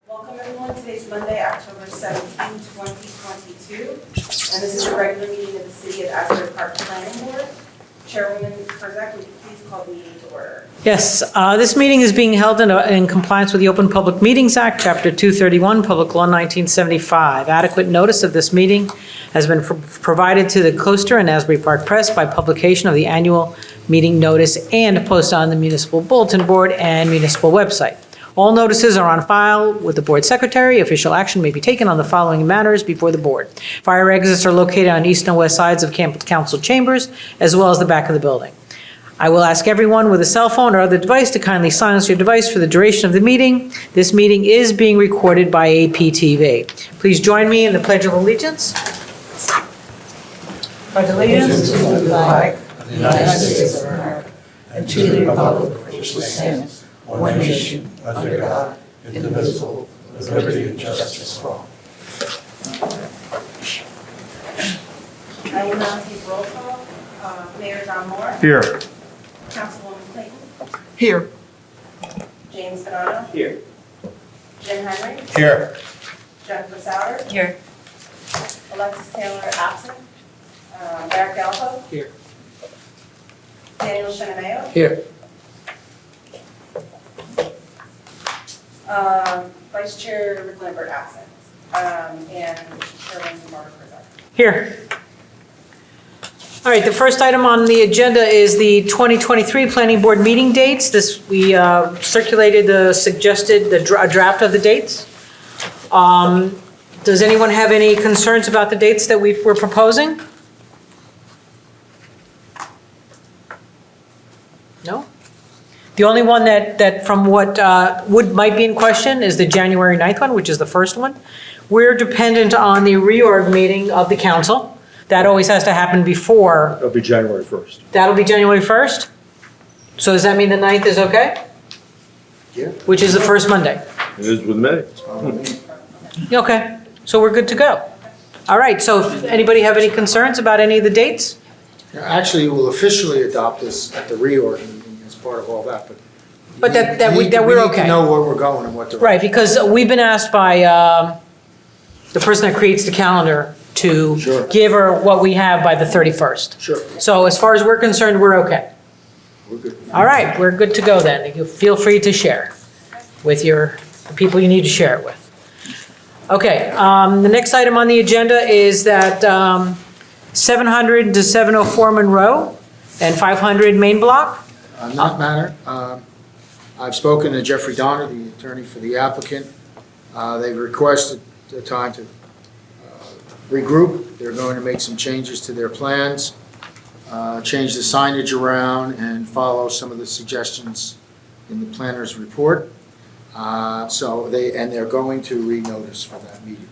Welcome everyone, today's Monday, October 17, 2022, and this is a regular meeting of the City of Asbury Park Planning Board. Chairwoman Kurzak, would you please call the meeting to order? Yes, this meeting is being held in compliance with the Open Public Meetings Act, Chapter 231, Public Law 1975. Adequate notice of this meeting has been provided to the Coaster and Asbury Park Press by publication of the annual meeting notice and posted on the municipal bulletin board and municipal website. All notices are on file with the board secretary. Official action may be taken on the following matters before the board. Fire exits are located on east and west sides of council chambers, as well as the back of the building. I will ask everyone with a cell phone or other device to kindly silence your device for the duration of the meeting. This meeting is being recorded by APTV. Please join me in the Pledge of Allegiance. Pledge allegiance to the flag of the United States of America and to the republic for which it stands, one nation, under God, indivisible, with liberty and justice for all. I will now take roll call. Mayor John Moore. Here. Councilwoman Clayton. Here. James Bonanno. Here. Jim Henry. Here. Jennifer Sauer. Here. Alexis Taylor absent. Eric Galpo. Here. Daniel Shinameo. Here. Vice Chair Rick Lambert absent. And Chairwoman Margaret Kurzak. Here. All right, the first item on the agenda is the 2023 Planning Board meeting dates. We circulated a draft of the dates. Does anyone have any concerns about the dates that we're proposing? No? The only one that from what might be in question is the January 9th one, which is the first one. We're dependent on the reorg meeting of the council. That always has to happen before. That'll be January 1st. That'll be January 1st? So does that mean the 9th is okay? Yeah. Which is the first Monday? It is with me. Okay, so we're good to go. All right, so anybody have any concerns about any of the dates? Actually, we'll officially adopt this at the reorg meeting as part of all that, But that we we're need to okay. know where we're going and what direction. Right, because we've been asked by the person that creates the calendar to Sure. give her what we have by the 31st. Sure, So as far as we're concerned, we're okay. we're good. All right, we're good to go then. You feel free to share with the people you need to share it with. Okay, the next item on the agenda is that 700 to 704 Monroe and 500 Main Block. Not matter. I've spoken to Jeffrey Donner, the attorney for the applicant. They've requested the time to regroup. They're going to make some changes to their plans, change the signage around, and follow some of the suggestions in the planner's report. They're going to renotice for that meeting.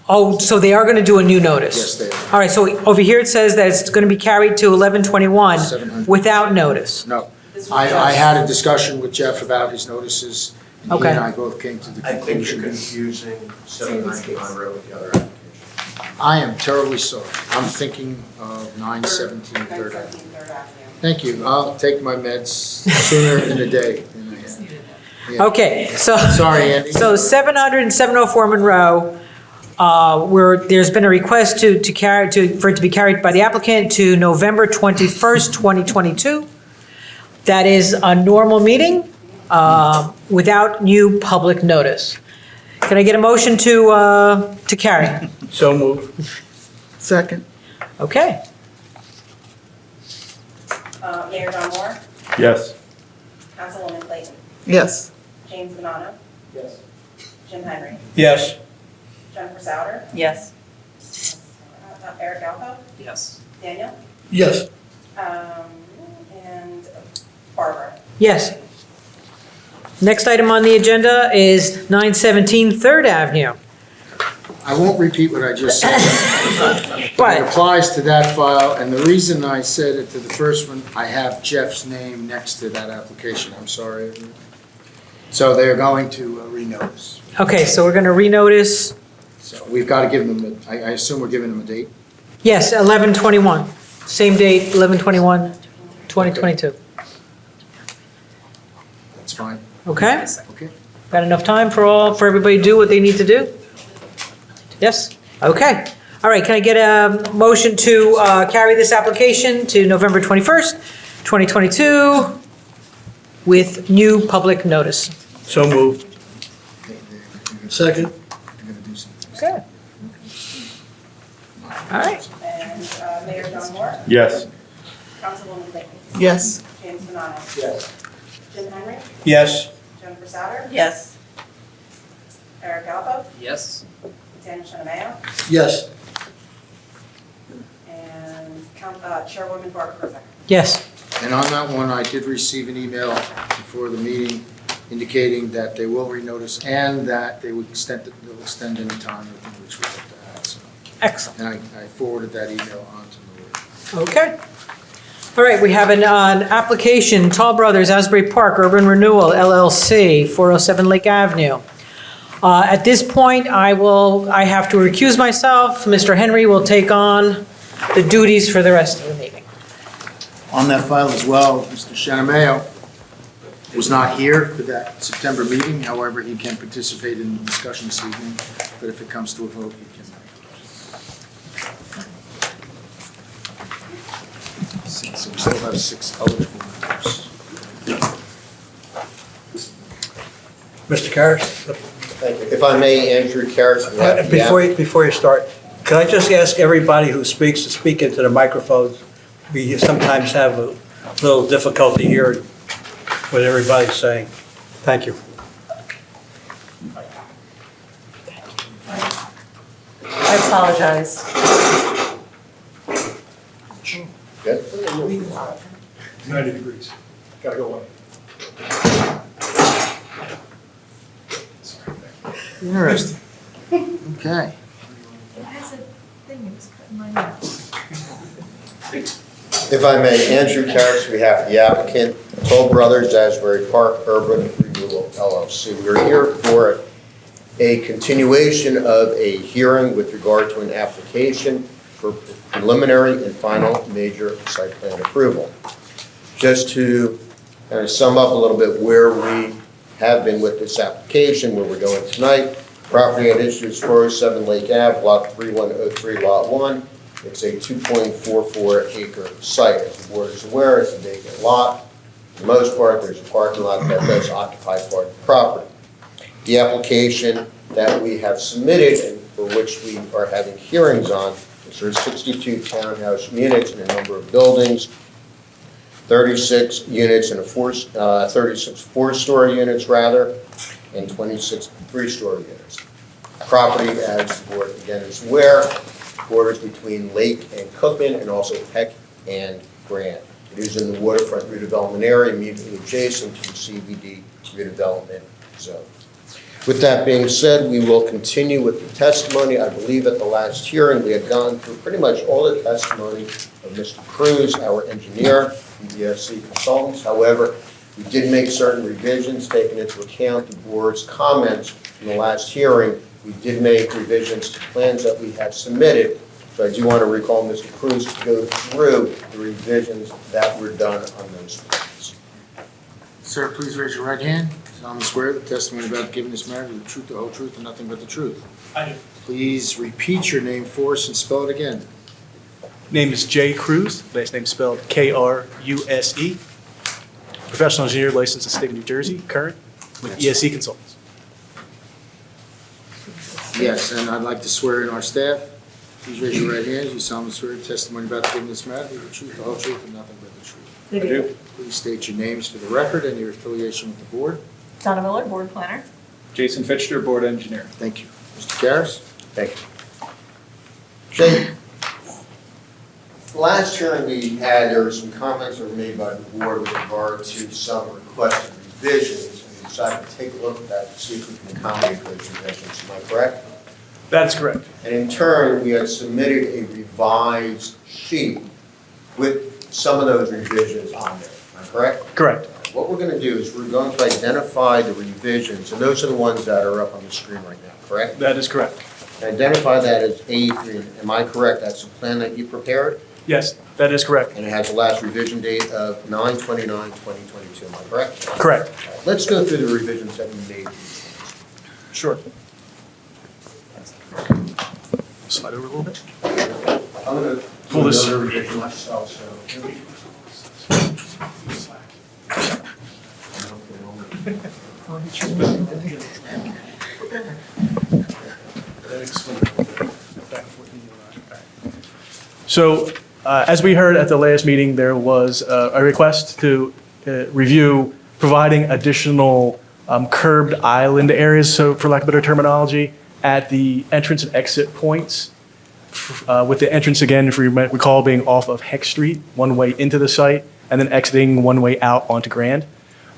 Oh, so they are going to do a new notice? Yes, they are. All right, so over here it says that it's going to be carried to 11/21 700. without notice. No, I had a discussion with Jeff about his notices, and he Okay. and I both came to the I think you're conclusion. confusing 790 Monroe with the other application. I am terribly sorry. I'm thinking of 917 Third Avenue. 917 Third Avenue. Thank you. I'll take my meds sooner in the day than I am. Yeah. Okay, so. Sorry, Andy. So 700 and 704 Monroe, there's been a request for it to be carried by the applicant to November 21st, 2022. That is a normal meeting without new public notice. Can I get a motion to carry? So moved. Second. Okay. Mayor John Moore. Yes. Councilwoman Clayton. Yes. James Bonanno. Yes. Jim Henry. Yes. Jennifer Sauer. Yes. Eric Galpo. Yes. Daniel. Yes. And Barbara. Yes. Next item on the agenda is 917 Third Avenue. I won't repeat what I just said. It But, applies to that file, and the reason I said it to the first one, I have Jeff's name next to that application. I'm sorry. So they're going to renotice. okay, so we're going to renotice, So we've got to give them, I assume we're giving them a date? yes, 11/21. Same date, 11/21, 2022. That's fine. Okay? Okay. Got enough time for everybody to do what they need to do? Yes? Okay. All right, can I get a motion to carry this application to November 21st, 2022 with new public notice? So moved. Second? They're gonna do something. Okay. All right. And Mayor John Moore, Yes. Councilwoman Layton, Yes. James Bonanno, Yes. Jim Henry, Yes. Jennifer Sauter, Yes. Eric Galpo, Yes. Daniel Shinameo, Yes. and Chairwoman Barbara Herzog. Yes. And on that one, I did receive an email before the meeting indicating that they will renotice and that they'll extend any time within which we have to add, so. Excellent. And I forwarded that email on to Maria. Okay. All right, we have an application, Tall Brothers, Asbury Park, Urban Renewal, LLC, 407 Lake Avenue. At this point, I have to recuse myself. Mr. Henry will take on the duties for the rest of the meeting. On that file as well, Mr. Shinameo was not here for that September meeting. However, he can participate in the discussion this evening, but if it comes to a vote, he can. So we still have 6 eligible members. Mr. Karras? Thank you. If I may, Andrew Karras. on behalf of the Before you start, could I just ask everybody who speaks to speak into the microphones? We sometimes have a little difficulty hearing what everybody's saying. Thank you. I apologize. Good? 90 degrees. Gotta go away. Interesting. Okay. It has a thing, it was cutting my mouth. If I may, Andrew Karras, on behalf of the applicant, Toll Brothers, Asbury Park, Urban Renewal LLC. We're here for a continuation of a hearing with regard to an application for preliminary and final major site plan approval. Just to kind of sum up a little bit where we have been with this application, where we're going tonight. Property at issue is 407 Lake Ave, lot 3103, lot 1. It's a 2.44 acre site. As the board is aware, it's a vacant lot. For the most part, there's a parking lot that does occupy part of the property. The application that we have submitted and for which we are having hearings on is for 62 townhouse units in a number of buildings, 36 units and 36 four-story units rather, and 26 three-story units. Property, as the board again is aware, borders between Lake and Cookman and also Peck and Grant. It is in the waterfront redevelopment area immediately adjacent to the CBD redevelopment zone. With that being said, we will continue with the testimony. I believe at the last hearing, we had gone through pretty much all the testimony of Mr. Cruz, our engineer, from DSC Consultants. However, we did make certain revisions, taking into account the board's comments from the last hearing. We did make revisions to plans that we had submitted. So I do want to recall Mr. Cruz to go through the revisions that were done on those plans. Sir, please raise your right hand. Solemnly swear the testimony about giving this matter the truth, the whole truth, and nothing but the truth. I do. Please repeat your name for us and spell it again. Name is Jay Cruz, last name spelled Kruse. Professional engineer licensed in the state of New Jersey, current with ESC Consultants. Yes, and I'd like to swear in our staff. Please raise your right hand. You solemnly swear the testimony about giving this matter the truth, the whole truth, and nothing but the truth. I do. Please state your names for the record and your affiliation with the board. Donna Miller, board planner. Jason Fitchter, board engineer. Thank you. Mr. Karras? Thank you. Jay, last hearing we had, there were some comments that were made by the board with regard to some requested revisions, and we decided to take a look at that to see if we can accommodate those revisions. Am I correct? That is correct. And in turn, we had submitted a revised sheet with some of those revisions on there. Am I correct? Correct. What we're going to do is we're going to identify the revisions, and those are the ones that are up on the screen right now, correct? That is correct. Identify that as A3. Am I correct? That's the plan that you prepared? Yes, that is correct. And it has the last revision date of 9/29/2022. Am I correct? Correct. Let's go through the revisions that we made. Sure. Slide over a little bit. I'm going to Pull this. myself, so. So, as we heard at the last meeting, there was a request to review providing additional curbed island areas, so for lack of better terminology, at the entrance and exit points. With the entrance, again, if you recall, being off of Heck Street, one way into the site, and then exiting one way out onto Grand.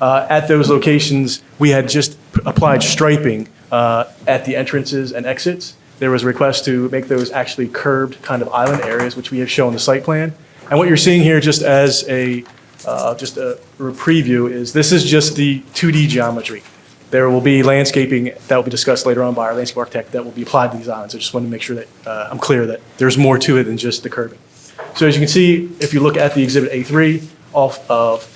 At those locations, we had just applied striping at the entrances and exits. There was a request to make those actually curbed kind of island areas, which we have shown the site plan. And what you're seeing here, just as a preview, is this is just the 2D geometry. There will be landscaping that will be discussed later on by our landscape architect that will be applied to these islands. I just wanted to make sure that I'm clear that there's more to it than just the curbing. So as you can see, if you look at the exhibit A3 off of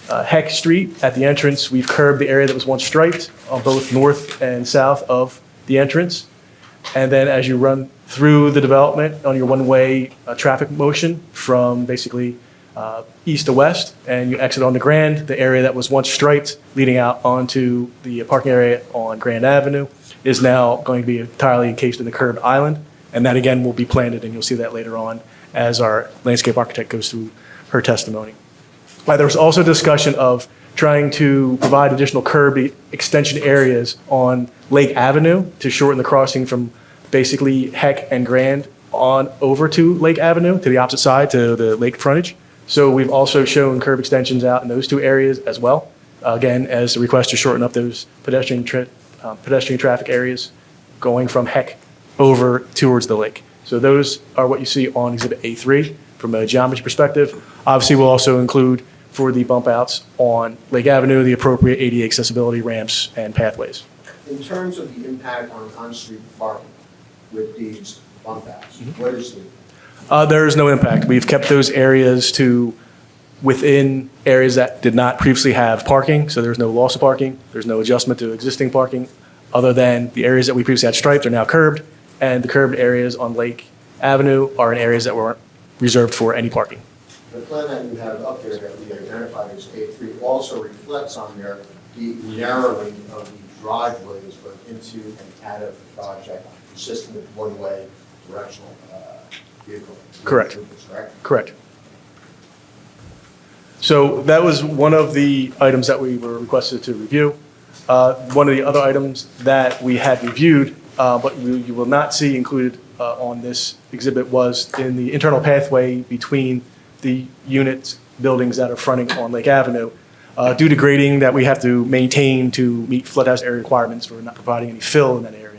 Heck Street at the entrance, we've curbed the area that was once striped on both north and south of the entrance. And then as you run through the development on your one-way traffic motion from basically east to west, and you exit onto Grand, the area that was once striped leading out onto the parking area on Grand Avenue is now going to be entirely encased in the curbed island. And that again will be planted, and you'll see that later on as our landscape architect goes through her testimony. There was also discussion of trying to provide additional curb extension areas on Lake Avenue to shorten the crossing from basically Heck and Grand on over to Lake Avenue, to the opposite side, to the lake frontage. So we've also shown curb extensions out in those two areas as well, again, as a request to shorten up those pedestrian traffic areas going from Heck over towards the lake. So those are what you see on Exhibit A3 from a geometry perspective. Obviously, we'll also include for the bump outs on Lake Avenue, the appropriate ADA accessibility ramps and pathways. In terms of the impact on on-street parking with these bump outs, what is the? There is no impact. We've kept those areas to within areas that did not previously have parking, so there's no loss of parking. There's no adjustment to existing parking, other than the areas that we previously had striped are now curbed, and the curbed areas on Lake Avenue are in areas that weren't reserved for any parking. The plan that you have up there that we identified as A3 also reflects on there the narrowing of the driveways both into and out of the project, consistent with one-way directional vehicle. Correct. Correct? Correct. So that was one of the items that we were requested to review. One of the other items that we had reviewed, but you will not see included on this exhibit, was in the internal pathway between the unit buildings that are fronting on Lake Avenue. Due to grading that we have to maintain to meet flood hazard area requirements, we're not providing any fill in that area.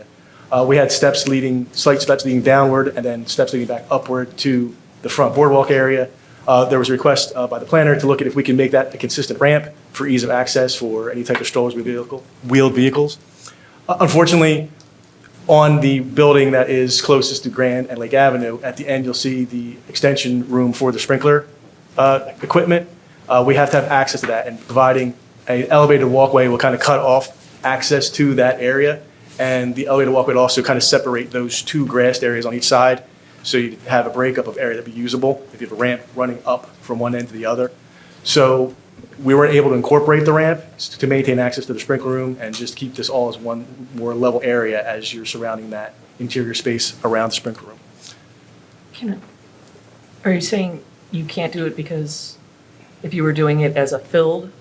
We had slight steps leading downward and then steps leading back upward to the front boardwalk area. There was a request by the planner to look at if we can make that a consistent ramp for ease of access for any type of strollers with wheeled vehicles. Unfortunately, on the building that is closest to Grand and Lake Avenue, at the end you'll see the extension room for the sprinkler equipment. We have to have access to that, and providing an elevated walkway will kind of cut off access to that area. And the elevated walkway will also kind of separate those two grassed areas on each side. So you have a breakup of area that would be usable if you have a ramp running up from one end to the other. So we weren't able to incorporate the ramp to maintain access to the sprinkler room and just keep this all as one more level area as you're surrounding that interior space around the sprinkler room. Are you saying you can't do it because if you were doing it as a filled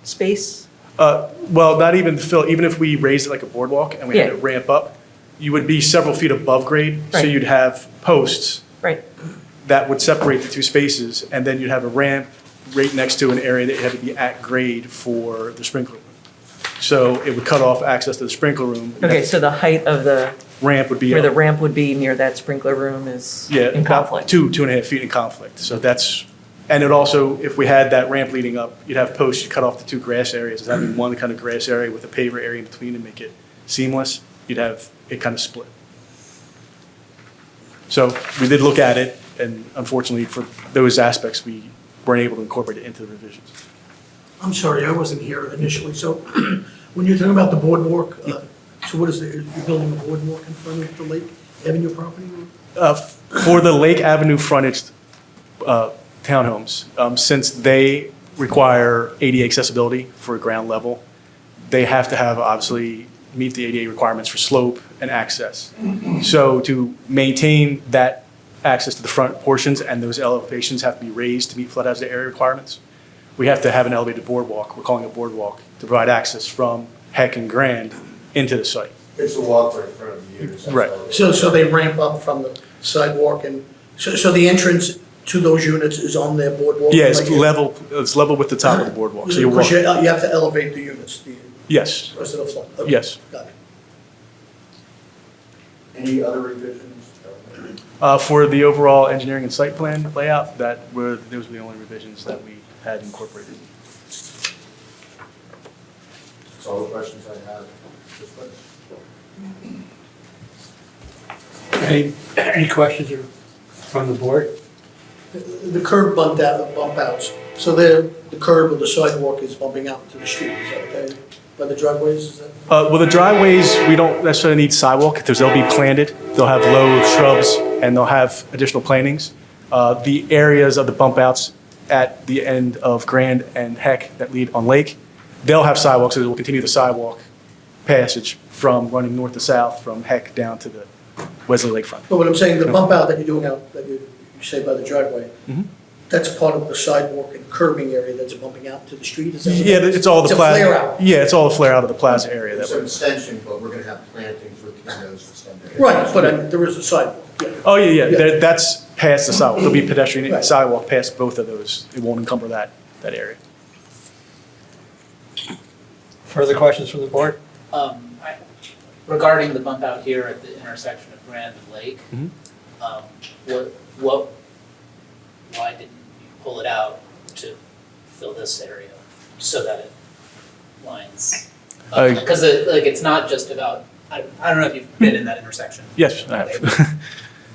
space? Well, not even fill, even if we raised it like a boardwalk and we had Yeah. to ramp up, you would be several feet above grade. So Right. you'd have posts Right. that would separate the two spaces, and then you'd have a ramp right next to an area that had to be at grade for the sprinkler room. So it would cut off access to the sprinkler room. Okay, so the height of the, Ramp would be. where the ramp would be near that sprinkler room is Yeah, in about conflict? 2.5 feet in conflict. So that's, and it also, if we had that ramp leading up, you'd have posts, you cut off the two grass areas. Instead of having one kind of grass area with a paver area in between to make it seamless, you'd have it kind of split. So we did look at it, and unfortunately for those aspects, we weren't able to incorporate it into the revisions. I'm sorry, I wasn't here initially, so when you're talking about the boardwalk, So what is it, you're building a boardwalk in front of the Lake Avenue property? For the Lake Avenue frontage townhomes, since they require ADA accessibility for ground level, they have to have, obviously, meet the ADA requirements for slope and access. So to maintain that access to the front portions and those elevations have to be raised to meet flood hazard area requirements, we have to have an elevated boardwalk, we're calling it boardwalk, to provide access from Heck and Grand into the site. It's a walkway in front of the units. Right. So they ramp up from the sidewalk and, so the entrance to those units is on their boardwalk? Yeah, it's like- level with the top of the boardwalk. So you Because walk, you have to elevate the units, the yes, rest of the floor? Okay, yes. got it. Any other revisions? For the overall engineering and site plan layout, those were the only revisions that we had incorporated. That's all the questions I have. This witness. Any questions from the board? The curb bump outs, so the curb or the sidewalk is bumping out to the street, is that okay? By the driveways, is that? Well, the driveways, we don't necessarily need sidewalk, because they'll be planted, they'll have low shrubs, and they'll have additional plantings. The areas of the bump outs at the end of Grand and Heck that lead on Lake, they'll have sidewalks, so we'll continue the sidewalk passage from running north to south, from Heck down to the Wesley Lakefront. But what I'm saying, the bump out that you're doing out, that you say by the driveway, Mhm. that's part of the sidewalk and curbing area that's bumping out to the street, is that? what Yeah, it is? it's all the It's a plaza. flare out. Yeah, it's all the flare out of the plaza area. It's That an way. extension, but we're going to have plantings within those extended areas. Right, but there is a sidewalk, yeah. Oh, yeah, Yeah. that's past the sidewalk. There'll be pedestrian Right. sidewalk past both of those. It won't encumber that area. Further questions from the board? Regarding the bump out here at the intersection of Grand and Lake, Mhm. why didn't you pull it out to fill this area so that it lines? Because it's not just about, I don't know if you've been in that intersection. Yes, I have.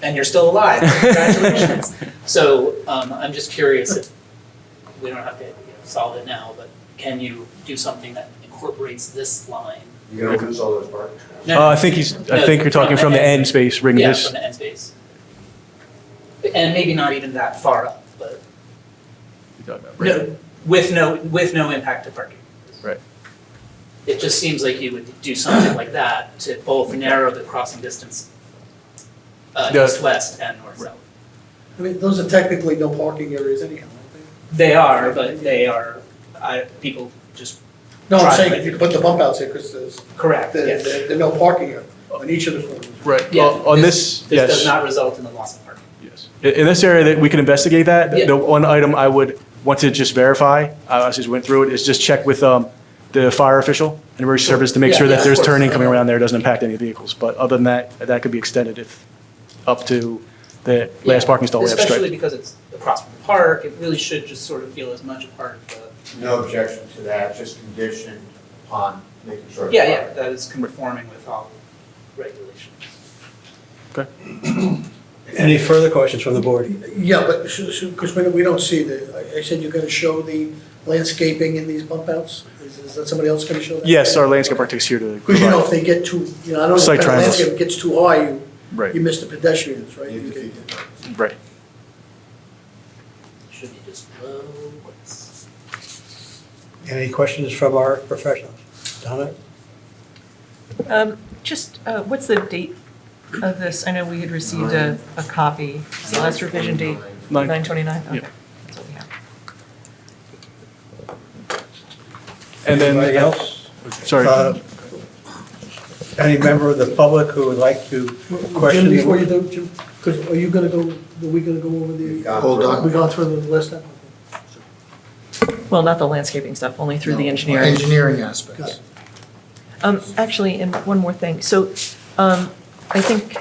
And you're still alive, congratulations. So I'm just curious if, we don't have to solve it now, but can you do something that incorporates this line? You're going to lose all those parking spots? No, I think you're talking from the end space, bringing Yeah, this. from the end space. And maybe not even that far up, but no, with no impact to parking. Right. It just seems like you would do something like that to both narrow the crossing distance Yeah. east-west and north-south. I mean, those are technically no parking areas anyhow, aren't They are, but they are, people just, they? No, I'm Right. saying if you put the bump outs here, because correct, there's yes. no parking here on each of the corners. Right. Yeah, On this, This does yes. not result in the loss of parking. Yes. In this area, that we can investigate that. Yeah. The one item I would want to just verify, I just went through it, is just check with the fire official and emergency service to make Yeah, sure yeah, that of there's course. turning coming around there, doesn't impact any vehicles. But other than that, that could be extended if, up to the last Yeah, parking stall we have especially striped. because it's across from the park, it really should just sort of feel as much a part of the. No objection to that, just conditioned upon making sure. Yeah, yeah, that is conforming with all regulations. Okay. Any further questions from the board? Yeah, but, because we don't see I said you're gonna show the landscaping in these bump outs? Is that somebody else gonna show that? Yes, our landscape architect's here to Because if provide. they get too, I don't know, if Site the triangles. landscape gets too high, Right, you miss the pedestrians, right? You You can- get- right. Should be just low what's. Any questions from our professionals? Donna? What's the date of this? I know we had received a copy. Is the last revision date 9/29? Okay, Yeah. that's what we have. And then, Anybody else? sorry. Any member of the public who would like to question? Jim, the- before you do, Jim, because are you gonna go, are we gonna go over the? Hold on. We gone through the list now? Well, not the landscaping stuff, only through the engineering. Engineering aspects. Actually, and one more thing. So, I think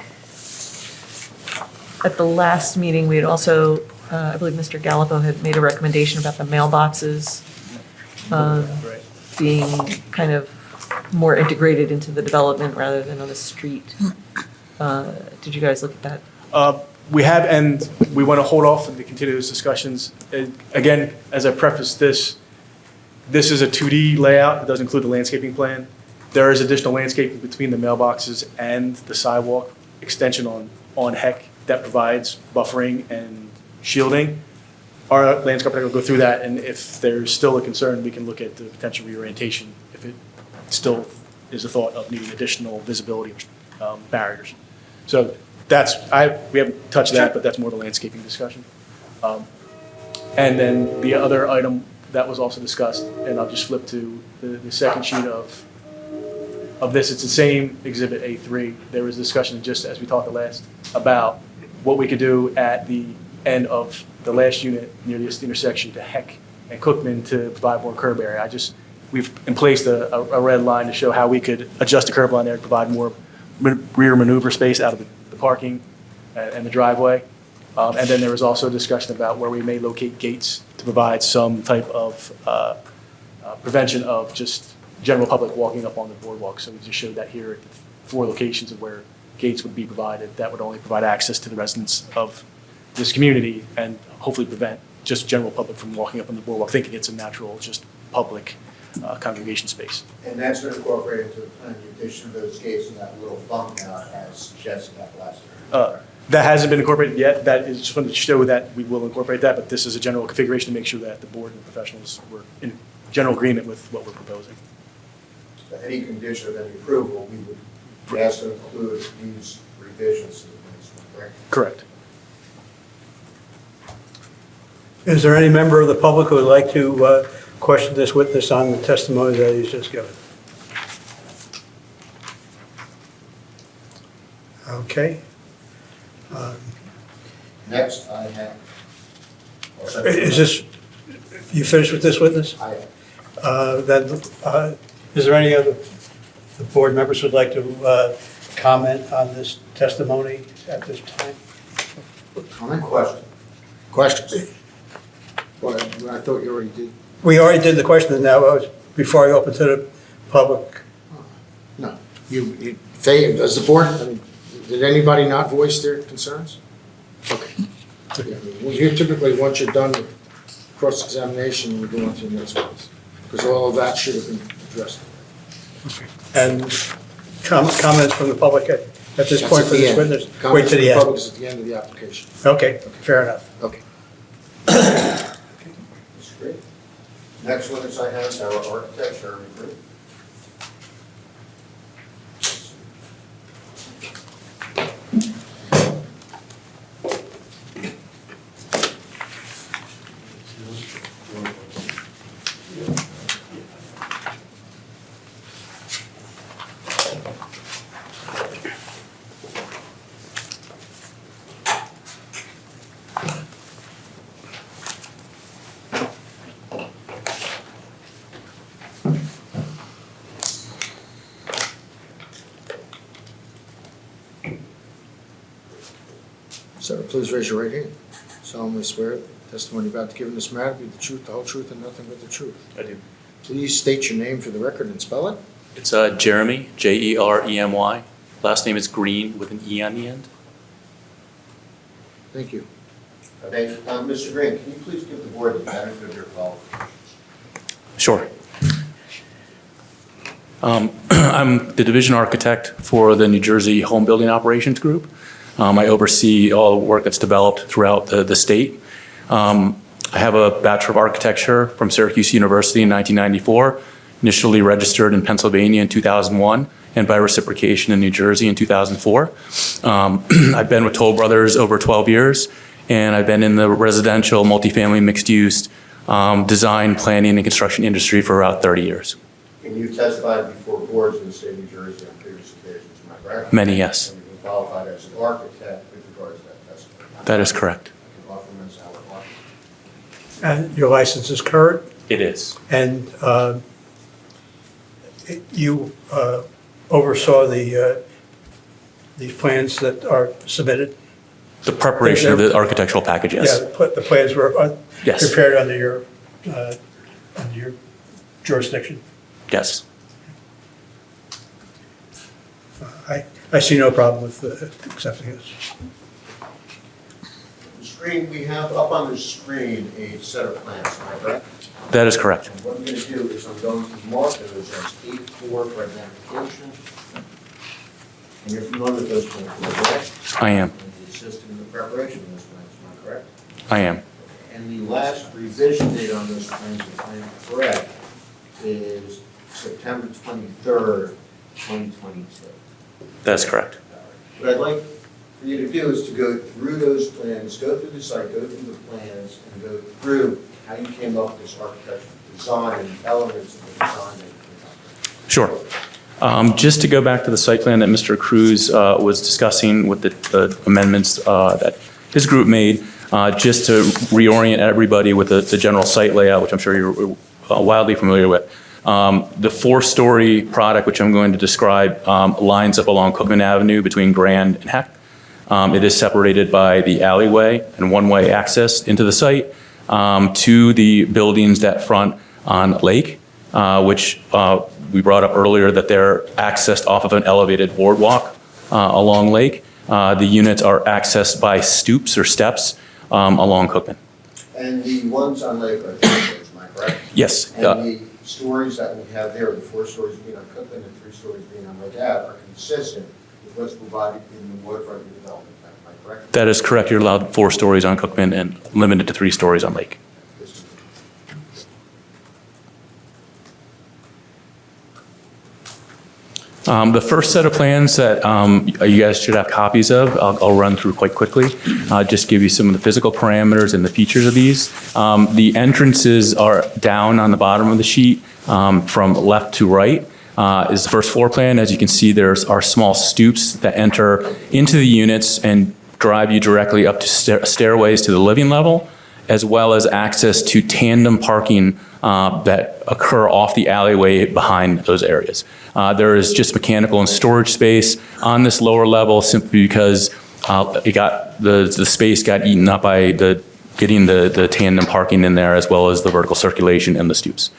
at the last meeting, we had also, I believe Mr. Gallipo had made a recommendation about the mailboxes being kind of more integrated into the development rather than on the street. Did you guys look at that? We have, and we want to hold off and continue those discussions. Again, as I preface this, this is a 2D layout. It does include the landscaping plan. There is additional landscaping between the mailboxes and the sidewalk extension on Heck that provides buffering and shielding. Our landscape architect will go through that, and if there's still a concern, we can look at the potential reorientation if it still is a thought of needing additional visibility barriers. So we haven't touched that, but that's more of a landscaping discussion. And then the other item that was also discussed, and I'll just flip to the second sheet of this, it's the same exhibit A3. There was discussion just as we talked last about what we could do at the end of the last unit near this intersection to Heck and Cookman to provide more curb area. We've placed a red line to show how we could adjust the curb line there to provide more rear maneuver space out of the parking and the driveway. And then there was also a discussion about where we may locate gates to provide some type of prevention of just general public walking up on the boardwalk. So we just showed that here at the 4 locations of where gates would be provided. That would only provide access to the residents of this community and hopefully prevent just general public from walking up on the boardwalk, thinking it's a natural, just public congregation space. And that's been incorporated into the plan, the addition of those gates and that little bump out as suggested that last year. That hasn't been incorporated yet. That is just wanted to show that we will incorporate that, but this is a general configuration to make sure that the board and the professionals were in general agreement with what we're proposing. So any condition of any approval, we would ask to include these revisions to the plans, correct? Correct. Is there any member of the public who would like to question this witness on the testimony that he's just given? Okay. Next, I have. Is this, you finished with this witness? I have. Then, is there any other the board members would like to comment on this testimony at this time? Comment? Question. Questions? Well, I thought you already did. We already did the question, now before I open to the public. No. Does the board, did anybody not voice their concerns? Okay. Yeah, well, you typically, once you're done with cross-examination, we go on to the next ones, because all of that should have been addressed. And comments from the public at this point for this witness? Wait Comments to from the the end. public is at the end of the application. Okay, fair enough. Okay. That's great. Next witness I have is our architect, Jeremy Green. Sir, please raise your right hand. Solemnly swear the testimony you're about to give in this matter be the truth, the whole truth, and nothing but the truth. I do. Please state your name for the record and spell it. It's Jeremy, Jeremy. Last name is Green with an E on the end. Thank you. Okay, Mr. Green, can you please give the board the benefit of your qualifications? Sure. I'm the division architect for the New Jersey Home Building Operations Group. I oversee all the work that's developed throughout the state. I have a Bachelor of Architecture from Syracuse University in 1994, initially registered in Pennsylvania in 2001, and by reciprocation in New Jersey in 2004. I've been with Toll Brothers over 12 years, and I've been in the residential, multifamily, mixed-use design, planning, and construction industry for about 30 years. And you testified before boards in the state of New Jersey on previous occasions, am I correct? Many, yes. And you've been qualified as an architect with regards to that testimony. That is correct. I can offer him as our architect. And your license is current, It is. and you oversaw these plans that are submitted? The preparation of the architectural package, yes. Yeah, the plans were Yes. prepared under your jurisdiction. Yes. I see no problem with accepting this. Mr. screen, we have up on the screen a set of plans, am I correct? That is correct. And what I'm going to do is I'm going to mark those as 8-4 for identification. And you're familiar with those plans, correct? I am. And you assisted in the preparation of those plans, am I correct? I am. And the last revision date on those plans, if I am correct, is September 23rd, 2022. That's correct. What I'd like for you to do is to go through those plans, go through the site, go through the plans, and go through how you came up with this architectural design and elements of the design that you came up with. Sure. Just to go back to the site plan that Mr. Cruz was discussing with the amendments that his group made, just to reorient everybody with the general site layout, which I'm sure you're wildly familiar with. The 4-story product, which I'm going to describe, lines up along Cookman Avenue between Grand and Heck. It is separated by the alleyway and one-way access into the site to the buildings that front on Lake, which we brought up earlier that they're accessed off of an elevated boardwalk along Lake. The units are accessed by stoops or steps along Cookman. And the ones on Lake are 3 stories, am I correct? Yes. And the stories that we have there, the 4 stories being on Cookman and 3 stories being on Lake Ave, are consistent with what's provided in the waterfront redevelopment plan, am I correct? That is correct. You're allowed 4 stories on Cookman and limited to 3 stories on Lake. The first set of plans that you guys should have copies of, I'll run through quite quickly. Just give you some of the physical parameters and the features of these. The entrances are down on the bottom of the sheet from left to right. Is the first floor plan. As you can see, there's our small stoops that enter into the units and drive you directly up to stairways to the living level, as well as access to tandem parking that occur off the alleyway behind those areas. There is just mechanical and storage space on this lower level simply because the space got eaten up by getting the tandem parking in there, as well as the vertical circulation and the stoops.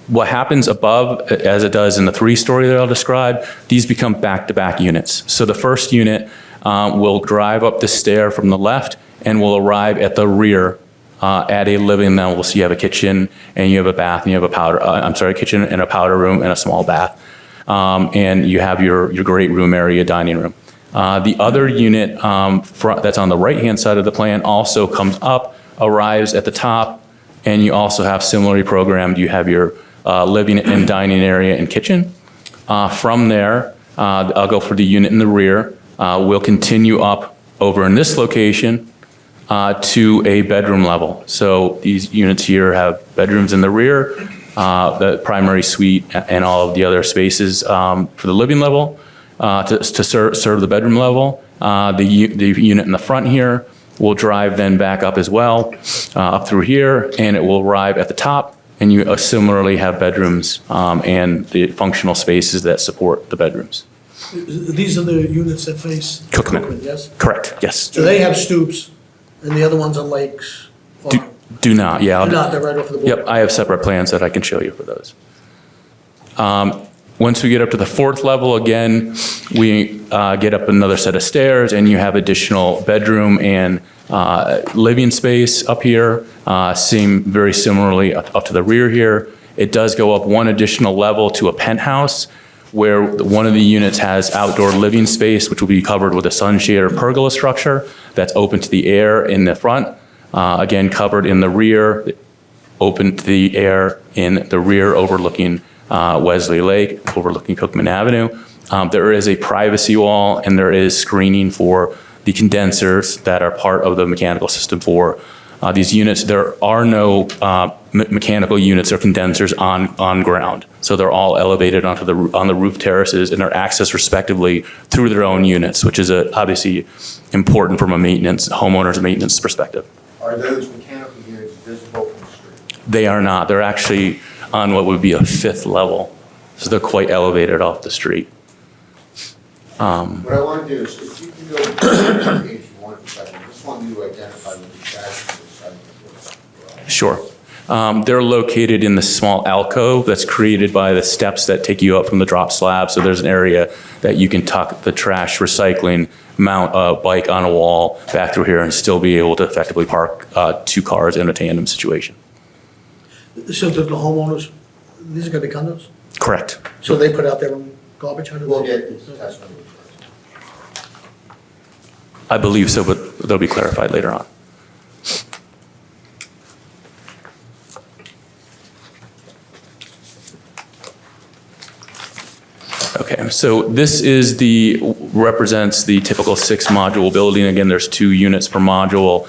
What happens above, as it does in the 3-story that I'll describe, these become back-to-back units. So the first unit will drive up the stair from the left and will arrive at the rear at a living level. So you have a kitchen and you have a bath and you have a kitchen and a powder room and a small bath. And you have your great room area, dining room. The other unit that's on the right-hand side of the plan also comes up, arrives at the top, and you also have similarly programmed, you have your living and dining area and kitchen. From there, I'll go for the unit in the rear. We'll continue up over in this location to a bedroom level. So these units here have bedrooms in the rear, the primary suite, and all of the other spaces for the living level to serve the bedroom level. The unit in the front here will drive then back up as well, up through here, and it will arrive at the top. And you similarly have bedrooms and the functional spaces that support the bedrooms. These are the units that face Cookman. Yes? Correct, yes. So they have stoops, and the other ones on lakes? Or Do not, yeah. do not, they're right off the board? Yep, I have separate plans that I can show you for those. Once we get up to the 4th level, again, we get up another set of stairs, and you have additional bedroom and living space up here. Same very similarly up to the rear here. It does go up one additional level to a penthouse, where one of the units has outdoor living space, which will be covered with a sunshade or pergola structure that's open to the air in the front. Again, covered in the rear, open to the air in the rear overlooking Wesley Lake, overlooking Cookman Avenue. There is a privacy wall, and there is screening for the condensers that are part of the mechanical system for these units. There are no mechanical units or condensers on ground. So they're all elevated on the roof terraces, and they're accessed respectively through their own units, which is obviously important from a homeowner's maintenance perspective. Are those mechanical units visible from the street? They are not. They're actually on what would be a 5th level. So they're quite elevated off the street. What I want to do is, if you can go to page 1 for a second, I just want you to identify what the exact side of the garage. Sure. They're located in the small alcove that's created by the steps that take you up from the drop slab. So there's an area that you can tuck the trash recycling, mount a bike on a wall back through here and still be able to effectively park 2 cars in a tandem situation. So the homeowners, these are gonna be condos? Correct. So they put out their own garbage? How do We'll they- get this testimony first. I believe so, but they'll be clarified later on. Okay, so this is represents the typical 6-module building. Again, there's 2 units per module.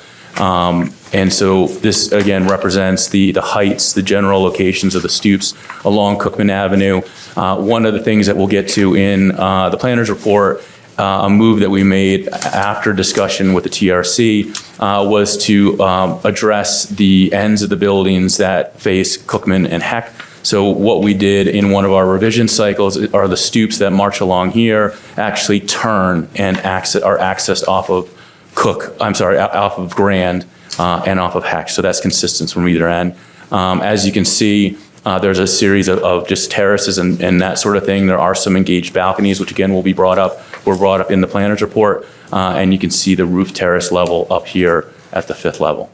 And so this, again, represents the heights, the general locations of the stoops along Cookman Avenue. One of the things that we'll get to in the planner's report, a move that we made after discussion with the TRC was to address the ends of the buildings that face Cookman and Heck. So what we did in one of our revision cycles are the stoops that march along here actually turn and are accessed off of off of Grand and off of Heck. So that's consistent from either end. As you can see, there's a series of just terraces and that sort of thing. There are some engaged balconies, which again were brought up in the planner's report. And you can see the roof terrace level up here at the 5th level.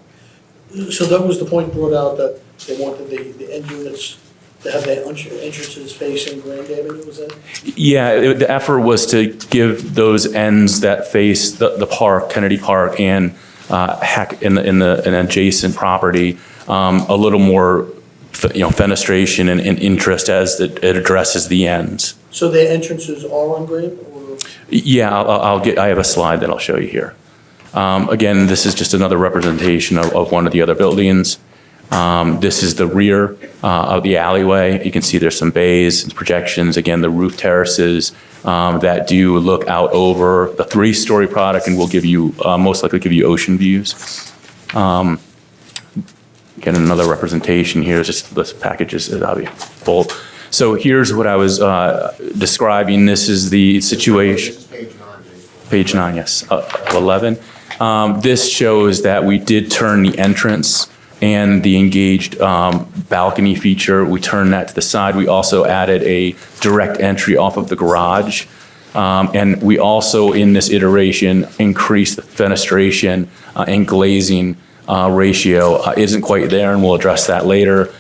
So that was the point brought out that they wanted the end units to have their entrances facing Grand Avenue, was that? Yeah, the effort was to give those ends that face the park, Kennedy Park, and Heck in an adjacent property, a little more, fenestration and interest as it addresses the ends. So their entrances are on Grand, or? Yeah, I have a slide that I'll show you here. Again, this is just another representation of one of the other buildings. This is the rear of the alleyway. You can see there's some bays and projections. Again, the roof terraces that do look out over the 3-story product and will give you, most likely give you ocean views. Again, another representation here is just this package is full. So here's what I was describing. This is the situation. This is page 9. Page 9, yes, of 11. This shows that we did turn the entrance and the engaged balcony feature. We turned that to the side. We also added a direct entry off of the garage. And we also, in this iteration, increased the fenestration and glazing ratio. Isn't quite there, and we'll address that later,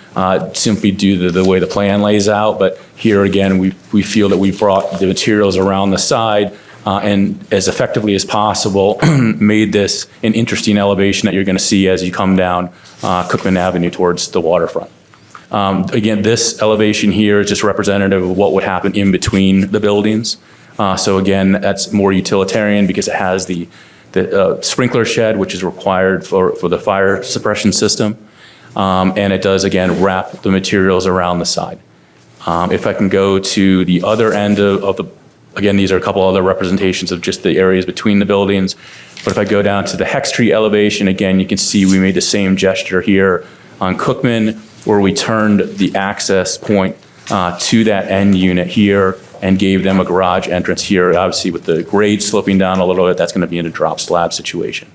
simply due to the way the plan lays out. But here again, we feel that we brought the materials around the side and as effectively as possible made this an interesting elevation that you're going to see as you come down Cookman Avenue towards the waterfront. Again, this elevation here is just representative of what would happen in between the buildings. So again, that's more utilitarian because it has the sprinkler shed, which is required for the fire suppression system. And it does, again, wrap the materials around the side. If I can go to the other end of the, again, these are a couple other representations of just the areas between the buildings. But if I go down to the Heck Street elevation, again, you can see we made the same gesture here on Cookman, where we turned the access point to that end unit here and gave them a garage entrance here. Obviously, with the grade sloping down a little bit, that's going to be in a drop slab situation.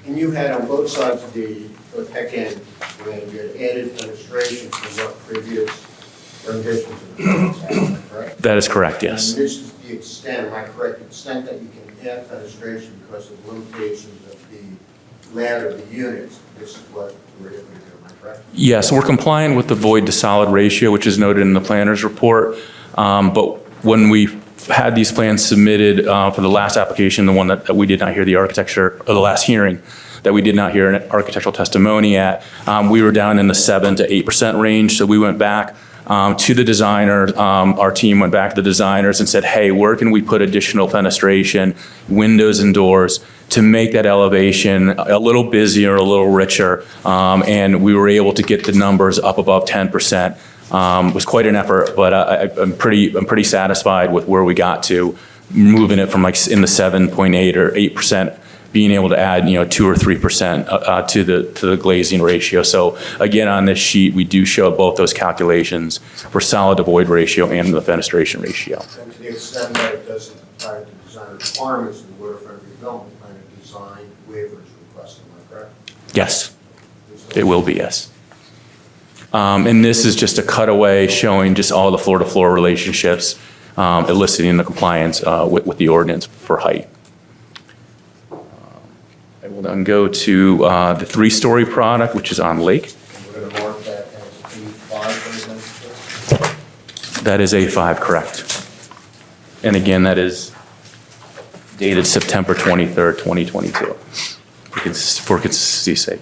And you had on both sides of the Heck end, when you had added fenestration from what previous renditions of the buildings had, correct? That is correct, yes. And this is the extent, am I correct, the extent that you can add fenestration because of limitations of the layout of the units, this is what we're able to do, am I correct? Yes, we're compliant with the void to solid ratio, which is noted in the planner's report. But when we had these plans submitted for the last application, the one that we did not hear the architecture, or the last hearing that we did not hear an architectural testimony at, we were down in the 7 to 8% range. So we went back to the designer, our team went back to the designers and said, hey, where can we put additional fenestration, windows and doors to make that elevation a little busier, a little richer? And we were able to get the numbers up above 10%. It was quite an effort, but I'm pretty satisfied with where we got to, moving it from like in the 7.8 or 8%, being able to add 2 or 3% to the glazing ratio. So again, on this sheet, we do show both those calculations for solid to void ratio and the fenestration ratio. And to the extent that it doesn't apply to design requirements in the waterfront redevelopment plan, a design waivers requested, am I correct? Yes, it will be, yes. And this is just a cutaway showing just all the floor-to-floor relationships, eliciting the compliance with the ordinance for height. I will then go to the three-story product, which is on Lake. We're going to mark that as A5. That is A5, correct. And again, that is dated September 23rd, 2022, for consistency's sake.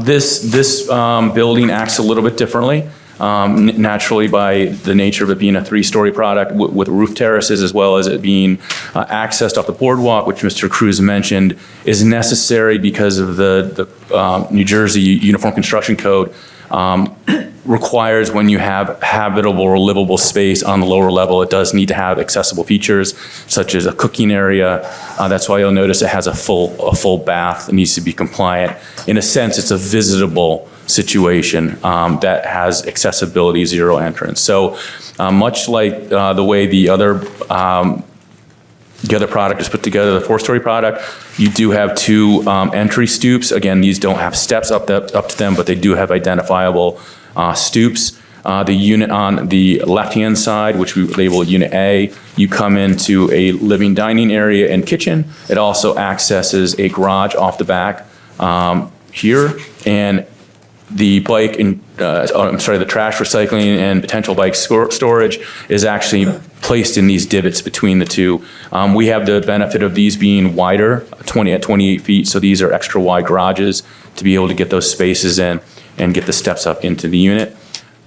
This building acts a little bit differently, naturally by the nature of it being a three-story product with roof terraces, as well as it being accessed off the boardwalk, which Mr. Cruz mentioned, is necessary because of the New Jersey Uniform Construction Code requires when you have habitable or livable space on the lower level, it does need to have accessible features such as a cooking area. That's why you'll notice it has a full bath. It needs to be compliant. In a sense, it's a visitable situation that has accessibility, zero entrance. So much like the way the other product is put together, the four-story product, you do have two entry stoops. Again, these don't have steps up to them, but they do have identifiable stoops. The unit on the left-hand side, which we label Unit A, you come into a living dining area and kitchen. It also accesses a garage off the back here, and the bike and the trash recycling and potential bike storage is actually placed in these divots between the two. We have the benefit of these being wider, at 28 feet, so these are extra wide garages to be able to get those spaces in and get the steps up into the unit.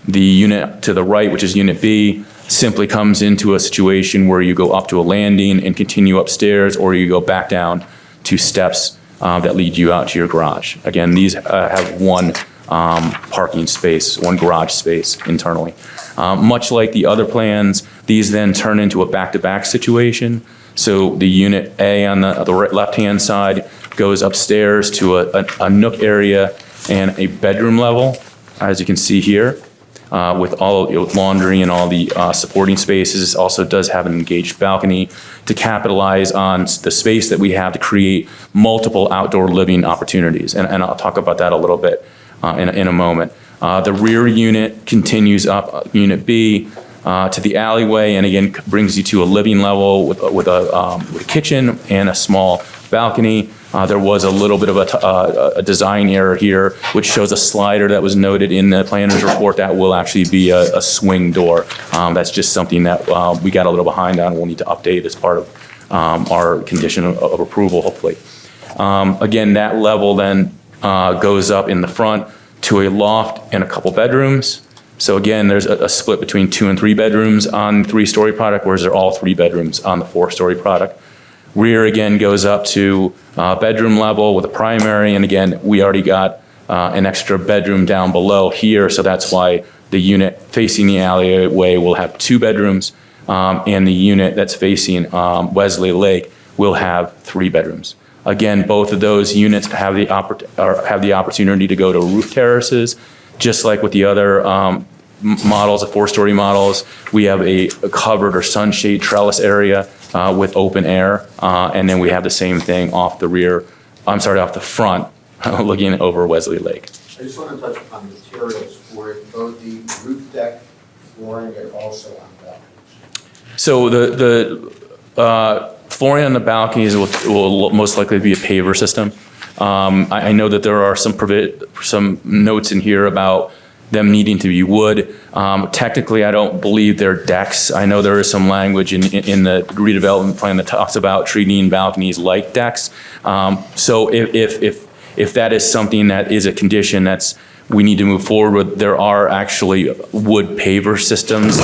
The unit to the right, which is Unit B, simply comes into a situation where you go up to a landing and continue upstairs, or you go back down to steps that lead you out to your garage. Again, these have one parking space, one garage space internally. Much like the other plans, these then turn into a back-to-back situation. So the Unit A on the left-hand side goes upstairs to a nook area and a bedroom level, as you can see here, with all laundry and all the supporting spaces. It also does have an engaged balcony to capitalize on the space that we have to create multiple outdoor living opportunities. And I'll talk about that a little bit in a moment. The rear unit continues up Unit B to the alleyway, and again brings you to a living level with a kitchen and a small balcony. There was a little bit of a design error here, which shows a slider that was noted in the planner's report that will actually be a swing door. That's just something that we got a little behind on. We'll need to update as part of our condition of approval, hopefully. Again, that level then goes up in the front to a loft and a couple bedrooms. So again, there's a split between 2 and 3 bedrooms on the three-story product, whereas they're all 3 bedrooms on the 4-story product. Rear again goes up to bedroom level with a primary, and again, we already got an extra bedroom down below here, so that's why the unit facing the alleyway will have 2 bedrooms, and the unit that's facing Wesley Lake will have 3 bedrooms. Again, both of those units have the opportunity to go to roof terraces, just like with the other models, the 4-story models. We have a covered or sunshade trellis area with open air, and then we have the same thing off the front, looking over Wesley Lake. I just want to touch upon materials for both the roof deck flooring and also on balconies. So the flooring on the balconies will most likely be a paver system. I know that there are some notes in here about them needing to be wood. Technically, I don't believe they're decks. I know there is some language in the redevelopment plan that talks about treating balconies like decks. So if that is something that is a condition we need to move forward with, there are actually wood paver systems.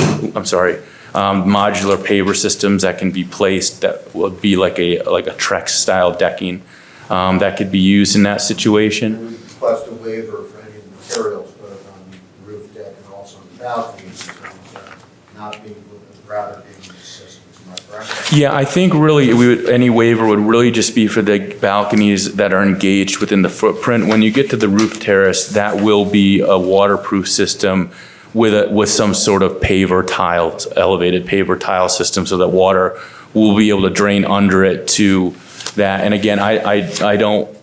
Modular paver systems that can be placed that would be like a Trex style decking that could be used in that situation. We request a waiver for any of the materials, both on the roof deck and also on the balconies, in terms of not being wood, but rather being the systems. Am I correct? Yeah, I think really any waiver would really just be for the balconies that are engaged within the footprint. When you get to the roof terrace, that will be a waterproof system with some sort of elevated paver tile system, so that water will be able to drain under it to that. And again, I don't,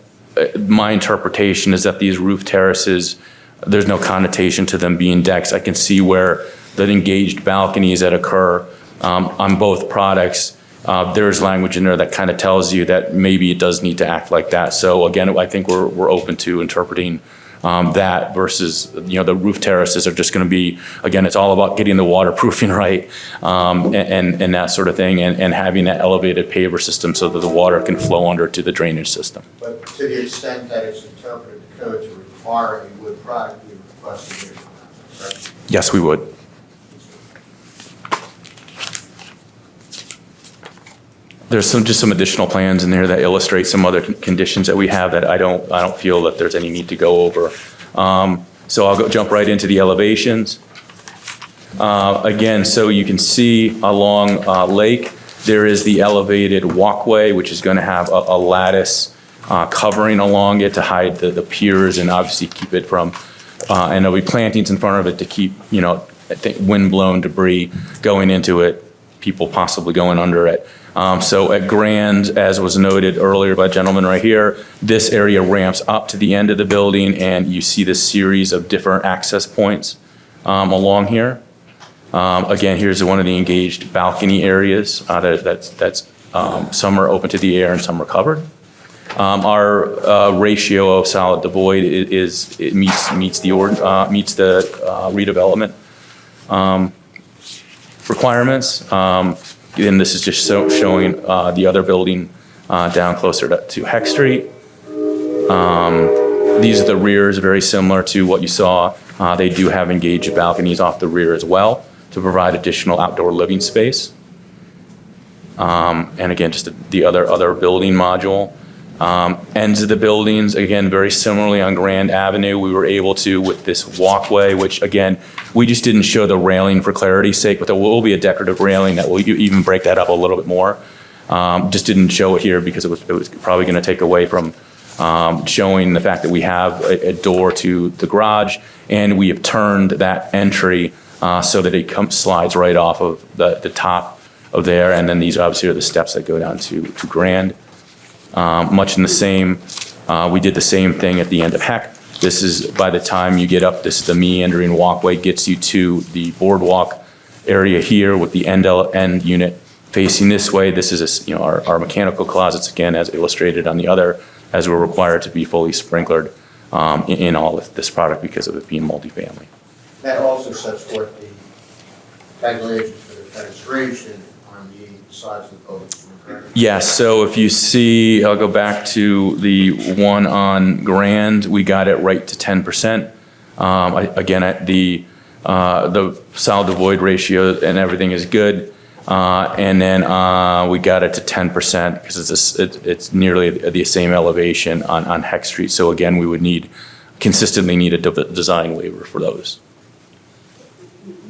my interpretation is that these roof terraces there's no connotation to them being decks. I can see where the engaged balconies that occur on both products, there's language in there that kind of tells you that maybe it does need to act like that. So again, I think we're open to interpreting that versus, the roof terraces are just going to be, again, it's all about getting the waterproofing right, and that sort of thing, and having that elevated paver system so that the water can flow under to the drainage system. But to the extent that it's interpreted the code to require a wood product, we request a variance, correct? Yes, we would. There's just some additional plans in there that illustrate some other conditions that we have that I don't feel that there's any need to go over. So I'll jump right into the elevations. Again, so you can see along Lake, there is the elevated walkway, which is going to have a lattice covering along it to hide the piers and obviously keep it from, and there'll be plantings in front of it to keep, I think wind-blown debris going into it, people possibly going under it. So at Grand, as was noted earlier by gentleman right here, this area ramps up to the end of the building, and you see this series of different access points along here. Again, here's one of the engaged balcony areas that's some are open to the air and some are covered. Our ratio of solid to void meets the redevelopment requirements. And this is just showing the other building down closer to Heck Street. These are the rears, very similar to what you saw. They do have engaged balconies off the rear as well to provide additional outdoor living space. And again, just the other building module. Ends of the buildings, again, very similarly on Grand Avenue, we were able to, with this walkway, which again, we just didn't show the railing for clarity's sake, but there will be a decorative railing that will even break that up a little bit more. Just didn't show it here because it was probably going to take away from showing the fact that we have a door to the garage, and we have turned that entry so that it slides right off of the top of there, and then these obviously are the steps that go down to Grand. Much in the same, we did the same thing at the end of Heck. This is, by the time you get up, this is the meandering walkway, gets you to the boardwalk area here with the end unit facing this way. This is our mechanical closets, again, as illustrated on the other, as we're required to be fully sprinklered in all of this product because of it being multifamily. That also sets forth the calculations for the fenestration on the sides of the buildings. Yes, so if you see, I'll go back to the one on Grand, we got it right to 10%. Again, at the solid to void ratio and everything is good. And then we got it to 10% because it's nearly the same elevation on Heck Street. So again, we would consistently need a design waiver for those.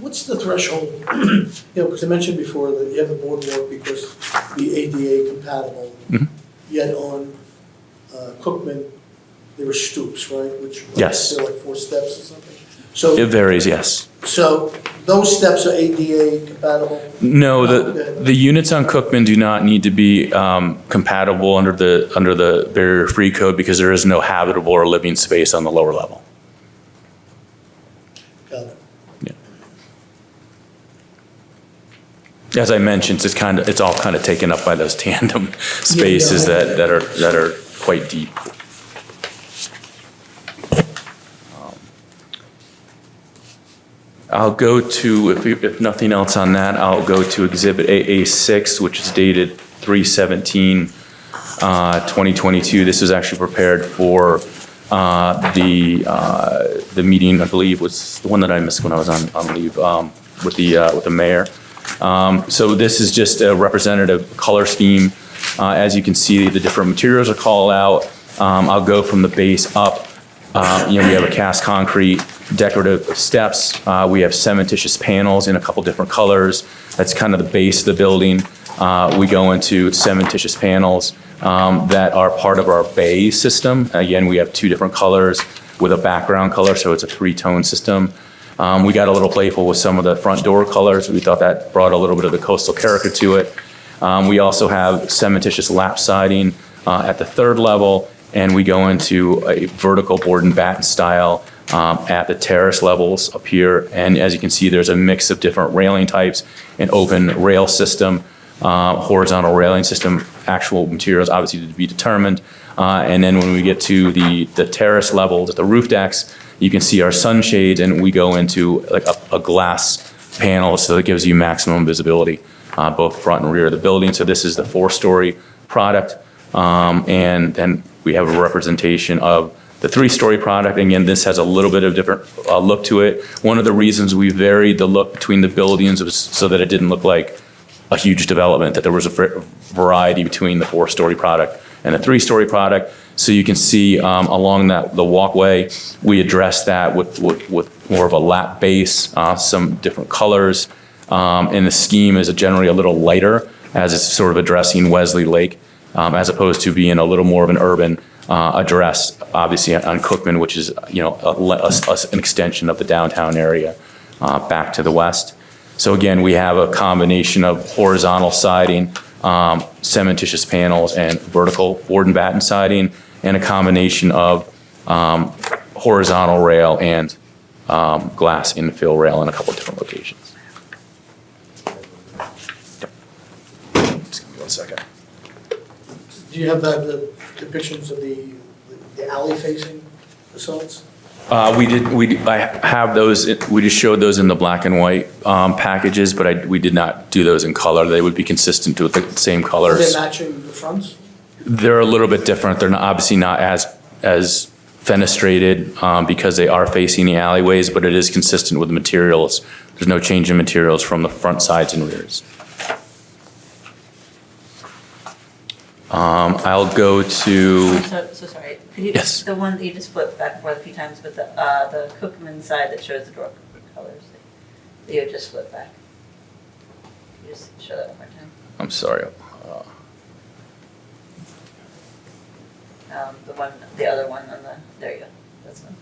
What's the threshold? Because I mentioned before that you have the boardwalk because the ADA compatible. Mhm. Yet on Cookman, there were stoops, right? Which Yes. they're like 4 steps or something. So It varies, yes. So those steps are ADA compatible? No, the units on Cookman do not need to be compatible under the barrier-free code because there is no habitable or living space on the lower level. Got it. As I mentioned, it's all kind of taken up by those tandem spaces that are quite deep. I'll go to, if nothing else on that, I'll go to Exhibit AA6, which is dated 3/17/2022. This was actually prepared for the meeting, I believe, was the one that I missed when I was on leave with the mayor. So this is just a representative color scheme. As you can see, the different materials are called out. I'll go from the base up. We have a cast concrete decorative steps. We have cementitious panels in a couple different colors. That's kind of the base of the building. We go into cementitious panels that are part of our bay system. Again, we have 2 different colors with a background color, so it's a 3-tone system. We got a little playful with some of the front door colors. We thought that brought a little bit of the coastal character to it. We also have cementitious lap siding at the 3rd level, and we go into a vertical board and batten style at the terrace levels up here. And as you can see, there's a mix of different railing types, an open rail system, horizontal railing system, actual materials obviously to be determined. And then when we get to the terrace levels at the roof decks, you can see our sunshades, and we go into like a glass panel, so it gives you maximum visibility, both front and rear of the building. So this is the 4-story product. And then we have a representation of the 3-story product. Again, this has a little bit of different look to it. One of the reasons we varied the look between the buildings was so that it didn't look like a huge development, that there was a variety between the 4-story product and the 3-story product. So you can see along the walkway, we addressed that with more of a lap base, some different colors. And the scheme is generally a little lighter, as it's sort of addressing Wesley Lake, as opposed to being a little more of an urban address, obviously on Cookman, which is an extension of the downtown area back to the west. So again, we have a combination of horizontal siding, cementitious panels, and vertical board and batten siding, and a combination of horizontal rail and glass infill rail in a couple of different locations. Just give me 1 second. Do you have the depictions of the alley facing facades? I have those. We just showed those in the black and white packages, but we did not do those in color. They would be consistent with the same colors. Are they matching the fronts? They're a little bit different. They're obviously not as fenestrated because they are facing the alleyways, but it is consistent with the materials. There's no change in materials from the front, sides, and rears. I'll go to. So sorry. Could you, yes. The one that you just flipped back and forth a few times, but the Cookman side that shows the door colors that you just flipped back. Can you just show that one more time? I'm sorry. The other one on there you go. That's one.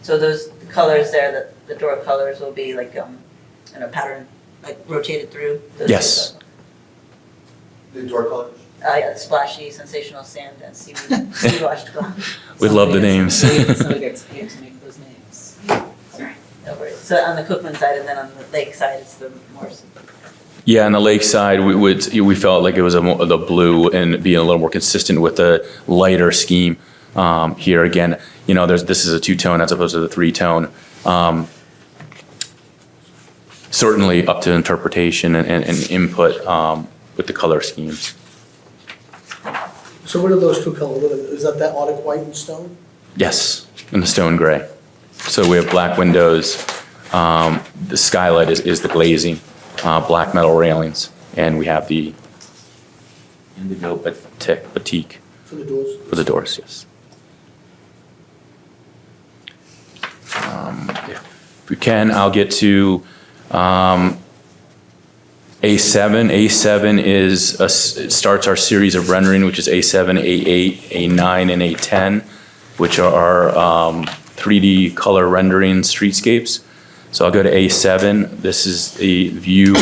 So those colors there, the door colors will be like in a pattern, like rotated through. Yes. The door colors? Yeah, the splashy, sensational sand and seaweed washed glass. We love the names. Somebody gets paid to make those names. Sorry. No worries. So on the Cookman side, and then on the lake side, it's the more. Yeah, on the lake side, we felt like it was the blue and being a little more consistent with the lighter scheme. Here again, this is a 2-tone as opposed to the 3-tone. Certainly up to interpretation and input with the color schemes. So what are those two colors? Is that Arctic white and stone? Yes, and the stone gray. So we have black windows. The skylight is the glazing, black metal railings, and we have the indigo batik For the doors? for the doors, yes. If we can, I'll get to A7. A7 it starts our series of rendering, which is A7, A8, A9, and A10, which are 3D color rendering streetscapes. So I'll go to A7. This is the view.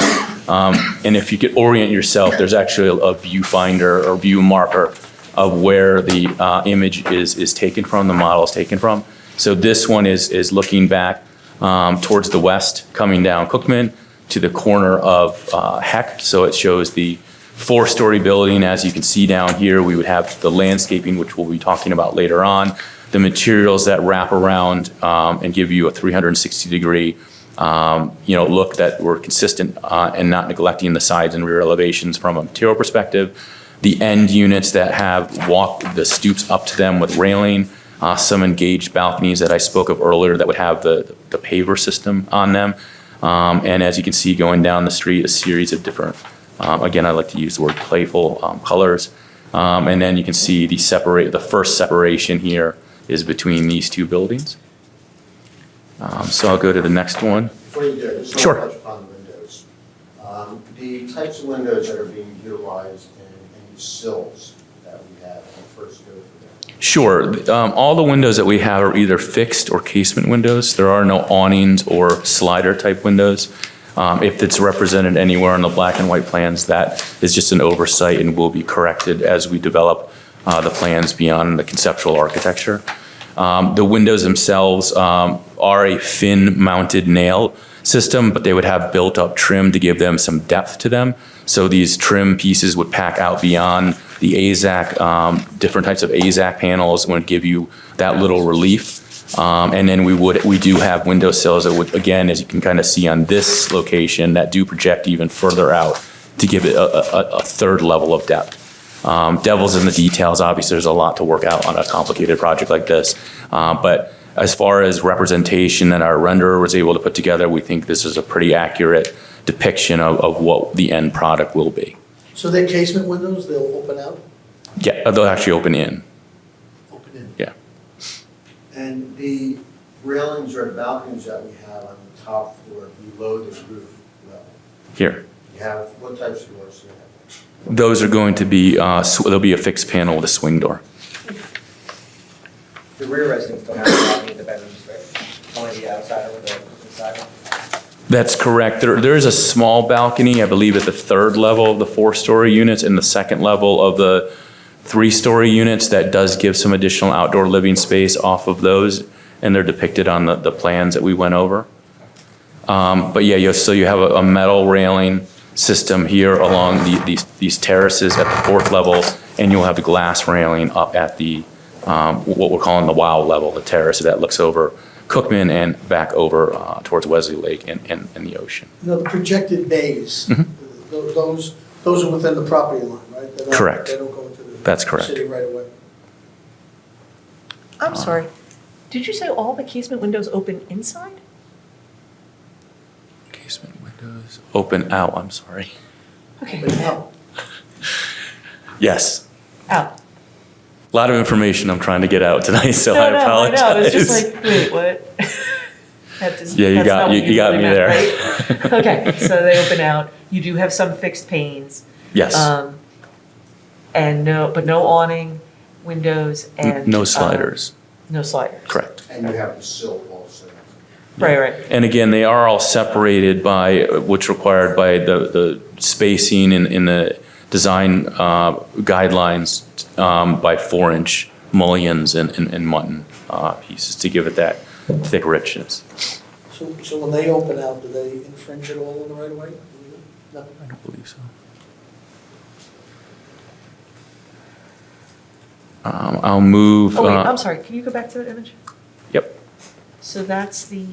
And if you could orient yourself, there's actually a viewfinder or view marker of where the image is taken from, the model is taken from. So this one is looking back towards the west, coming down Cookman to the corner of Heck. So it shows the 4-story building. As you can see down here, we would have the landscaping, which we'll be talking about later on, the materials that wrap around and give you a 360-degree look that were consistent and not neglecting the sides and rear elevations from a material perspective. The end units that have the stoops up to them with railing, some engaged balconies that I spoke of earlier that would have the paver system on them. And as you can see going down the street, a series of different, again, I like to use the word playful colors. And then you can see the first separation here is between these two buildings. So I'll go to the next one. Before you do, I just Sure. want to touch upon the windows. The types of windows that are being utilized and any sills that we have, when we first go through that. Sure. All the windows that we have are either fixed or casement windows. There are no awnings or slider type windows. If it's represented anywhere on the black and white plans, that is just an oversight and will be corrected as we develop the plans beyond the conceptual architecture. The windows themselves are a fin-mounted nail system, but they would have built-up trim to give them some depth to them. So these trim pieces would pack out beyond the AZAC, different types of AZAC panels would give you that little relief. And then we do have window sills that would, again, as you can kind of see on this location, that do project even further out to give it a third level of depth. Devil's in the details. Obviously, there's a lot to work out on a complicated project like this. But as far as representation that our renderer was able to put together, we think this is a pretty accurate depiction of what the end product will be. So they're casement windows, they'll open out? Yeah, they'll actually open in. Open in. Yeah. And the railings or balconies that we have on the top floor below the roof level, Here. you have, what types of doors do you have? Those are going to be, there'll be a fixed panel with a swing door. The rear residents don't have a balcony in the bedrooms, right? Only the outside or the inside? That's correct. There is a small balcony, I believe, at the third level of the 4-story units and the second level of the 3-story units that does give some additional outdoor living space off of those, and they're depicted on the plans that we went over. But yeah, so you have a metal railing system here along these terraces at the 4th level, and you'll have the glass railing up at the what we're calling the WOW level, the terrace that looks over Cookman and back over towards Wesley Lake and the ocean. Now, the projected bays, those are within the property line, right? They're not- Correct. They don't go into That's the correct. city right away. I'm sorry. Did you say all the casement windows open inside? Casement windows open out, I'm sorry. Okay. Open out. Yes. Out. A lot of information I'm trying to get out tonight, so I apologize. I know. It's just like, wait, what? Yeah, you got me there. Right? Okay, so they open out. You do have some fixed panes. Yes. And no awning, windows, and No sliders. No sliders. Correct. And you have the sill also. Right. And again, they are all separated by what's required by the spacing in the design guidelines by 4-inch mullions and mutton pieces to give it that thick richness. So when they open out, do they infringe it all in the right of way? No. I don't believe so. I'll move. Oh, wait, I'm sorry. Can you go back to that image? Yep. So that's the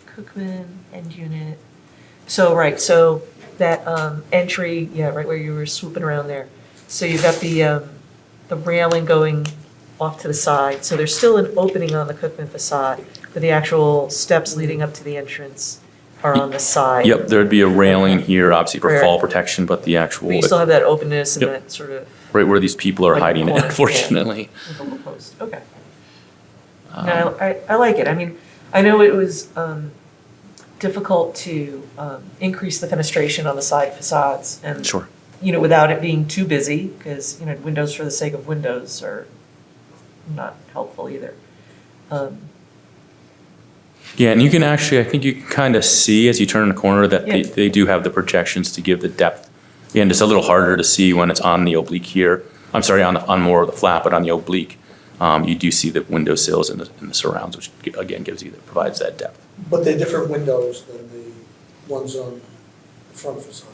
Cookman end unit. So, right, so that entry, yeah, right where you were swooping around there. So you've got the railing going off to the side. So there's still an opening on the Cookman facade, but the actual steps leading up to the entrance are on the side. Yep, there'd be a railing here, obviously for Right. fall protection, but the actual, But you still have that openness and Yep. that sort of right where these people are like hiding it, corner, yeah. unfortunately. little post. Okay. No, I like it. I mean, I know it was difficult to increase the fenestration on the side facades and, Sure. without it being too busy, because, windows for the sake of windows are not helpful either. Yeah, and you can actually, I think you can kind of see as you turn the corner that Yeah. they do have the projections to give the depth. Again, it's a little harder to see when it's on the oblique here. I'm sorry, on more of the flat, but on the oblique, you do see the window sills and the surrounds, which again provides that depth. But they're different windows than the ones on the front facade.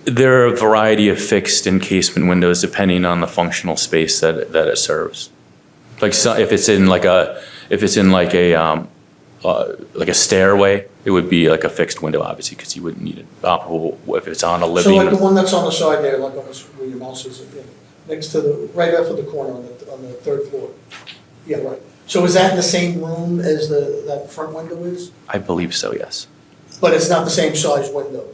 There are a variety of fixed encasement windows depending on the functional space that it serves. Like if it's in like a stairway, it would be like a fixed window, obviously, because you wouldn't need it operable if it's on a So living. like the one that's on the side there, like almost where your mouse is, next to right after the corner on the 3rd floor. Yeah, right. So is that in the same room as that front window is? I believe so, yes. But it's not the same size window?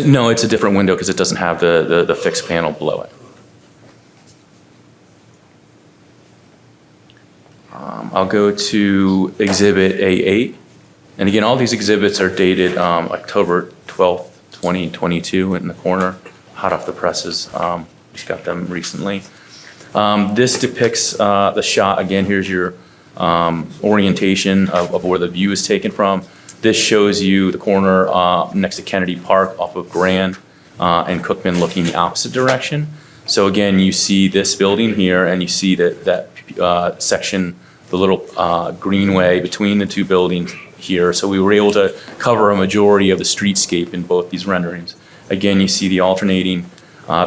No, it's a different window because it doesn't have the fixed panel below it. I'll go to Exhibit A8. And again, all these exhibits are dated October 12th, 2022 in the corner, hot off the presses. Just got them recently. This depicts the shot. Again, here's your orientation of where the view is taken from. This shows you the corner next to Kennedy Park off of Grand and Cookman looking the opposite direction. So again, you see this building here, and you see that section, the little greenway between the two buildings here. So we were able to cover a majority of the streetscape in both these renderings. Again, you see the alternating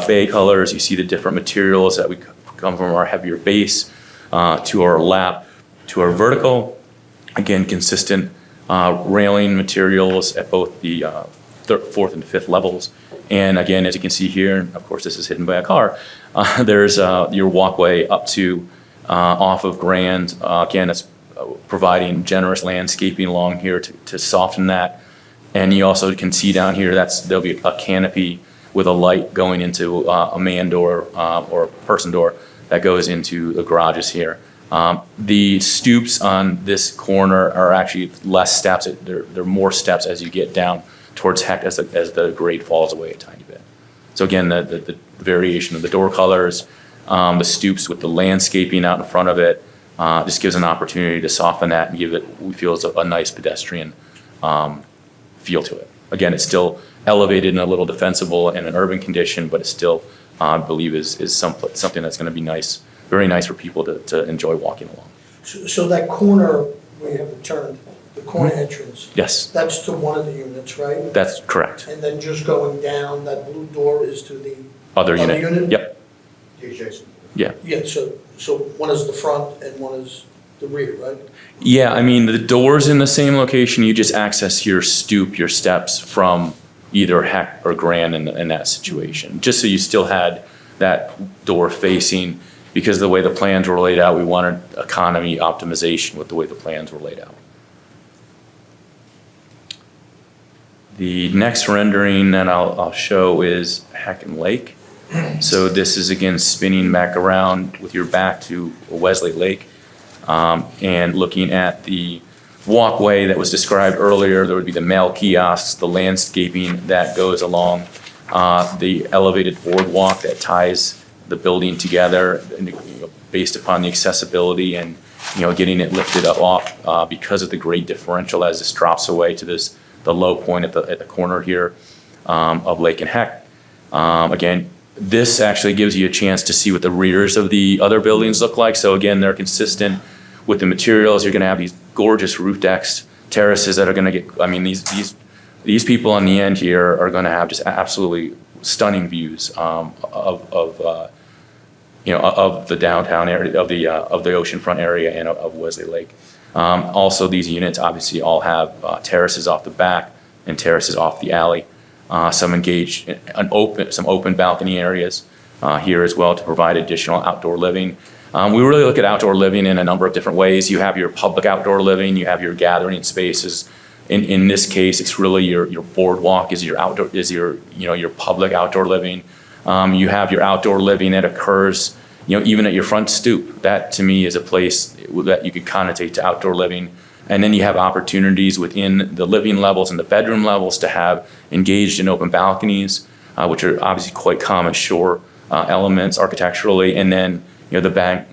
bay colors. You see the different materials that we come from our heavier base to our lap to our vertical. Again, consistent railing materials at both the fourth and fifth levels. And again, as you can see here, and of course this is hidden by a car, there's your walkway up to off of Grand. Again, it's providing generous landscaping along here to soften that. And you also can see down here, there'll be a canopy with a light going into a man door or a person door that goes into the garages here. The stoops on this corner are actually less steps. There are more steps as you get down towards Heck as the grade falls away a tiny bit. So again, the variation of the door colors, the stoops with the landscaping out in front of it, just gives an opportunity to soften that and give it, we feel, is a nice pedestrian feel to it. Again, it's still elevated and a little defensible in an urban condition, but it still, I believe, is something that's going to be nice, very nice for people to enjoy walking along. So that corner where you have the turn, the corner entrance, Yes, that's to one of the units, right? that's correct. And then just going down, that blue door is to the Other other unit. unit? Yep. Jason. Yeah. Yeah, so one is the front and one is the rear, right? Yeah, I mean, the door's in the same location. You just access your stoop, your steps from either Heck or Grand in that situation. Just so you still had that door facing, because the way the plans were laid out, we wanted economy optimization with the way the plans were laid out. The next rendering that I'll show is Heck and Lake. So this is, again, spinning back around with your back to Wesley Lake. And looking at the walkway that was described earlier, there would be the mail kiosks, the landscaping that goes along, the elevated boardwalk that ties the building together, based upon the accessibility and getting it lifted up off because of the grade differential as this drops away to the low point at the corner here of Lake and Heck. Again, this actually gives you a chance to see what the rears of the other buildings look like. So again, they're consistent with the materials. You're going to have these gorgeous roof decks, terraces that are going to get, I mean, these people on the end here are going to have just absolutely stunning views of the downtown area, of the oceanfront area and of Wesley Lake. Also, these units obviously all have terraces off the back and terraces off the alley. Some engaged in some open balcony areas here as well to provide additional outdoor living. We really look at outdoor living in a number of different ways. You have your public outdoor living, you have your gathering spaces. In this case, it's really your boardwalk is your outdoor, your public outdoor living. You have your outdoor living that occurs, even at your front stoop. That to me is a place that you could connotate to outdoor living. And then you have opportunities within the living levels and the bedroom levels to have engaged in open balconies, which are obviously quite common shore elements architecturally. And then, the bank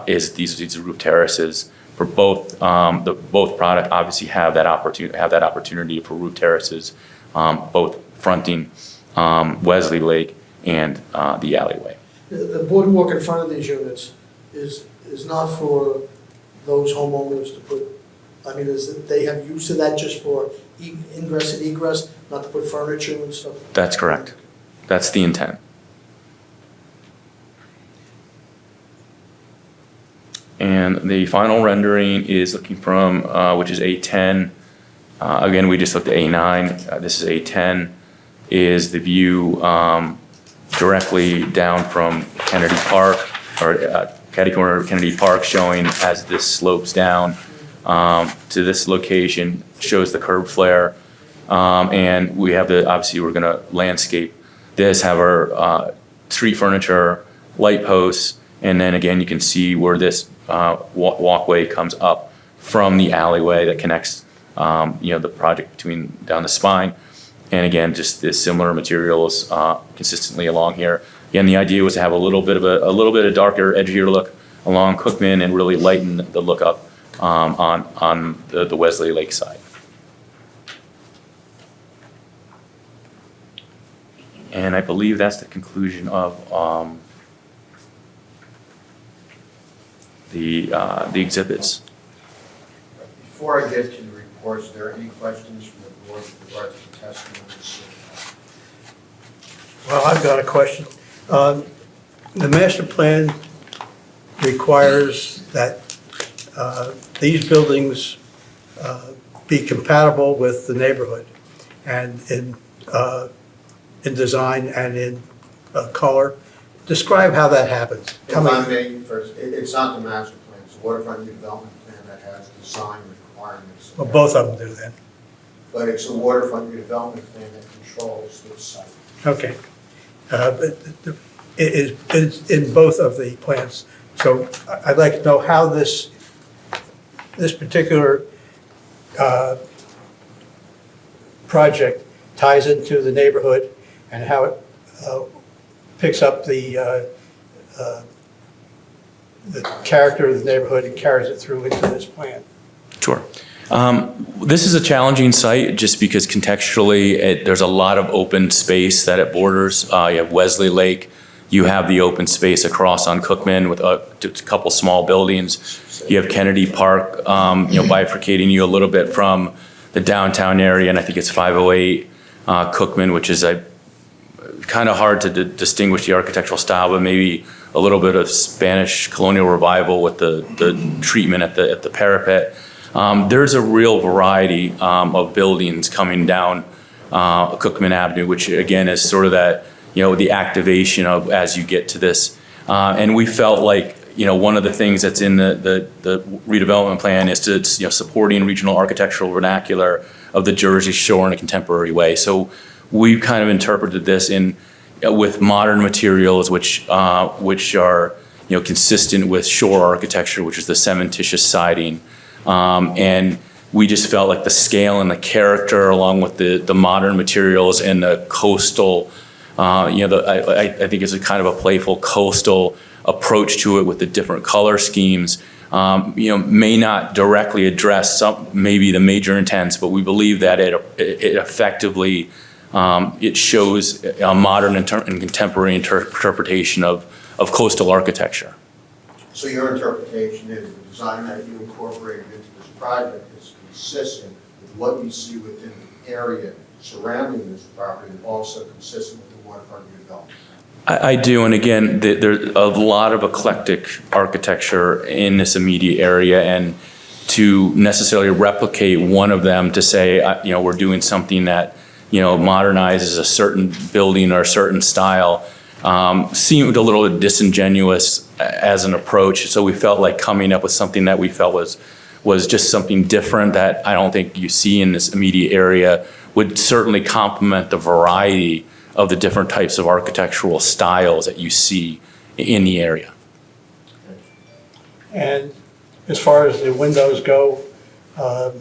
is these roof terraces for both. Both product obviously have that opportunity for roof terraces, both fronting Wesley Lake and the alleyway. The boardwalk in front of these units is not for those homeowners to put, they have use of that just for ingress and egress, not to put furniture and stuff? That's correct. That's the intent. And the final rendering is looking from, which is A10. Again, we just looked at A9. This is A10, is the view directly down from Kennedy Park, or catty corner of Kennedy Park, showing as this slopes down to this location, shows the curb flare. And we have obviously we're gonna landscape this, have our street furniture, light posts, and then again, you can see where this walkway comes up from the alleyway that connects, the project down the spine. And again, just the similar materials consistently along here. Again, the idea was to have a little bit of darker, edgier look along Cookman and really lighten the look up on the Wesley Lake side. And I believe that's the conclusion of the exhibits. Before I get to the reports, are there any questions from the board with regard to the testimony? Well, I've got a question. The master plan requires that these buildings be compatible with the neighborhood and in design and in color. Describe how that happens. If I may first, it's not the master plan, it's the waterfront redevelopment plan that has design requirements. Well, both of them do then. But it's a waterfront redevelopment plan that controls this site. Okay. But it is in both of the plans. So I'd like to know how this particular project ties into the neighborhood and how it picks up the character of the neighborhood and carries it through into this plan. Sure. This is a challenging site just because contextually there's a lot of open space that it borders. You have Wesley Lake, you have the open space across on Cookman with a couple small buildings. You have Kennedy Park, bifurcating you a little bit from the downtown area, and I think it's 508 Cookman, which is kind of hard to distinguish the architectural style, but maybe a little bit of Spanish colonial revival with the treatment at the parapet. There's a real variety of buildings coming down Cookman Avenue, which again is sort of that, the activation of as you get to this. And we felt like, one of the things that's in the redevelopment plan is to, supporting regional architectural vernacular of the Jersey Shore in a contemporary way. So we kind of interpreted this with modern materials, which are, consistent with shore architecture, which is the cementitious siding. And we just felt like the scale and the character, along with the modern materials and the coastal, I think it's a kind of a playful coastal approach to it with the different color schemes, may not directly address maybe the major intents, but we believe that it effectively, it shows a modern and contemporary interpretation of coastal architecture. So your interpretation is the design that you incorporated into this project is consistent with what you see within the area surrounding this property and also consistent with the waterfront redevelopment? I do, and again, there's a lot of eclectic architecture in this immediate area, and to necessarily replicate one of them to say, we're doing something that, modernizes a certain building or a certain style, seemed a little disingenuous as an approach. So we felt like coming up with something that we felt was just something different that I don't think you see in this immediate area would certainly complement the variety of the different types of architectural styles that you see in the area. And as far as the windows go, the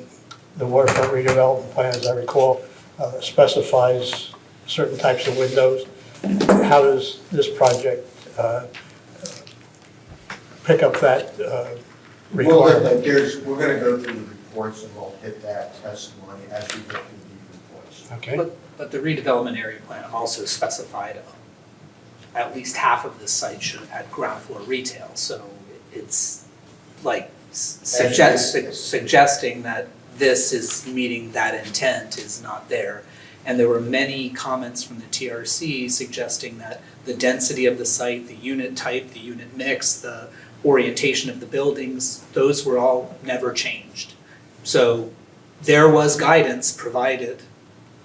waterfront redevelopment plan, as I recall, specifies certain types of windows. How does this project pick up that requirement? We're going to go through the reports and we'll hit that testimony as we go through the reports. Okay. But the redevelopment area plan also specified at least half of this site should have had ground floor retail. So it's like suggesting that this is meeting that intent is not there. And there were many comments from the TRC suggesting that the density of the site, the unit type, the unit mix, the orientation of the buildings, those were all never changed. So there was guidance provided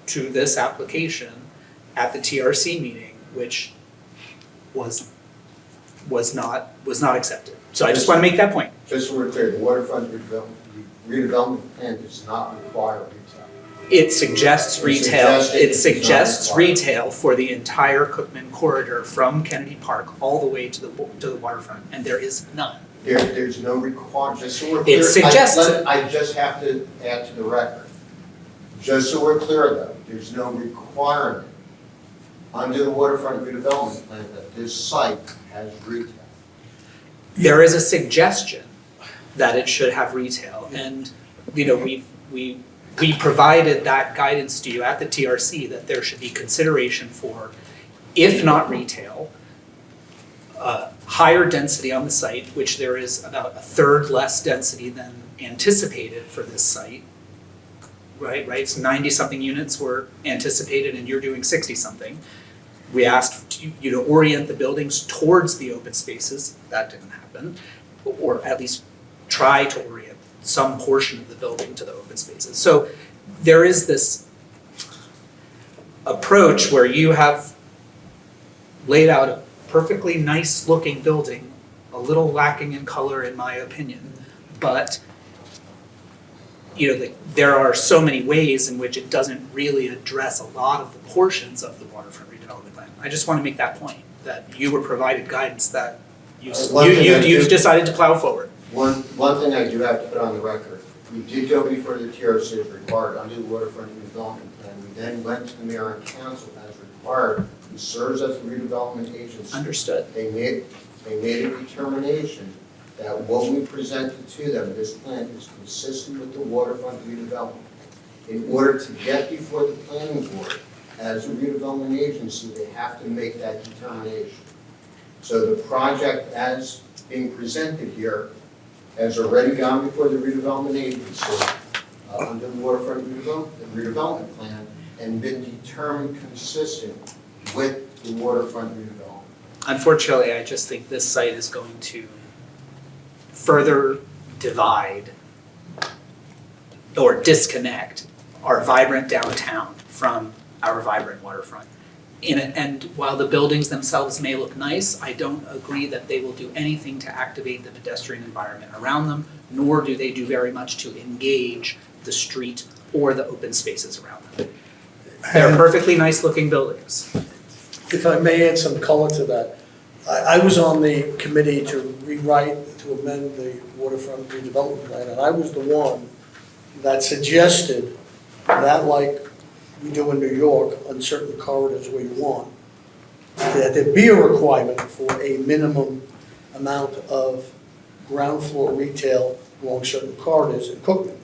to this application at the TRC meeting, which was not accepted. So I just want to make that point. Just so we're clear, the waterfront redevelopment plan does not require retail. It suggests retail. It suggests retail for the entire Cookman corridor from Kennedy Park all the way to the waterfront, and there is none. There's no requirement. Just so we're clear, It suggests it. I just have to add to the record. Just so we're clear, though, there's no requirement under the waterfront redevelopment plan that this site has retail. There is a suggestion that it should have retail, and we provided that guidance to you at the TRC that there should be consideration for if not retail, higher density on the site, which there is about a third less density than anticipated for this site, right? It's 90-something units were anticipated and you're doing 60-something. We asked you to orient the buildings towards the open spaces. That didn't happen. Or at least try to orient some portion of the building to the open spaces. So there is this approach where you have laid out a perfectly nice looking building, a little lacking in color in my opinion, but there are so many ways in which it doesn't really address a lot of the portions of the waterfront redevelopment plan. I just want to make that point, that you were provided guidance that you've decided to plow forward. One thing I do have to put on the record, we did go before the TRC as required under the waterfront redevelopment plan. We then went to the mayor and council as required, who serves as the redevelopment agency. Understood. They made a determination that what we presented to them, this plan, is consistent with the waterfront redevelopment. In order to get before the planning board as a redevelopment agency, they have to make that determination. So the project as being presented here has already gone before the redevelopment agency under the waterfront redevelopment plan and been determined consistent with the waterfront redevelopment. Unfortunately, I just think this site is going to further divide or disconnect our vibrant downtown from our vibrant waterfront. And while the buildings themselves may look nice, I don't agree that they will do anything to activate the pedestrian environment around them, nor do they do very much to engage the street or the open spaces around them. They're perfectly nice looking buildings. If I may add some color to that, I was on the committee to amend the waterfront redevelopment plan, and I was the one that suggested that, like we do in New York, on certain corridors where you want, that there be a requirement for a minimum amount of ground floor retail along certain corridors in Cookman.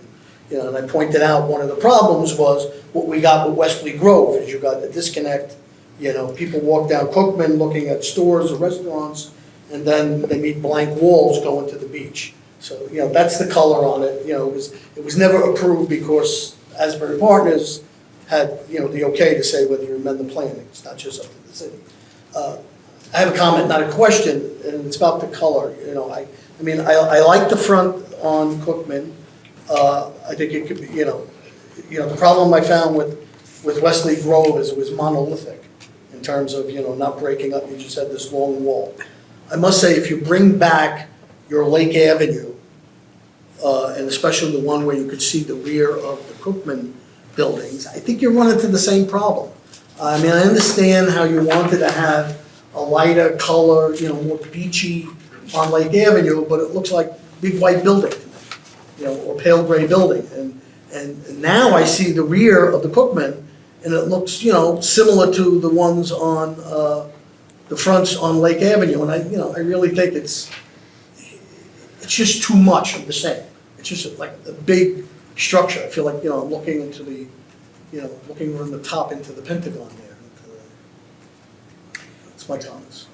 And I pointed out one of the problems was what we got with Wesley Grove, is you got a disconnect. People walk down Cookman looking at stores or restaurants, and then they meet blank walls going to the beach. So, that's the color on it. It was never approved because Asbury Partners had, the okay to say whether you amend the plan. It's not just up to the city. I have a comment, not a question, and it's about the color. I like the front on Cookman. I think it could be, the problem I found with Wesley Grove is it was monolithic in terms of, not breaking up. You just had this long wall. I must say, if you bring back your Lake Avenue, and especially the one where you could see the rear of the Cookman buildings, I think you run into the same problem. I understand how you wanted to have a lighter color, more beachy on Lake Avenue, but it looks like big white building to me, or pale gray building. And now I see the rear of the Cookman, and it looks, similar to the ones on the fronts on Lake Avenue. And I really think it's just too much of the same. It's just like a big structure. I feel like, I'm looking into the, looking from the top into the Pentagon there. That's my comments.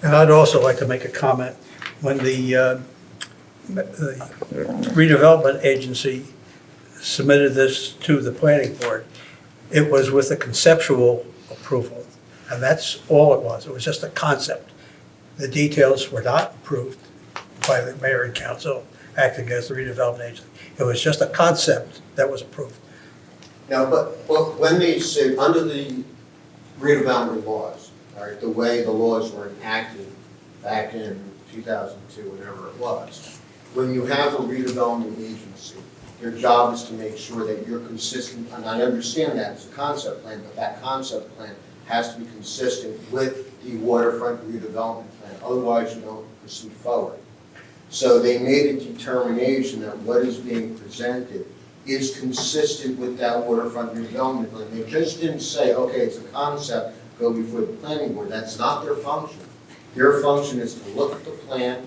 And I'd also like to make a comment. When the redevelopment agency submitted this to the planning board, it was with a conceptual approval, and that's all it was. It was just a concept. The details were not approved by the mayor and council acting as the redevelopment agency. It was just a concept that was approved. Now, but when they say under the redevelopment laws, all right, the way the laws were enacted back in 2002, whatever it was, when you have a redevelopment agency, your job is to make sure that you're consistent, and I understand that it's a concept plan, but that concept plan has to be consistent with the waterfront redevelopment plan, otherwise you don't proceed forward. So they made a determination that what is being presented is consistent with that waterfront redevelopment plan. They just didn't say, okay, it's a concept, go before the planning board. That's not their function. Their function is to look at the plan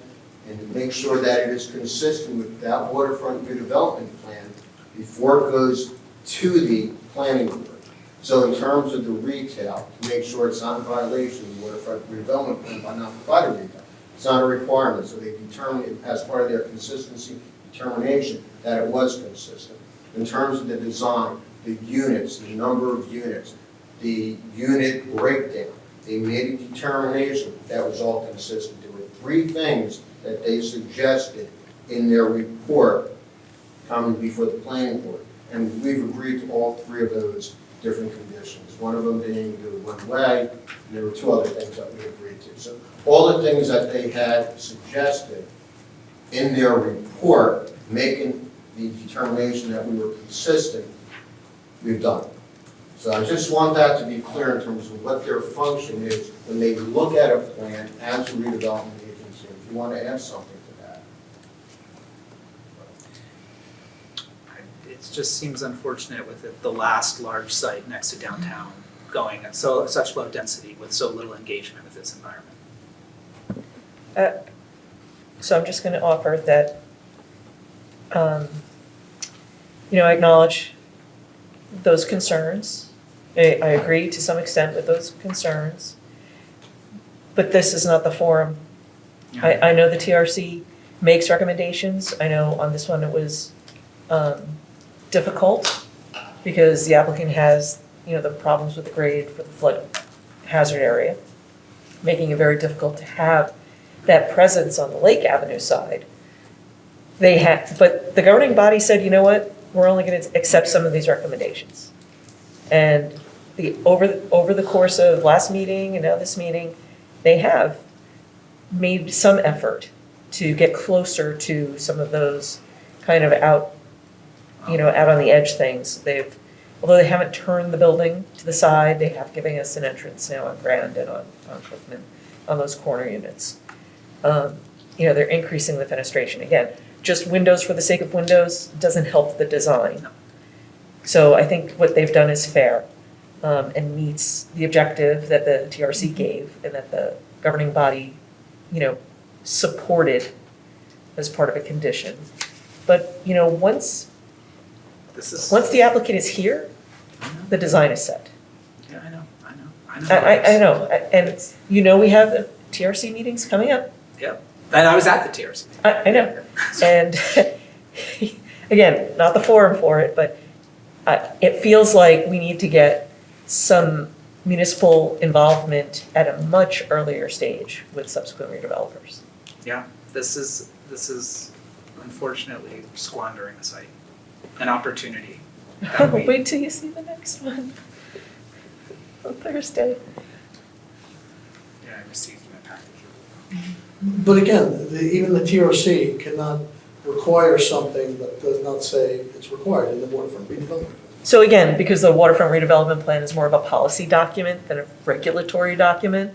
and to make sure that it is consistent with that waterfront redevelopment plan before it goes to the planning board. So in terms of the retail, to make sure it's not in violation of the waterfront redevelopment plan by not providing retail, it's not a requirement, so they determined as part of their consistency determination that it was consistent. In terms of the design, the units, the number of units, the unit breakdown, they made a determination that was all consistent. There were 3 things that they suggested in their report coming before the planning board, and we've agreed to all 3 of those different conditions. One of them being the one-way, and there were 2 other things that we agreed to. So all the things that they had suggested in their report, making the determination that we were consistent, we've done. So I just want that to be clear in terms of what their function is when they look at a plan as a redevelopment agency. If you want to add something to that. It just seems unfortunate with the last large site next to downtown going at such low density with so little engagement with this environment. So I'm just going to offer that, I acknowledge those concerns. I agree to some extent with those concerns, but this is not the forum. I know the TRC makes recommendations. I know on this one it was difficult because the applicant has, the problems with the grade for the flood hazard area, making it very difficult to have that presence on the Lake Avenue side. But the governing body said, you know what, we're only going to accept some of these recommendations. And over the course of last meeting and now this meeting, they have made some effort to get closer to some of those kind of out on the edge things. Although they haven't turned the building to the side, they have given us an entrance now on Grand and on Cookman, on those corner units. They're increasing the fenestration. Again, just windows for the sake of windows doesn't help the design. So I think what they've done is fair and meets the objective that the TRC gave and that the governing body, supported as part of a condition. But, once the applicant is here, the design is set. Yeah, I know. I know, and we have the TRC meetings coming up. Yep, and I was at the TRC. I know, and again, not the forum for it, but it feels like we need to get some municipal involvement at a much earlier stage with subsequent redevelopers. Yeah, this is unfortunately squandering a site, an opportunity. Wait till you see the next one on Thursday. Yeah, I received my package. But again, even the TRC cannot require something that does not say it's required in the waterfront redevelopment. So again, because the waterfront redevelopment plan is more of a policy document than a regulatory document,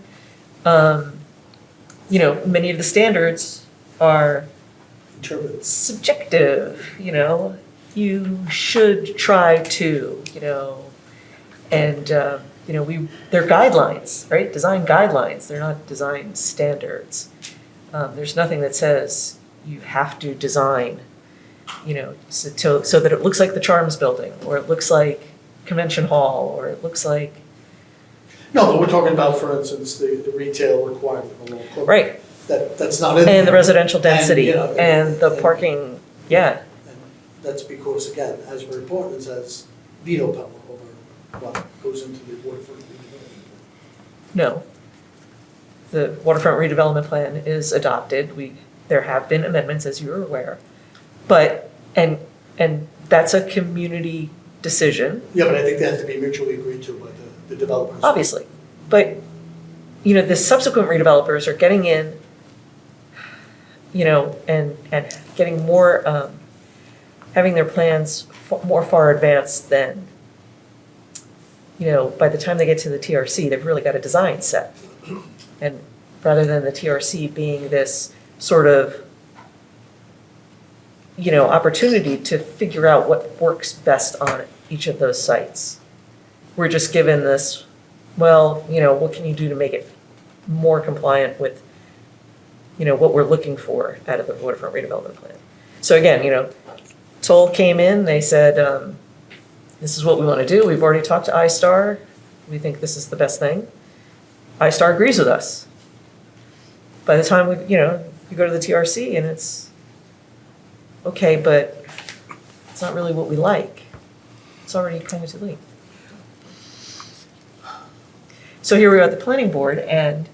many of the standards are subjective, you should try to, and, they're guidelines, right? Design guidelines, they're not design standards. There's nothing that says you have to design, so that it looks like the Charms Building, or it looks like Convention Hall, or it looks like. No, but we're talking about, for instance, the retail requirement along Cook. Right. That's not in there. And the residential density, And, and the parking, yeah. And that's because, again, Asbury Apartments has veto power over what goes into the waterfront redevelopment. No. The waterfront redevelopment plan is adopted. There have been amendments, as you're aware. But, and that's a community decision. Yeah, but I think they have to be mutually agreed to by the developers. Obviously. But, the subsequent redevelopers are getting in, and getting more, having their plans more far advanced than, by the time they get to the TRC, they've really got a design set. And rather than the TRC being this sort of, opportunity to figure out what works best on each of those sites. We're just given this, what can you do to make it more compliant with, what we're looking for out of the waterfront redevelopment plan. So again, Toll came in, they said, this is what we want to do. We've already talked to iStar. We think this is the best thing. iStar agrees with us. By the time you go to the TRC and it's, okay, but it's not really what we like. It's already kind of too late. So here we are at the planning board, and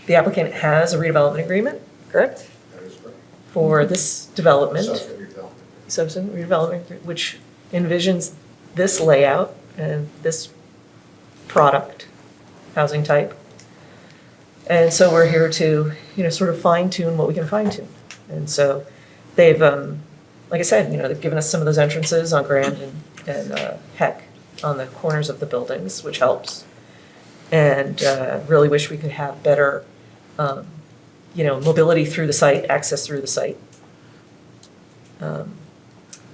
the applicant has a redevelopment agreement, correct? That is correct. For this development. Subsequent redevelopment. Subsequent redevelopment, which envisions this layout and this product, housing type. And so we're here to, sort of fine tune what we can fine tune. And so they've, like I said, they've given us some of those entrances on Grand and Heck on the corners of the buildings, which helps. And really wish we could have better, mobility through the site, access through the site.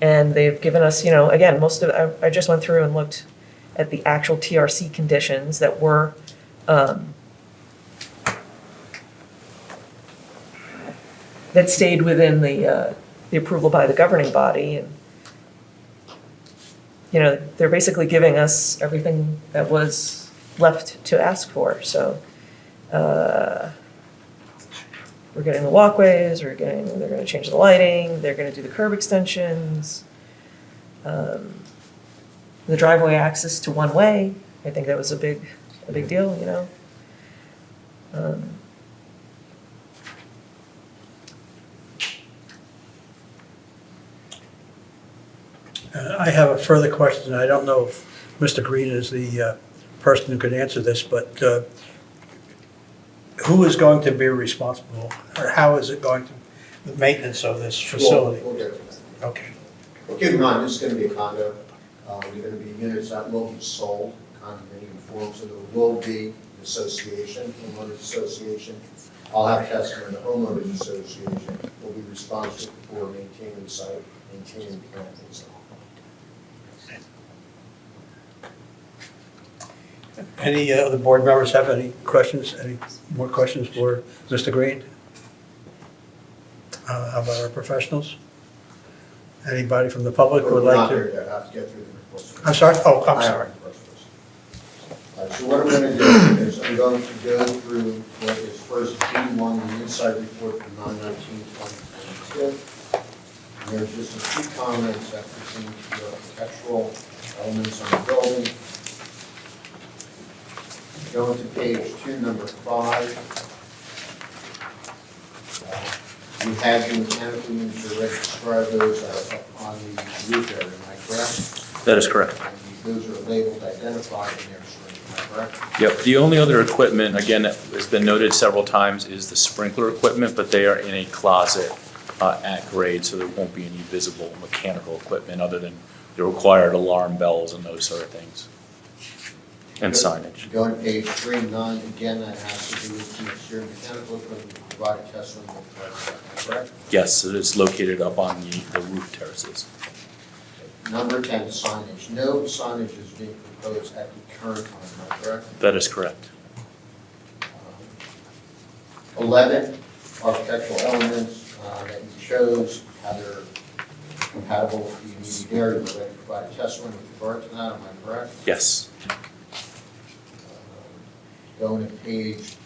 And they've given us, again, I just went through and looked at the actual TRC conditions that were that stayed within the approval by the governing body. And, they're basically giving us everything that was left to ask for. So we're getting the walkways, they're going to change the lighting, they're going to do the curb extensions, the driveway access to one way. I think that was a big deal, I have a further question. I don't know if Mr. Green is the person who could answer this, but who is going to be responsible, or how is it going to, the maintenance of this facility? We'll get to that. Okay. Well, keep in mind, this is going to be a condo. There are going to be units that will be sold, condominium form, so there will be an association, homeowners association. I'll have testimony, the homeowners association will be responsible for maintaining the site, maintaining the plantings. Any other board members have any questions, any more questions for Mr. Green? How about our professionals? Anybody from the public would We're like not to? there yet. I have to get through the reports. I'm sorry? Oh, I'm I have sorry. the reports first. All right, so what I'm going to do is I'm going to go through what is first B1, the inside report for 9/19/2022. And there's just a few comments that pertain to the architectural elements on the building. Going to page 2, number 5. You had the mechanical units already described, those are up on the roof area, am I correct? That is correct. And those are labeled, identified in there, am I correct? Yep, the only other equipment, again, that has been noted several times, is the sprinkler equipment, but they are in a closet at grade, so there won't be any visible mechanical equipment other than the required alarm bells and those sort of things. And signage. Going to page 3, 9, again, that has to do with the exterior mechanical equipment, provided testimony, am I correct? Yes, it is located up on the roof terraces. Number 10, signage. No signage is being proposed at the current time, am I correct? That is correct. 11, architectural elements that you chose, how they're compatible with the immediate area, you already provided testimony with regard to that, am I correct? Yes. Going to page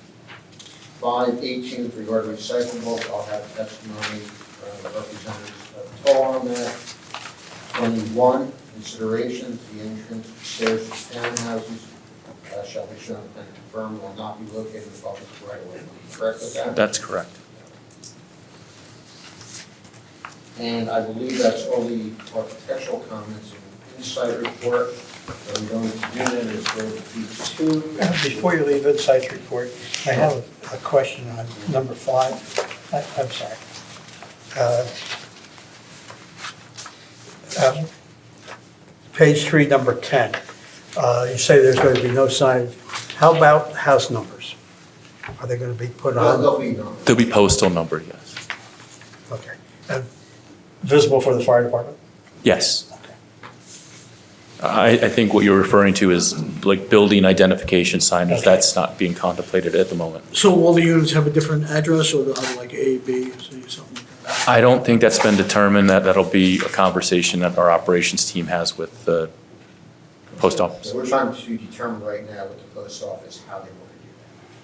5, 18, with regard to recyclables, I'll have testimony from the representatives of Toll on that. 21, considerations, the entrance stairs to townhouses shall be shown and confirmed will not be located in the public right of way. Am I correct with that? That's correct. And I believe that's all the architectural comments in the inside report. What I'm going to do then is go to page 2. Before you leave Insights report, I have a question on number 5. I'm sorry. Page 3, number 10. You say there's going to be no signage. How about house numbers? Are they going to be put on? There'll be none. There'll be postal number, yes. Okay. And visible for the fire department? Yes. I think what you're referring to is like building identification signage. Okay. That's not being contemplated at the moment. So all the units have a different address, or are they like A, B, or something like that? I don't think that's been determined. That'll be a conversation that our operations team has with the post office. So we're trying to determine right now with the post office how they want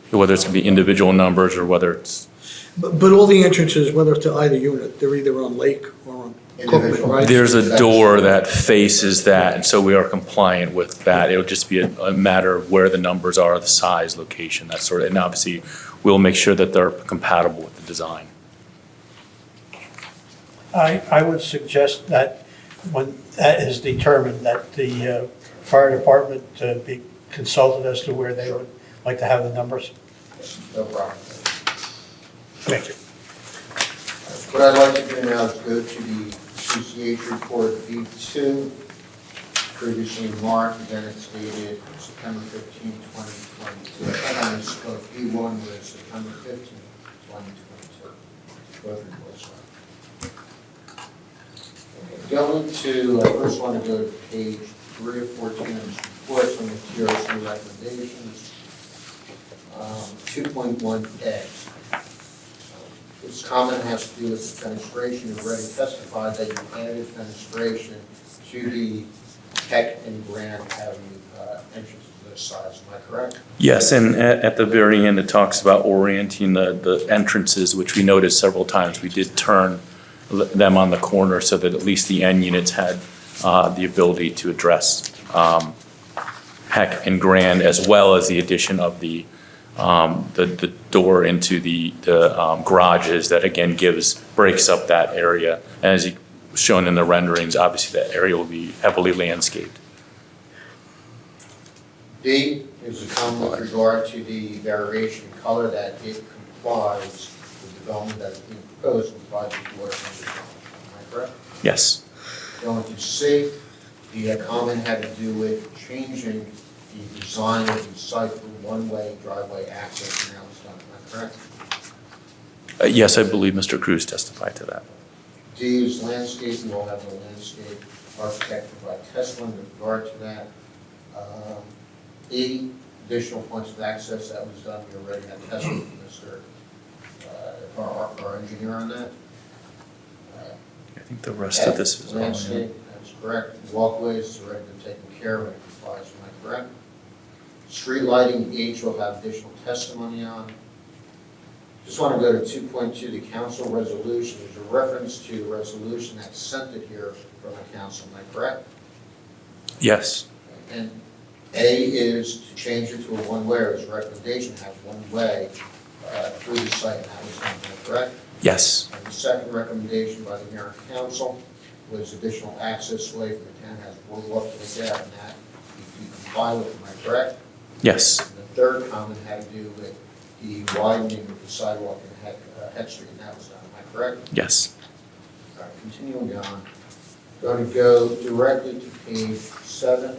to do Whether it's going to be individual numbers or whether it's, But all the entrances, whether to either unit, they're either on Lake or on Cookman, Individual. right? there's a door that faces that, and so we are compliant with that. It'll just be a matter of where the numbers are, the size, location, that sort of, and obviously, we'll make sure that they're compatible with the design. I would suggest that when that is determined, that the fire department be consulted as to where they would like to have the numbers. that. No problem. Thank you. What I'd like to do now is go to the association report B2, previously marked, again it's dated September 15, 2022. I think I misspoke. B1 was September 15, 2022. Both reports are. Going to, I first want to go to page 3 of 14 of this report, some materials and recommendations. 2.1A. This comment has to do with the fenestration. You've already testified that you added fenestration to the Peck and Grand Avenue entrances of this size. Am I correct? Yes, and at the very end, it talks about orienting the entrances, which we noticed several times. We did turn them on the corner so that at least the end units had the ability to address Peck and Grand, as well as the addition of the door into the garages that again breaks up that area. And as shown in the renderings, obviously that area will be heavily landscaped. D is a comment with regard to the variation in color that it complies with the development that is being proposed and complies with the ordinance. Am I correct? Yes. Going to C, the comment had to do with changing the design of the site from one-way driveway access, and that was done. Am I correct? Yes, I believe Mr. Cruz testified to that. D is landscape. We will have the landscape architect provide testimony with regard to that. E, additional points of access, that was done. We already had testimony from Mr. Our engineer on that. I think the rest of this is all. Landscape, that's correct. Walkways has already been taken care of and it complies. Am I correct? Street lighting, H will have additional testimony on. Just want to go to 2.2, the council resolution. There's a reference to a resolution that's sent it here from the council. Am I correct? Yes. And A is to change it to a one-way, or his recommendation has one-way through the site, and that was done. Am I correct? Yes. And the second recommendation by the mayor and council was additional access way from the town has boardwalk to Lake Ave, and that you comply with. Am I correct? Yes. And the third comment had to do with the widening of the sidewalk in Head Street, and that was done. Am I correct? Yes. All right, continuing on. Going to go directly to page 7.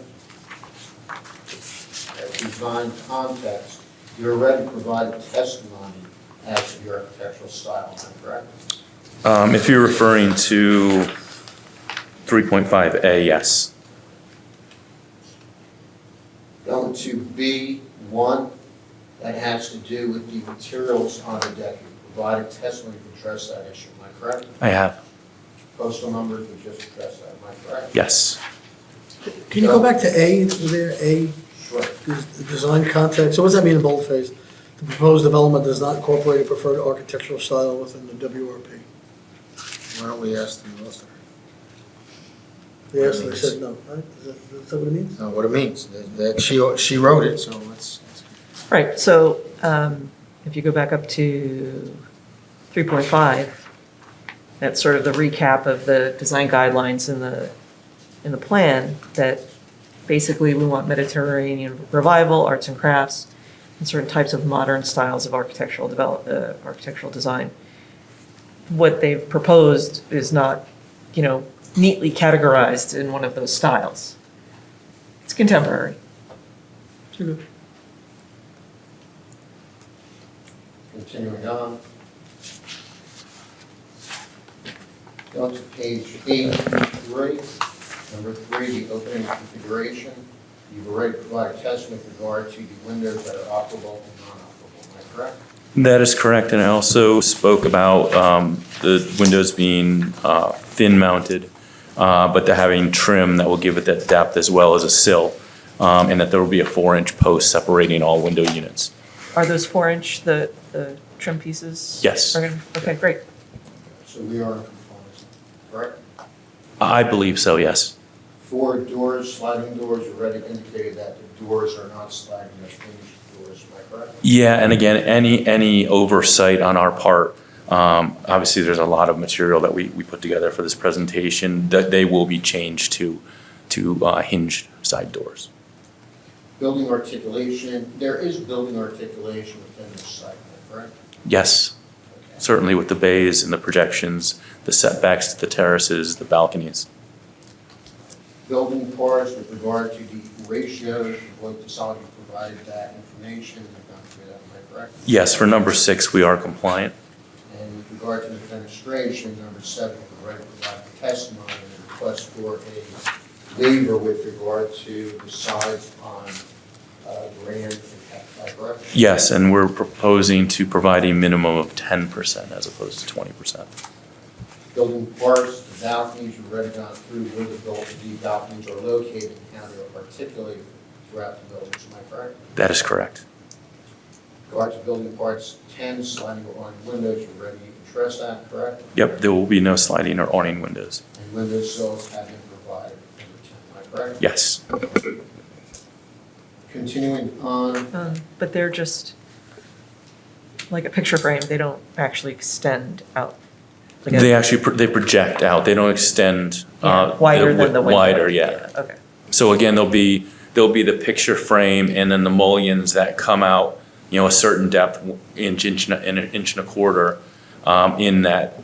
Design context. You already provided testimony as to your architectural style. Am I correct? If you're referring to 3.5A, yes. Going to B1, that has to do with the materials on the deck. You provided testimony to address that issue. Am I correct? I have. Postal numbers, we just addressed that. Am I correct? Yes. Can you go back to A, is there A, Sure. is the design context, so what does that mean in boldface? The proposed development does not incorporate a preferred architectural style within the WRP. Why don't we ask them also? Yes, they said no, right? Is that what it means? No, what it means, that she wrote it, so let's. Right, so if you go back up to 3.5, that's sort of the recap of the design guidelines in the plan, that basically we want Mediterranean revival, arts and crafts, and certain types of modern styles of architectural design. What they've proposed is not, neatly categorized in one of those styles. It's contemporary. Continuing on. Go to page 8.3. Number 3, the opening configuration. You've already provided testimony with regard to the windows that are operable and non-operable. Am I correct? That is correct, and I also spoke about the windows being thin-mounted, but they're having trim that will give it that depth as well as a sill, and that there will be a 4-inch post separating all window units. Are those 4-inch, the trim pieces? Yes. Okay, great. So we are in compliance, correct? I believe so, yes. For doors, sliding doors, you already indicated that the doors are not sliding, they're hinged doors, am I correct? Yeah, and again, any oversight on our part, obviously there's a lot of material that we put together for this presentation, that they will be changed to hinged side doors. Building articulation, there is building articulation within the site, am I correct? Yes, certainly with the bays and the projections, the setbacks to the terraces, the balconies. Building parts with regard to the ratios, what the solid you provided that information, you've gone through that, am I correct? Yes, for number 6, we are compliant. And with regard to the fenestration, number 7, we've already provided testimony and request for a waiver with regard to the sides on Grand and Cat, am I correct? Yes, and we're proposing to provide a minimum of 10% as opposed to 20%. Building parts, the balconies, you've already gone through where the balconies are located and how they're articulated throughout the buildings, am I correct? That is correct. With regard to building parts 10, sliding or awning windows, you've already addressed that, correct? Yep, there will be no sliding or awning windows. And window sills have been provided, number 10, am I correct? Yes. Continuing on, But they're just like a picture frame, they don't actually extend out. Like They actually, they project out, they don't extend. Wider than the window. Wider, yeah. Okay. So again, there'll be the picture frame and then the mullions that come out, a certain depth, inch and a quarter, in that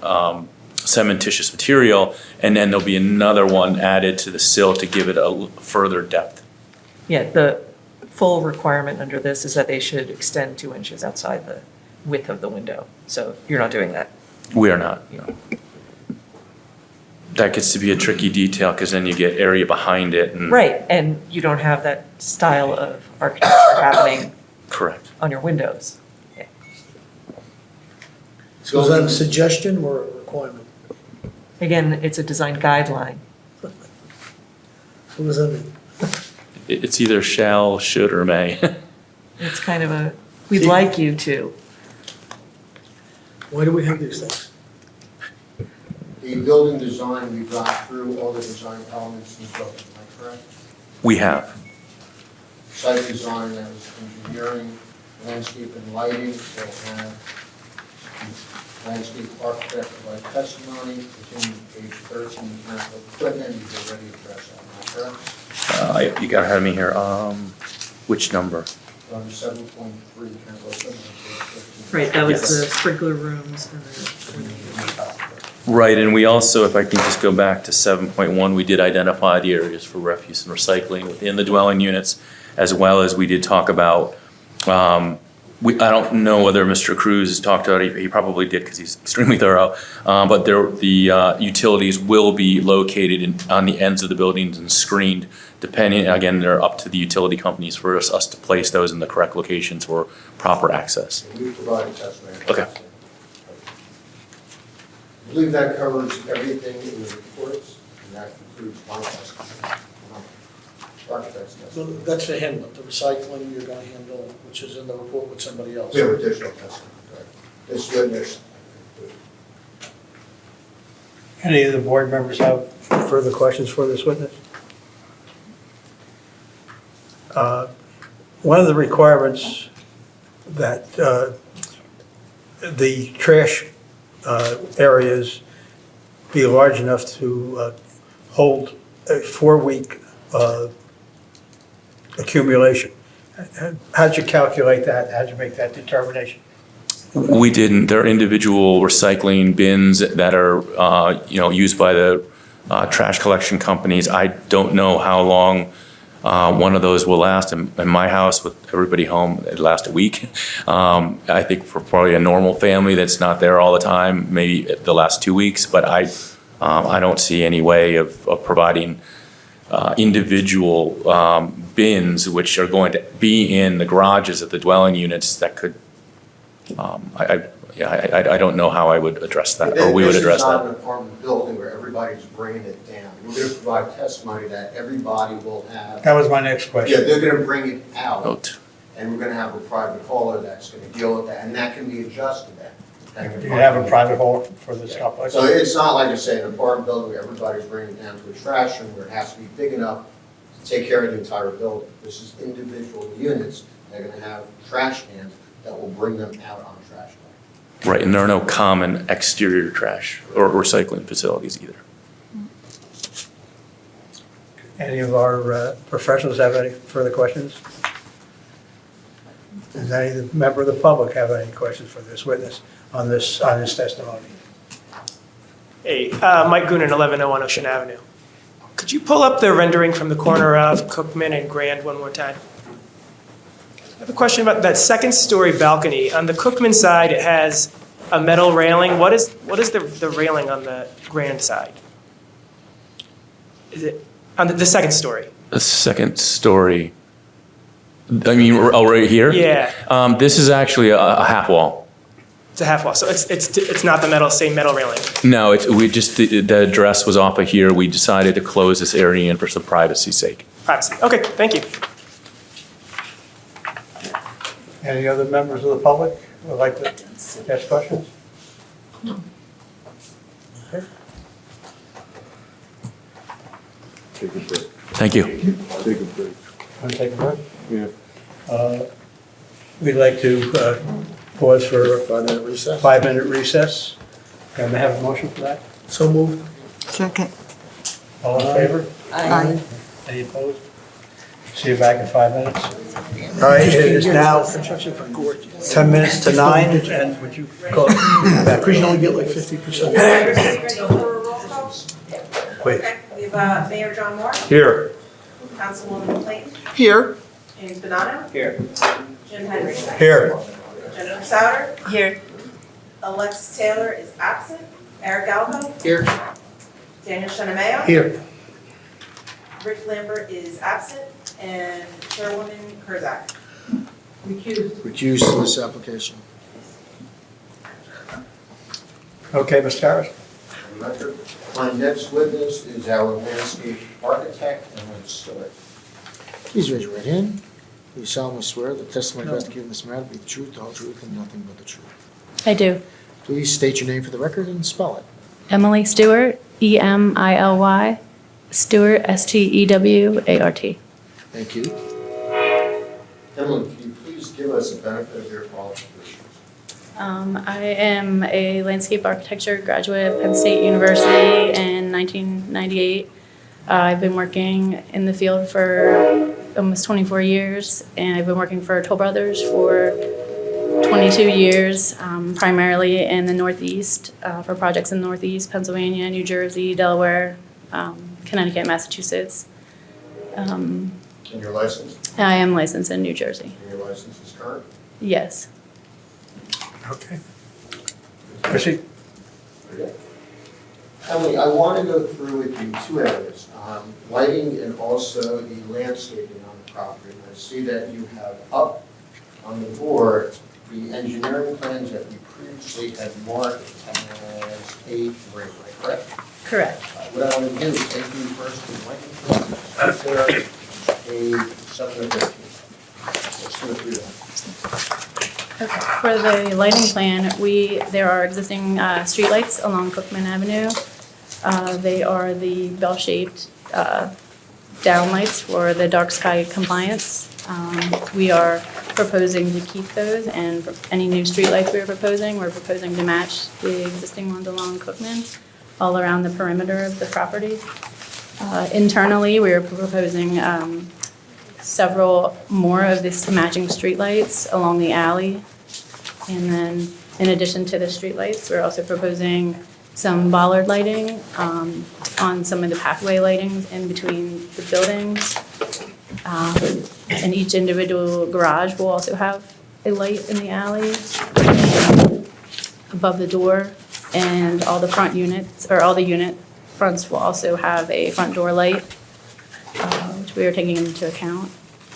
cementitious material, and then there'll be another one added to the sill to give it a further depth. Yeah, the full requirement under this is that they should extend 2 inches outside the width of the window. So you're not doing that. We are not, That gets to be a tricky detail because then you get area behind it and. Right, and you don't have that style of architecture happening Correct. on your windows. Yeah. So is that a suggestion or a requirement? Again, it's a design guideline. What does that mean? It's either shall, should, or may. It's kind of a, we'd like you to. Why do we have these things? the building design, we've gone through all the design elements in the building, am I correct? We have. Site design, that was engineering, landscape and lighting, we'll have landscape architect provide testimony, continue to page 13, mechanical equipment, you've already addressed that, am I correct? You got ahead of me here. Which number? 7.3, mechanical equipment, page 15. Right, that was Yes. the sprinkler rooms and the. Right, and we also, if I can just go back to 7.1, we did identify the areas for refuse and recycling within the dwelling units, as well as we did talk about, I don't know whether Mr. Cruz has talked about it, he probably did because he's extremely thorough, but the utilities will be located on the ends of the buildings and screened, depending, again, they're up to the utility companies for us to place those in the correct locations for proper access. We provided testimony. Okay. I believe that covers everything in the reports, and that concludes my testimony. Architect's So testimony. that's for him, but the recycling you're gonna handle, which is in the report with somebody else. We have additional testimony, correct? This witness. Any of the board members have further questions for this witness? One of the requirements that the trash areas be large enough to hold a 4-week accumulation. How'd you calculate that? How'd you make that determination? We didn't. There are individual recycling bins that are, used by the trash collection companies. I don't know how long one of those will last. In my house, with everybody home, it lasts a week. I think for probably a normal family that's not there all the time, maybe the last 2 weeks. But I don't see any way of providing individual bins, which are going to be in the garages of the dwelling units that could I don't know how I would address that, or we would address This is not that. an apartment building where everybody's bringing it down. We're going to provide testimony that everybody will have. That was my next question. Yeah, they're going to bring it out, Note. and we're going to have a private hauler that's going to deal with that, and that can be adjusted then. Do you have a private hall for this complex? So it's not like I say, an apartment building where everybody's bringing it down to a trash room, where it has to be big enough to take care of the entire building. This is individual units. They're going to have trash cans that will bring them out on a trash day. Right, and there are no common exterior trash or recycling facilities either. Any of our professionals have any further questions? Does any member of the public have any questions for this witness on this testimony? Hey, Mike Goonan, 1101 Ocean Avenue. Could you pull up the rendering from the corner of Cookman and Grand one more time? I have a question about that second story balcony. On the Cookman side, it has a metal railing. What is the railing on the Grand side? Is it on the second story? The second story, I mean, right here? Yeah. This is actually a half wall. It's a half wall, so it's not the same metal railing. No, the address was off of here. We decided to close this area in for some privacy's sake. Privacy. Okay, thank you. Any other members of the public who would like to ask questions? Okay. Thank you. Want to take a break? Yeah. We'd like to pause for a 5-minute recess? 5-minute recess. Can I have a motion for that? So moved. Second. All in favor? Aye. Any opposed? See you back in 5 minutes. All right, it is now 10 minutes to 9, and would you call it back? Because you only get like 50%. Ready for a roll call? Wait. Okay, we have Mayor John Moore, Here. Councilwoman Clayton, Here. James Bonanno. Here. Jim Henry. Here. Jennifer Sauter. Here. Alexis Taylor is absent. Eric Gallo. Here. Daniel Shinameo. Here. Rick Lambert is absent. And Chairwoman Kurzak. Recused from this application. Okay, Mr. Harris. My next witness is our landscape architect, Emily Stewart. Please raise your right hand. Do you solemnly swear that the testimony about to give in this matter will be the truth, the whole truth, and nothing but the truth? I do. Please state your name for the record and spell it. Emily Stewart, Emily. Stewart, Stewart. Thank you. Emily, can you please give us a benefit of your qualifications? I am a landscape architecture graduate of Penn State University in 1998. I've been working in the field for almost 24 years, and I've been working for Toll Brothers for 22 years, primarily in the Northeast, for projects in Northeast, Pennsylvania, New Jersey, Delaware, Connecticut, Massachusetts. And your license? I am licensed in New Jersey. And your license is current? Yes. Okay. Proceed. Emily, I want to go through with you two areas, lighting and also the landscaping on the property. And I see that you have up on the board the engineering plans that we previously had marked as A3, correct? Correct. What I want to do is take you first to the lighting plans, there, A7 and 15. Let's go through that. Okay. For the lighting plan, there are existing streetlights along Cookman Avenue. They are the bell-shaped downlights for the dark sky compliance. We are proposing to keep those, and for any new streetlights we're proposing to match the existing ones along Cookman, all around the perimeter of the property. Internally, we are proposing several more of these matching streetlights along the alley. And then, in addition to the streetlights, we're also proposing some bollard lighting on some of the pathway lightings in between the buildings. And each individual garage will also have a light in the alley above the door. And all the front units, or all the unit fronts will also have a front door light, which we are taking into account.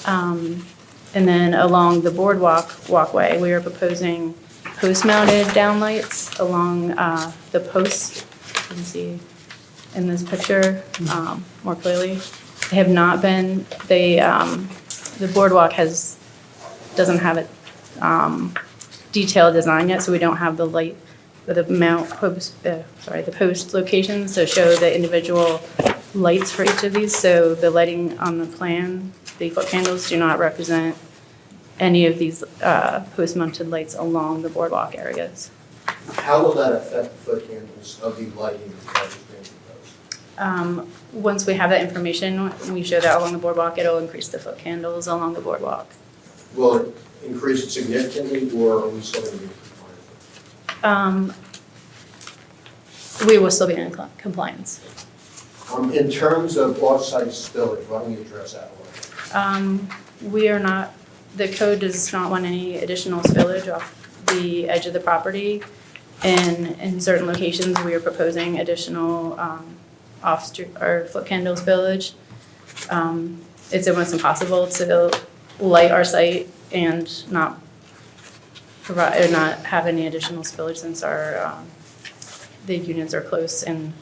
And then along the boardwalk walkway, we are proposing post-mounted downlights along the posts. You can see in this picture more clearly. They have not been, the boardwalk doesn't have a detailed design yet, so we don't have the light, the post locations, so show the individual lights for each of these. So the lighting on the plan, the foot candles do not represent any of these post-mounted lights along the boardwalk areas. How will that affect the foot candles of the lighting that is being proposed? Once we have that information, we show that along the boardwalk, it'll increase the foot candles along the boardwalk. Will it increase it significantly, or are we still going to be compliant? We will still be in compliance. In terms of off-site spillage, why don't you address that one? We are not, the code does not want any additional spillage off the edge of the property. And in certain locations, we are proposing additional off-street or foot candle spillage. It's almost impossible to light our site and not provide, or not have any additional spillage since our, the units are close and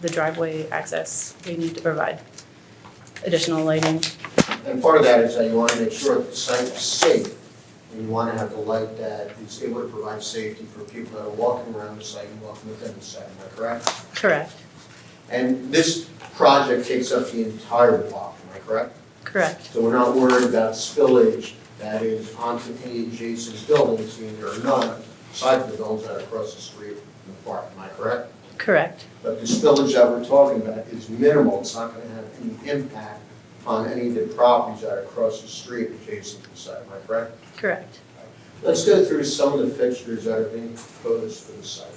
the driveway access, we need to provide additional lighting. And part of that is that you want to make sure that the site is safe, and you want to have the light that is able to provide safety for people that are walking around the site and walking within the site, am I correct? Correct. And this project takes up the entire block, am I correct? Correct. So we're not worried about spillage that is onto any adjacent buildings, and there are none, aside from the buildings that are across the street from the park, am I correct? Correct. But the spillage that we're talking about is minimal, it's not going to have any impact on any of the properties that are across the street adjacent to the site, am I correct? Correct. Let's go through some of the fixtures that are being proposed for the site.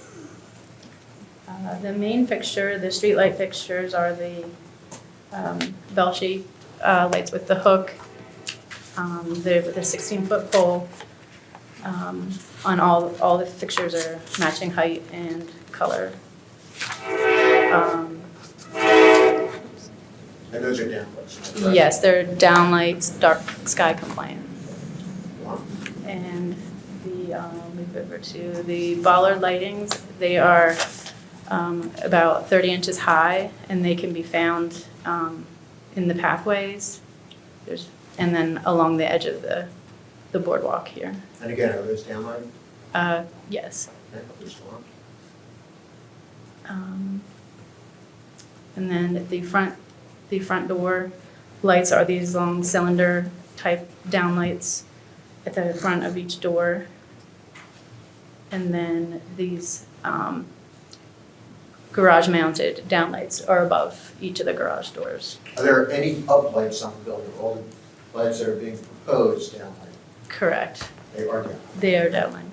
The main fixture, the street light fixtures are the bell-shaped lights with the hook. They're with a 16-foot pole. On all the fixtures are matching height and color. And those are downlights, right? Yes, they're downlights, dark sky compliant. And move over to the bollard lightings. They are about 30 inches high, and they can be found in the pathways. And then along the edge of the boardwalk here. And again, are those downlights? Yes. Okay, please go on. And then the front door lights are these long cylinder type downlights at the front of each door. And then these garage mounted downlights are above each of the garage doors. Are there any uplights on the building? All the lights that are being proposed downlight? Correct. They are downlight. They are downlight.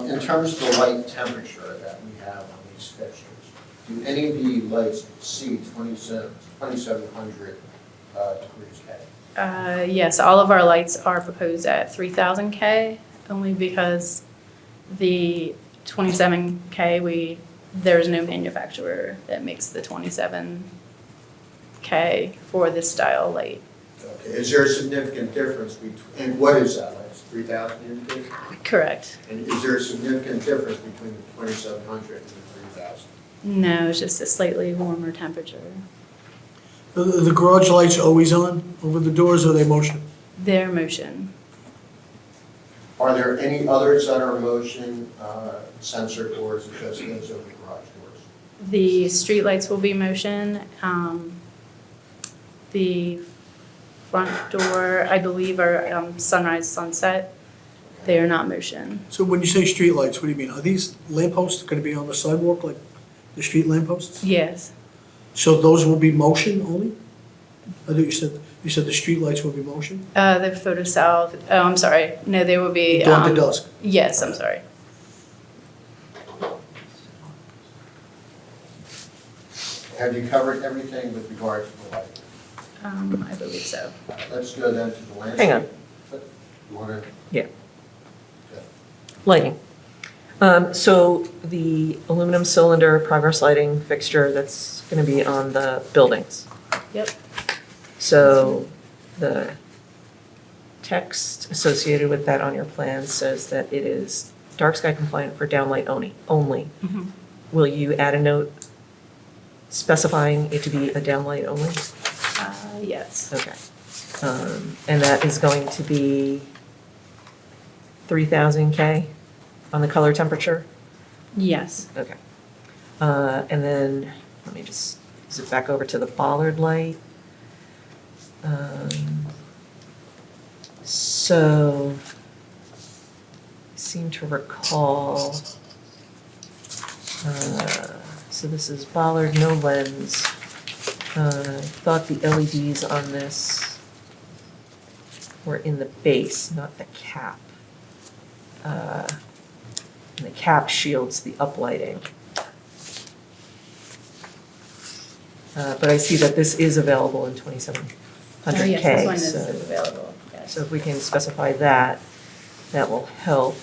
In terms of the light temperature that we have on these fixtures, do any of the lights exceed 2,700 degrees K? Yes, all of our lights are proposed at 3,000 K, only because the 27 K, there's no manufacturer that makes the 27 K for this style light. Okay, is there a significant difference and what is that light? 3,000 units? Correct. And is there a significant difference between the 2,700 and the 3,000? No, it's just a slightly warmer temperature. The garage lights always on over the doors, or are they motion? Their motion. Are there any others that are motion sensor doors, or just those over the garage doors? The street lights will be motion. The front door, I believe, are sunrise, sunset. They are not motion. So when you say street lights, what do you mean? Are these lampposts going to be on the sidewalk like the street lampposts? Yes. So those will be motion only? I thought you said the street lights will be motion? The photo cell, oh, I'm sorry. No, they will be. Dawn to dusk? Yes, I'm sorry. Have you covered everything with regard to the lighting? I believe so. Let's go then to the landscape. Hang on. You want to? Yeah. Lighting. So the aluminum cylinder progress lighting fixture that's going to be on the buildings. Yep. So the text associated with that on your plan says that it is dark sky compliant for downlight only. Will you add a note specifying it to be a downlight only? Yes. Okay. And that is going to be 3,000 K on the color temperature? Yes. Okay. And then, let me just zip back over to the bollard light. So, I seem to recall, so this is bollard, no lens. Thought the LEDs on this were in the base, not the cap. And the cap shields the uplighting. But I see that this is available in 2700K. Yes, this one is so- available, yes. So if we can specify that, that will help.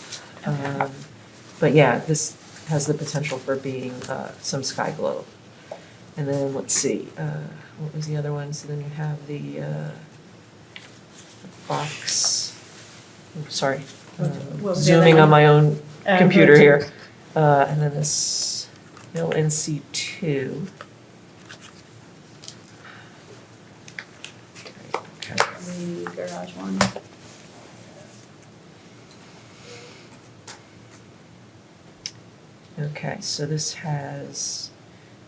But yeah, this has the potential for being some sky glow. And then, let's see, what was the other one? So then you have the box, sorry, What was the other zooming on one? my own computer Rotate. here. And then this LNC2. The garage one. Okay, so this has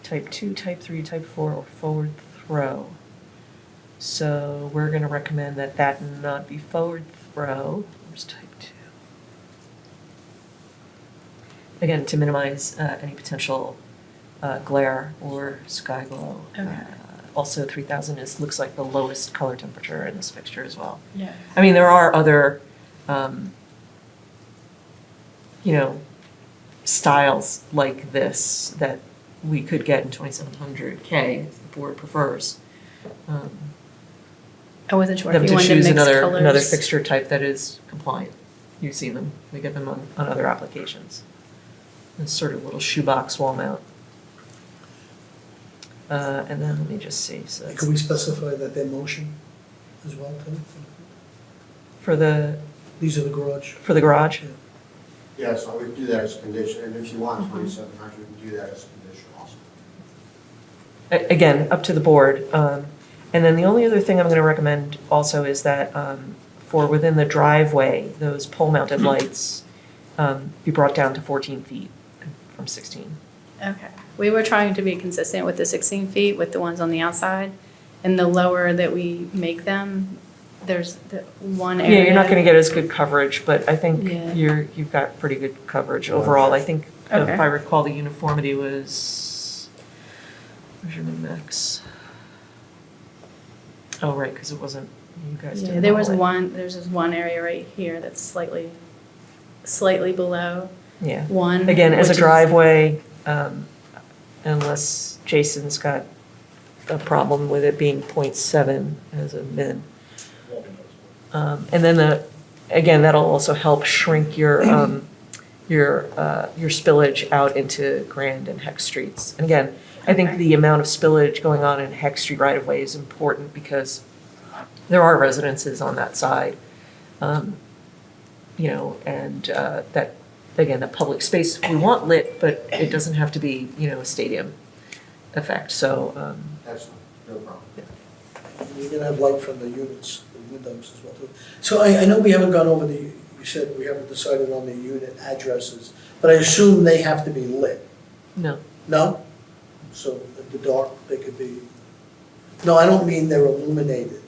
type 2, type 3, type 4, or forward throw. So we're going to recommend that that not be forward throw. Where's type 2? Again, to minimize any potential glare or sky glow. Okay. Also, 3,000 looks like the lowest color temperature in this fixture as well. Yeah. I mean, there are other, styles like this that we could get in 2700K if the board prefers. I wasn't sure Them if to you wanted to choose mix another colors. fixture type that is compliant. You see them, we get them on other applications. It's sort of a little shoebox wall mount. And then let me just see, so that's Can we specify that they're motion as well, too? for the These are the garage. garage? Yes, I would do that as a condition, and if you want 2,700, we can do that as a condition also. Again, up to the board. And then the only other thing I'm going to recommend also is that for within the driveway, those pole-mounted lights be brought down to 14 feet from 16. Okay. We were trying to be consistent with the 16 feet with the ones on the outside. And the lower that we make them, there's the one area. Yeah, you're not going to get as good coverage, but I think Yeah. you've got pretty good coverage overall. I think, Okay. if I recall, the uniformity was, where's your min-max? Oh, right, because it wasn't, you guys Yeah, didn't. there was model it. there's just one area right here that's slightly below Yeah. one. Again, as a which is- driveway, unless Jason's got a problem with it being 0.7 as a min. And then again, that'll also help shrink your spillage out into Grand and Heck Streets. And again, I think the amount of spillage going on in Heck Street right of way is important because there are residences on that side. And that, again, the public space, we want lit, but it doesn't have to be, a stadium effect, so. Excellent, no problem. You're gonna have light from the units, the windows as well, too. So I know we haven't gone over you said we haven't decided on the unit addresses, but I assume they have to be lit, No. no? So in the dark, they could be, no, I don't mean they're illuminated,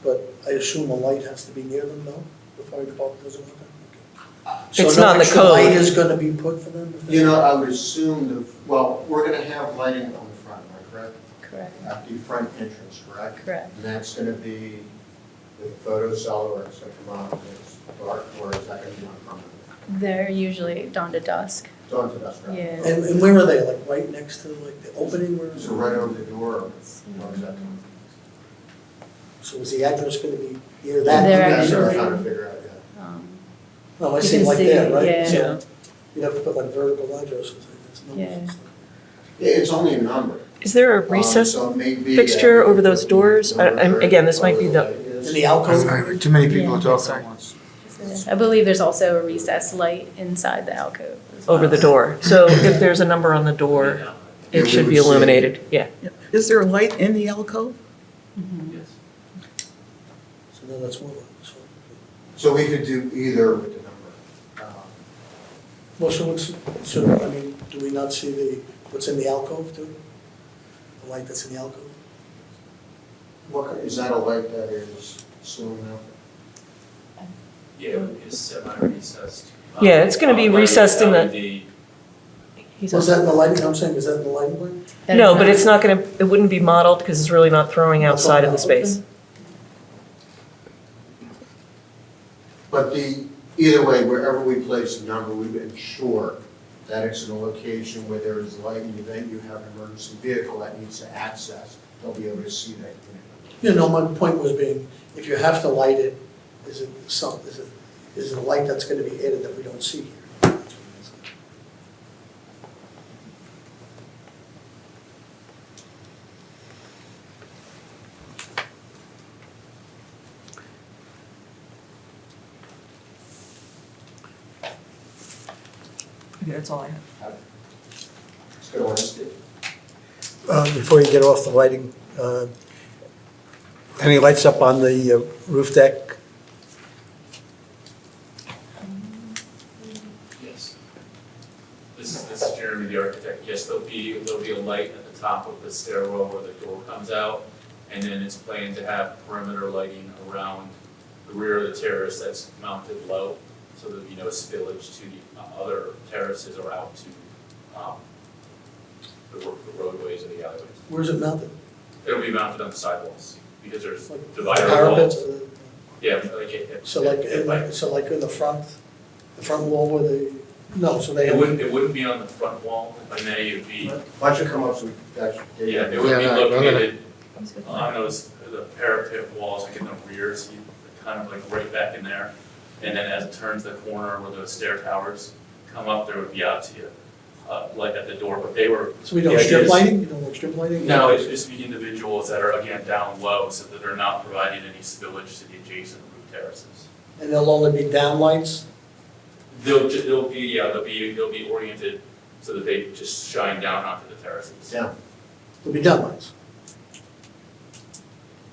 but I assume a light has to be near them, no? The fire department doesn't want that? Okay. It's not in the So no extra light code. is gonna be put for them? I would assume we're going to have lighting on the front, am I correct? Correct. At the front entrance, correct? Correct. And that's going to be with photo cell, or it's going to come on when it's dark, or is that going to be on permanently? They're usually dawn to dusk. Dawn to dusk, right? Yeah. And where are they, like right next to like the opening where? So right over the door, or is that? So is the address gonna be near that? They're That's what I'm actually- trying to figure out, yeah. No, I You see can like see, that, right? yeah. So you'd have to put like vertical addresses, like this, Yeah. numbers. It's only a number. Is there a recess So it may be fixture that- over those doors? Again, this might be the In the alcove? Too many people are talking at once. I believe there's also a recessed light inside the alcove as well. Over the door. So if there's a number on the door, Yeah, it we should be would see it. illuminated, yeah. Is there a light in the alcove? So then that's one. So we could do either with the number. Well, I mean, do we not see what's in the alcove too? The light that's in the alcove? Is that a light that is slowing out? Yeah, it's semi-recessed. Yeah, it's gonna be recessed in the. Was that in the lighting, I'm saying, is that in the lighting plan? No, but it's not gonna, it wouldn't be modeled because it's really not throwing outside of the space. But either way, wherever we place the number, we ensure that it's in a location where there is light in the event you have an emergency vehicle that needs to access, they'll be able to see that unit. You know, my point was being, if you have to light it, is it a light that's gonna be added that we don't see here? Okay, that's all I have. Let's go on, Steve. Before you get off the lighting, any lights up on the roof deck? Yes. This is Jeremy, the architect. Yes, there'll be a light at the top of the stairwell where the door comes out, and then it's planned to have perimeter lighting around the rear of the terrace that's mounted low, so there'll be no spillage to the other terraces or out to the roadways or the alleyways. Where's it mounted? It'll be mounted on the sidewalls, because there's Like divider parapets? walls. Yeah, like it. So like in the front wall where so they It have. wouldn't be on the front wall, if I may, it'd be, Why don't you come up so we can actually. yeah, it would be Yeah, no, I'm gonna- located on the parapet walls, like in the rear, so you kind of like right back in there. And then as it turns the corner where those stair towers come up, there would be out to you, light at the door, but they were. So we don't the idea strip is- lighting? You don't like strip lighting? No, it's just the individuals that are, again, down low, so that they're not providing any spillage to the adjacent roof terraces. And they'll only be down lights? They'll be oriented so that they just shine down onto the terraces. Down. They'll be down lights.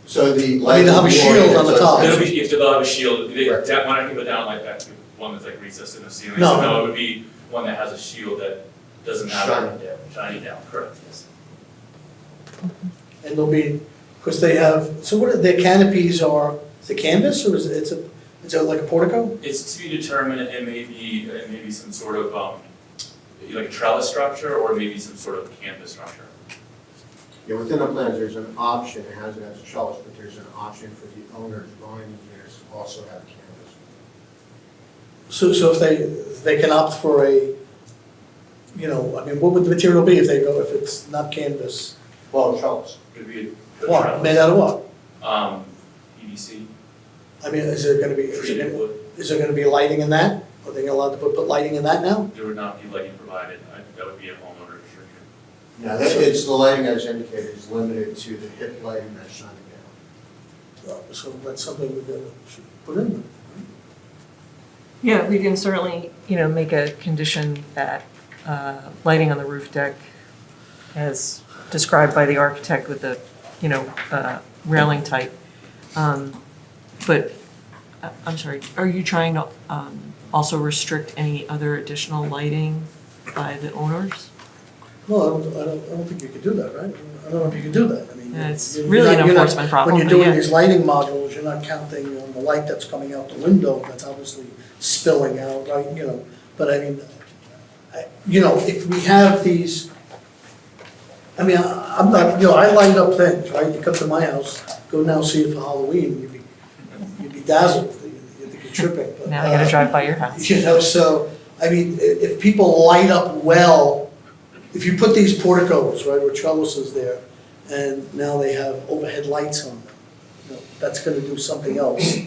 So the. I mean, they'll have a shield on the top. They'll have a shield, Right. when I think of down like that, one that's like recessed in the ceiling, No. so no, it would be one that has a shield that doesn't have. Shining down. Shining down, correct, yes. And they'll be, because they have, so what are their canopies are, the canvas or is it, it's like a portico? It's to be determined, it may be some sort of, like a trellis structure, or maybe some sort of canvas structure. Yeah, within the plans, there's an option, it has it as a trellis, but there's an option for the owners buying the units to also have canvas. So if they can opt for I mean, what would the material be if it's not canvas? Well, trellis. Could be a What, trellis. made out of what? PVC, I mean, is there treated wood. gonna be lighting in that? Are they allowed to put lighting in that now? There would not be lighting provided, that would be a homeowner restriction. No, it's the lighting as indicated is limited to the hip lighting that's shining down. So that's something we should put in there. Yeah, we can certainly, make a condition that lighting on the roof deck as described by the architect with the, railing type. But, I'm sorry, are you trying to also restrict any other additional lighting by the owners? No, I don't think you could do that, right? I don't know if you can do that. I mean, Yeah, it's you're really not- an you're not- enforcement problem, When but you're doing yeah. these lighting modules, you're not counting on the light that's coming out the window, that's obviously spilling out, right, but I mean, if we have these, I mean, I'm not, I light up things, right? You come to my house, go now see it for Halloween, you'd be dazzled, you'd think you're tripping. But, Now I gotta drive by your house. So, I mean, if people light up well, if you put these porticos, right, or trellises there, and now they have overhead lights on them, that's gonna do something else.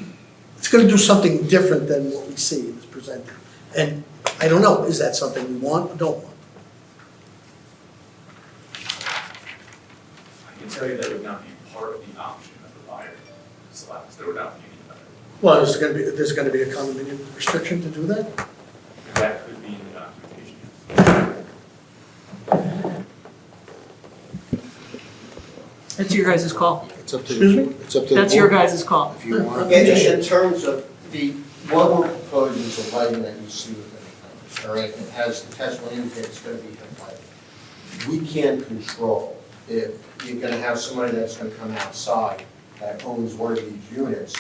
It's gonna do something different than what we see is presented. And I don't know, is that something we want or don't want? I can tell you that would not be part of the option of the buyer. slots that were not being used. Well, there's gonna be a condominium restriction to do that? That could be in the documentation. That's your guys' call. It's up to, Excuse me? it's up to the That's your board. guys' call. If you want. In terms of what we're proposing is the lighting that you see within the house, all right? It has, the test will indicate it's gonna be hip lighting. We can't control if you're gonna have somebody that's gonna come outside that owns one of these units,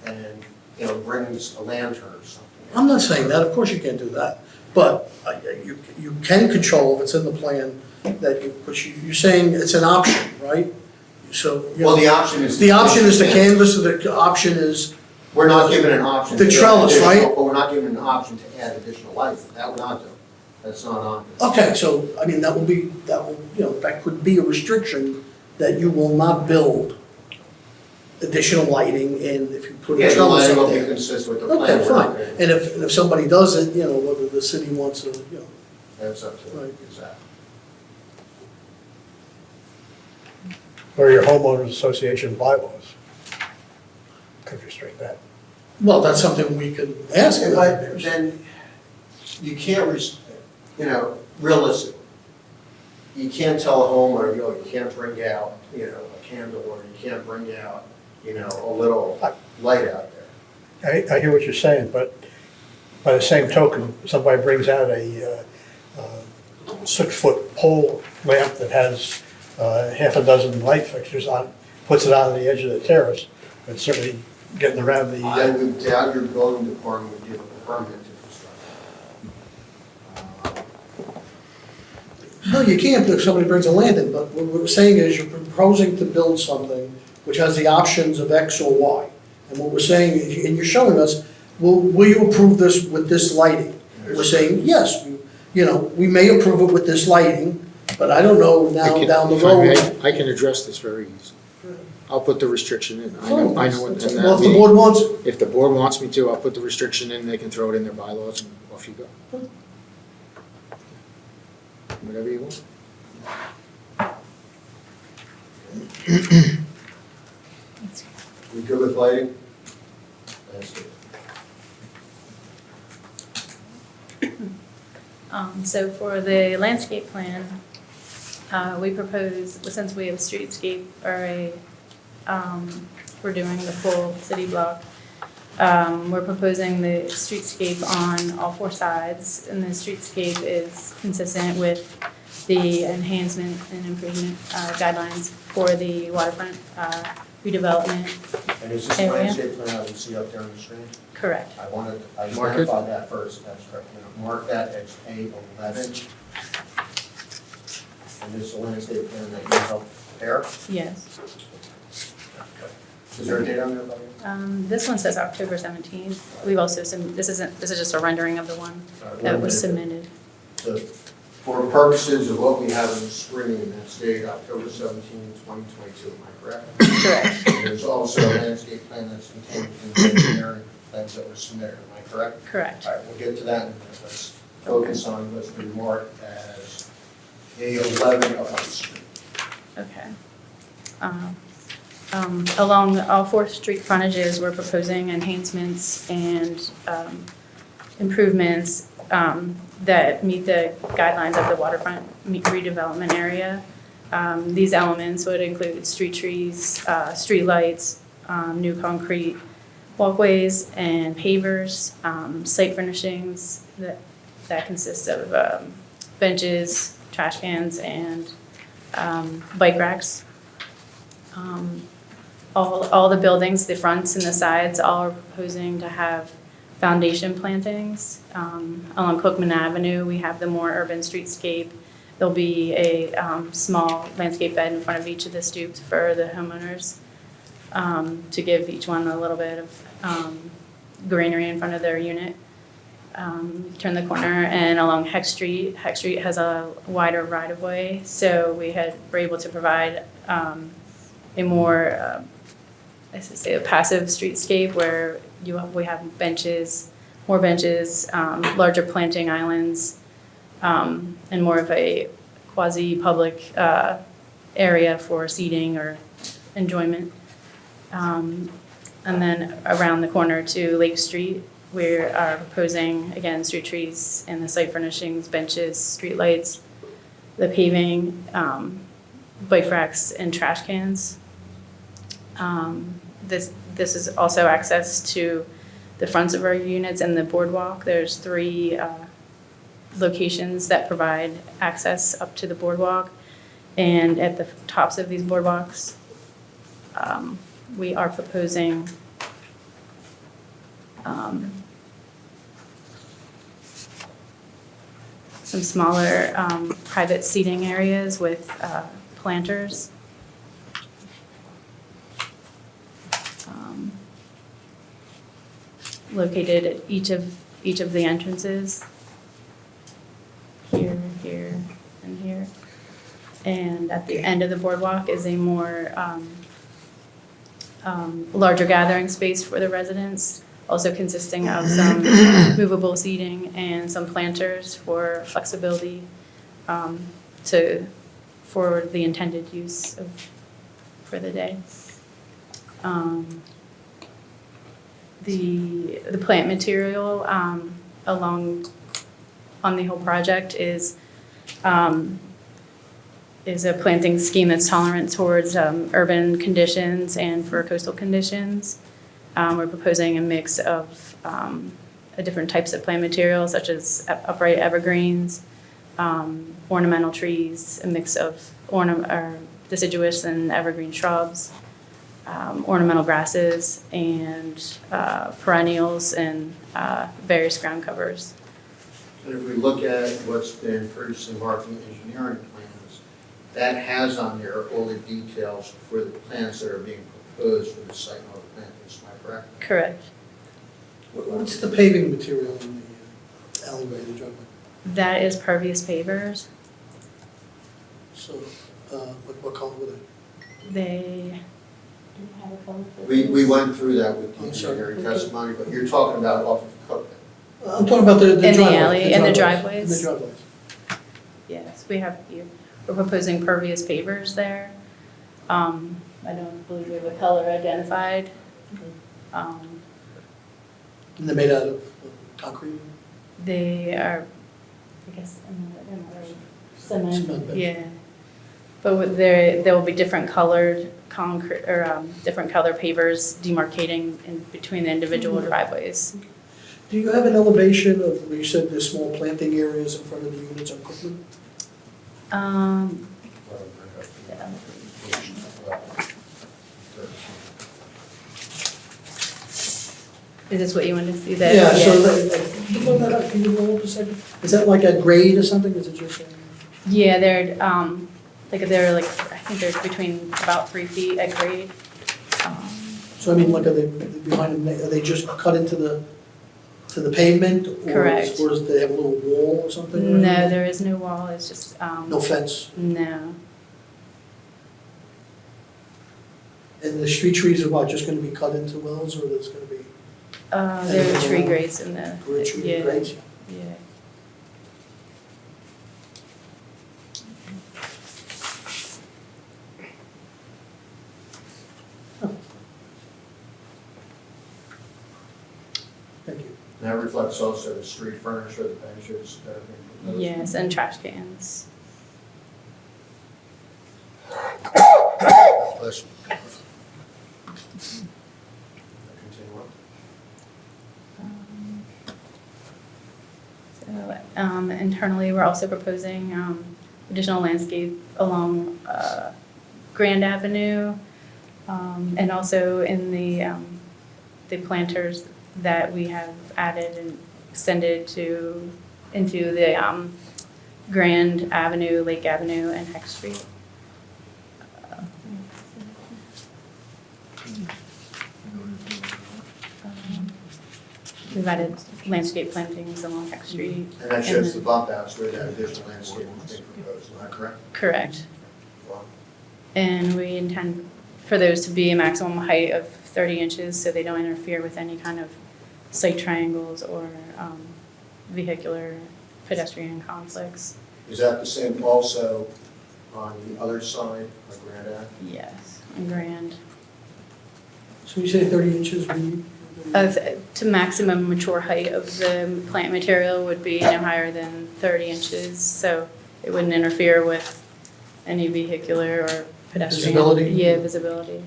and, you know, brings a lantern or something. I'm not saying that, of course you can't do that, but you can control if it's in the plan that you're saying it's an option, right? So, you know. Well, the option is. The option is the canvas, the option is, We're not given an option. The to add trellis, additional- right? But we're not given an option to add additional lighting. That we're not doing. That's not on. okay, so, I mean, that will, you know, that could be a restriction that you will not build additional lighting in if you put a Yeah, the trellis lighting up will be there. consistent with the plan. Okay, We're not fine, gonna- and if somebody does it, you know, whether the city wants to, you know, That's up to Right. them, exactly. Or your homeowners association bylaws could restrict that. well, that's something we could ask. But then you can't, you know, realistically, you can't tell a homeowner, you know, you can't bring out, you know, a candle, or you can't bring out, you know, a little light out there. I hear what you're saying, but by the same token, somebody brings out a 6-foot pole lamp that has half a dozen light fixtures on, puts it on the edge of the terrace, and certainly getting around the. I would doubt your building department would give a permit to construct. No, you can't if somebody brings a lantern, but what we're saying is you're proposing to build something which has the options of X or Y. And what we're saying is, and you're showing us, will you approve this with this lighting? We're saying, yes, you know, we may approve it with this lighting, but I don't know now down the If I may, road. I can address this very easy. I'll put the restriction in. I know what, and that Well, if the means- board wants, If the board wants me to, I'll put the restriction in, they can throw it in their bylaws and off you go. Whatever you want. We good with lighting? That's good. So for the landscape plan, we propose, since we have a streetscape or we're doing the full city block, we're proposing the streetscape on all 4 sides, and the streetscape is consistent with the enhancement and improvement guidelines for the waterfront redevelopment. And is this area. landscape plan that we see up there on the screen? Correct. I wanted, I Mark it. identified that first, that's correct. You know, mark that as A11. And this is the landscape plan that you helped prepare? Yes. Is there a date on there, buddy? This one says October 17th. We've also, this is just a rendering of the one Alright, that wait a was minute. submitted. So, for purposes of what we have on the screen, that's dated October 17, 2022, am I correct? Correct. And there's also a landscape plan that's contained in the engineering plans that were submitted, am I correct? Correct. All right, we'll get to that in a minute. Let's focus on what's been marked as A11 up on the screen. Okay. Along all 4 street frontages, we're proposing enhancements and improvements that meet the guidelines of the waterfront redevelopment area. These elements would include street trees, street lights, new concrete walkways and pavers, site furnishings that consist of benches, trash cans, and bike racks. All the buildings, the fronts and the sides, all are proposing to have foundation plantings. Along Cookman Avenue, we have the more urban streetscape. There'll be a small landscape bed in front of each of the stoops for the homeowners to give each one a little bit of greenery in front of their unit. Turn the corner and along Heck Street has a wider right-of-way, so we're able to provide a more, a passive streetscape where we have benches, more benches, larger planting islands, and more of a quasi-public area for seating or enjoyment. And then around the corner to Lake Street, we are proposing, again, street trees and the site furnishings, benches, street lights, the paving, bike racks, and trash cans. This is also access to the fronts of our units and the boardwalk. There's 3 locations that provide access up to the boardwalk. And at the tops of these boardwalks, we are proposing some smaller private seating areas with planters. Located at each of the entrances, here, here, and here. And at the end of the boardwalk is a more larger gathering space for the residents, also consisting of some movable seating and some planters for flexibility for the intended use for the day. The plant material on the whole project is a planting scheme that's tolerant towards urban conditions and for coastal conditions. We're proposing a mix of different types of plant materials, such as upright evergreens, ornamental trees, a mix of deciduous and evergreen shrubs, ornamental grasses, and perennials, and various ground covers. And if we look at what's been previously marked in the engineering plans, that has on there all the details for the plans that are being proposed for the site and all the plantings, am I correct? Correct. What's the paving material in the alleyway, the driveway? That is pervious pavers. So, what color were they? They, do you have a color for We this? went through that with the I'm sorry. engineering testimony, but you're talking about off of Cookman. I'm talking about the In the driveway, alley, in the driveways? In the driveways. Yes, we have here. We're proposing pervious pavers there. I don't believe we have a color identified. And they're made out of concrete? They are, I guess, cement, Cement. yeah. But there will be different colored concrete, or different color pavers demarcating in between the individual driveways. Do you have an elevation of, where you said there's small planting areas in front of the units on Cookman? Yeah. Is this what you wanted to see there? Yeah, so, can you blow that up, can you blow up a second? Is that like a grade or something, is it just? Yeah, they're I think they're between about 3 feet at grade. So I mean, like, are they behind them, are they just cut into the pavement? Correct. Or do they have a little wall or something? No, there is no wall, it's just, No fence? no. And the street trees are what, just gonna be cut into wells, or there's gonna be? There are tree grades in the, Or tree yeah, grades? yeah. Thank you. And that reflects also the street furniture, the benches that are being proposed. Yes, and trash cans. Bless you. Continue on. So, internally, we're also proposing additional landscape along Grand Avenue, and also in the planters that we have added and extended into the Grand Avenue, Lake Avenue, and Heck Street. We've added landscape plantings along Heck Street. And that shows the bump outs where that additional landscape is being proposed, am I correct? Correct. Wow. And we intend for those to be a maximum height of 30 inches, so they don't interfere with any kind of site triangles or vehicular pedestrian conflicts. Is that the same also on the other side of Grand Ave? Yes, and Grand. So you say 30 inches, To maximum mature height of the plant material would be no higher than 30 inches, so it wouldn't interfere with any vehicular or pedestrian. Visibility? Yeah, visibility.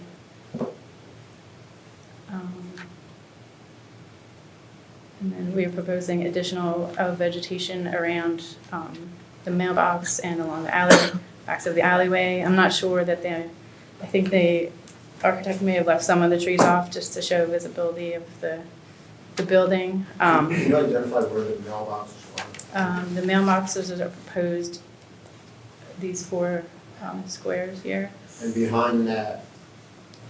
And then we're proposing additional vegetation around the mailbox and along the backs of the alleyway. I'm not sure that I think the architect may have left some of the trees off just to show visibility of the building. Can you identify where the mailboxes are? The mailboxes are proposed, these 4 squares here. And behind that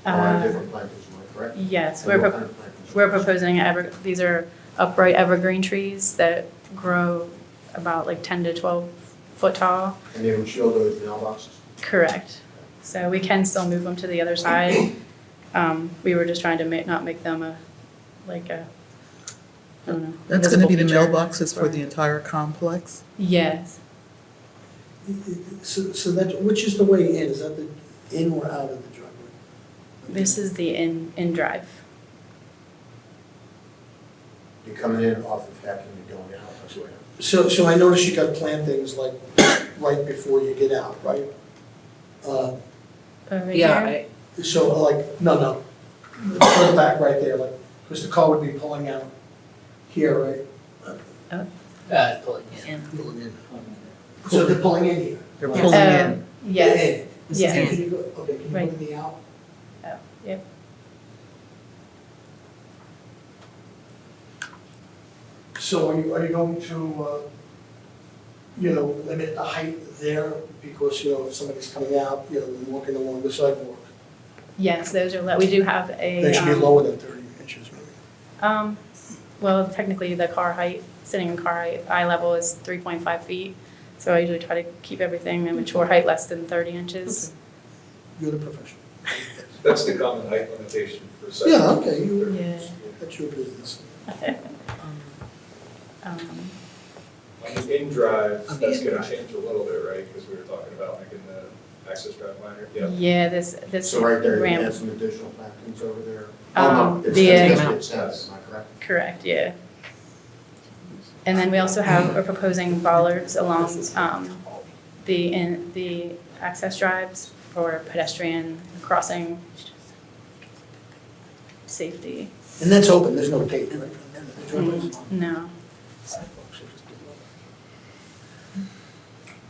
are different planters, am I correct? Yes, And what kind of planters? we're proposing, these are upright evergreen trees that grow about like 10 to 12 foot tall. And they would shield those mailboxes? Correct. So we can still move them to the other side. We were just trying to not make them I don't know. That's going to be the invisible mailboxes for feature. the entire complex? Yes. so that, which is the way in? Is that the in or out of the driveway? This is the in drive. You're coming in off of Heck and you're going out, that's where. So I noticed you got plantings like right before you get out, right? Over Yeah, here. So like, no, further back right there, like, because the car would be pulling out here, right? Pulling in. Pulling in. So they're pulling in here? They're pulling in. Yes. In. Yes. Can you go, okay, can you Right. bring me out? Oh, yep. So are you going to, limit the height there? Because, if somebody's coming out, and walking along the sidewalk, Yes, those are, we do have a. they should be lower than 30 inches maybe. Well, technically, the car height, sitting in car height, eye level is 3.5 feet. So I usually try to keep everything in mature height less than 30 inches. You're the professional. That's the common height limitation for site. Yeah, okay, Yeah. that's your business. Um, On the in-drive, that's gonna change a little bit, right? Because we were talking about making the access drive wider. Yeah. Yeah, this So right there, you ramp. have some additional plantings over there? Um, Oh, no, it's the- it's am I correct? Correct, yeah. And then we also we're proposing bollards along the access drives for pedestrian crossing safety. And that's open, there's no gate, right? The driveways? No.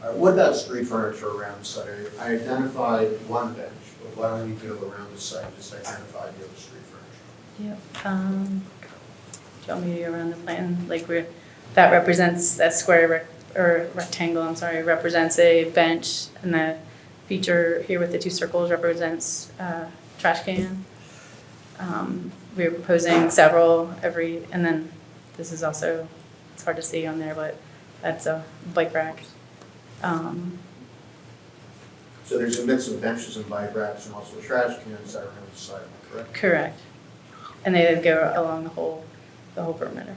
All right, what about street furniture around the site? I identified one bench, but why don't you go around the site, just identify the other street furniture? Yep. Do you want me to go around the plan? That represents that square rectangle, represents a bench, and the feature here with the 2 circles represents trash can. We're proposing several and then this is also, it's hard to see on there, but that's a bike rack. So there's a mix of benches and bike racks and also trash cans that are around the site, am I correct? Correct. And they go along the whole perimeter.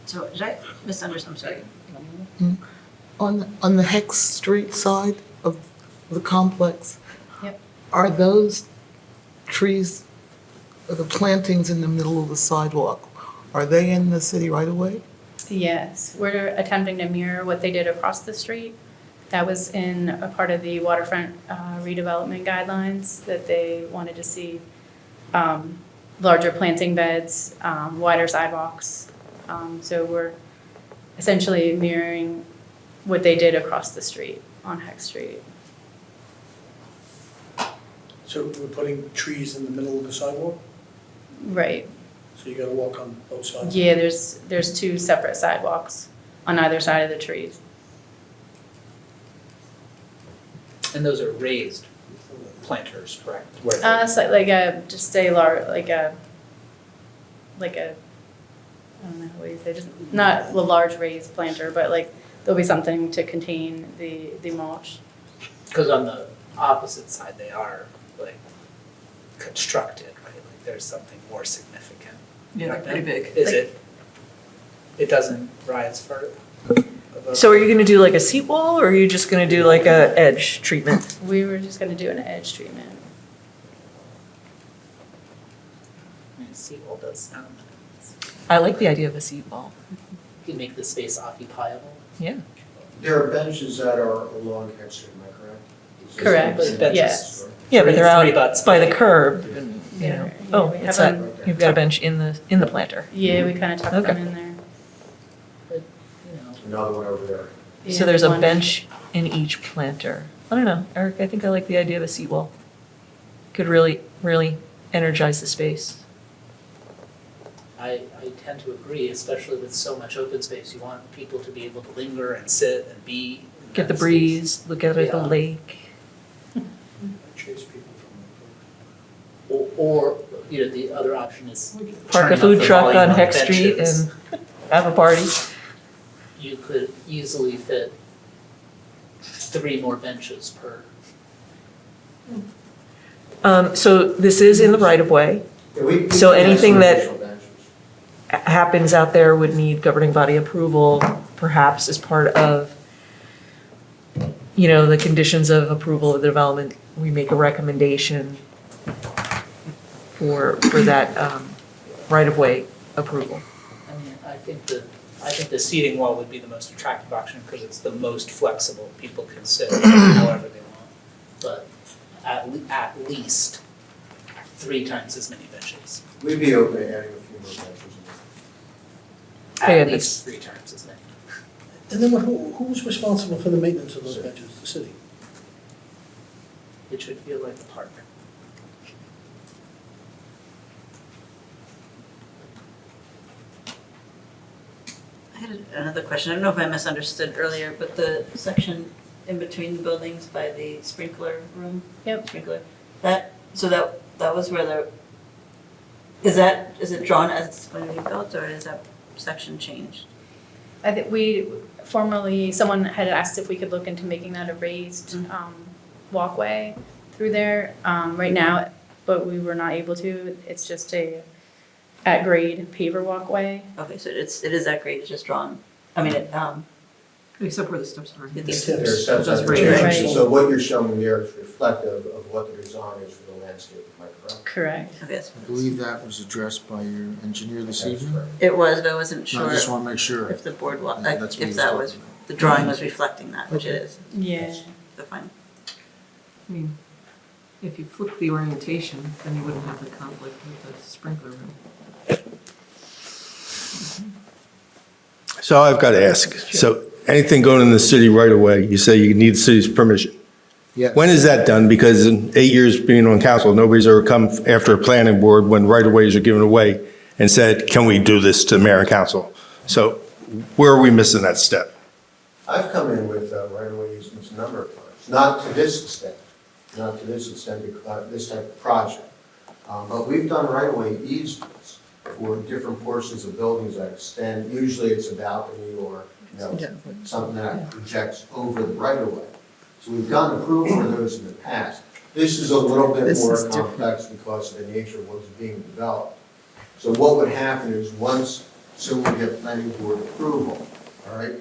So did I misunderstand, I'm sorry. On the Hex Street side of the complex, Yep. are those trees, the plantings in the middle of the sidewalk, are they in the city right away? Yes, we're attempting to mirror what they did across the street. That was in a part of the waterfront redevelopment guidelines that they wanted to see larger planting beds, wider sidewalks. So we're essentially mirroring what they did across the street on Hex Street. So we're putting trees in the middle of the sidewalk? Right. So you gotta walk on both sides? Yeah, there's 2 separate sidewalks on either side of the trees. And those are raised planters, correct? It's like just a large, like a, I don't know what you say, just not a large raised planter, but there'll be something to contain the mulch. Because on the opposite side, they are constructed, right? There's something more significant. Yeah, they're pretty big. Is it doesn't rise further? So are you gonna do like a seat wall, or are you just gonna do like a edge treatment? We were just gonna do an edge treatment. Seawall does sound nice. I like the idea of a seat wall. You can make the space occupiable. Yeah. There are benches that are along Head Street, am I correct? Correct, But benches- yes. Yeah, but they're Three out butts. by the curb, and, you know, Yeah, oh, we it's have that, you've got a bench in the planter. Yeah, we kind of tucked them Okay. in there. But, you know, Another one over there. So Yeah, there's a one- bench in each planter. I don't know, Eric, I think I like the idea of a seat wall. Could really, really energize the space. I tend to agree, especially with so much open space. You want people to be able to linger and sit and be. in Get the that breeze, look out at the Yeah. lake. Chase people from space. Or, you know, the other option is. Park turn a up food the truck volume on of Heck Street benches. and have a party. You could easily fit 3 more benches per. So this is in the right of way. Yeah, we So can add anything some that- additional benches. Happens out there would need governing body approval, perhaps as part of, you know, the conditions of approval of the development. We make a recommendation for that right-of-way approval. I mean, I think the seating wall would be the most attractive option because it's the most flexible. People can sit however they want. But at least 3 times as many benches. We'd be open to adding a few more benches. Yeah, At that's- least 3 times as many. And then who's responsible for the maintenance of those benches? The city? It should feel like a park. I had another question. I don't know if I misunderstood earlier, but the section in between the buildings by the sprinkler room? Yep. Sprinkler, that was where is it drawn as it's going to be built, or is that section changed? I think someone had asked if we could look into making that a raised walkway through there right now, but we were not able to. It's just a at-grade paver walkway. Okay, so it is that grade, it's just drawn, I mean, Except where the steps are. the There are steps. steps That's under right. the Right. benches. So what you're showing there is reflective of what the design is for the landscape, am I correct? Correct. Okay, that's- I believe that was addressed by your engineer this evening. It was, but I wasn't No, sure I just want to make sure. if the board, Yeah, that's what he if was that talking was, about. the drawing was reflecting that, which it is. Yeah. The fine. I mean, if you flip the orientation, then you wouldn't have the conflict with the sprinkler room. So I've got to ask, so anything going in the city right away, you say you need the city's permission. Yes. When is that done? Because in 8 years being on council, nobody's ever come after a planning board when right-of-ways are given away and said, can we do this to mayor and council? So where are we missing that step? I've come in with right-of-way easements a number of times, not to this extent, this type of project. But we've done right-of-way easements for different portions of buildings that extend, usually it's a balcony or, something that projects over the right-of-way. So we've gotten approval for those in the past. This is a little bit This more is different. complex because of the nature of what's being developed. So what would happen is once someone would get planning board approval, all right?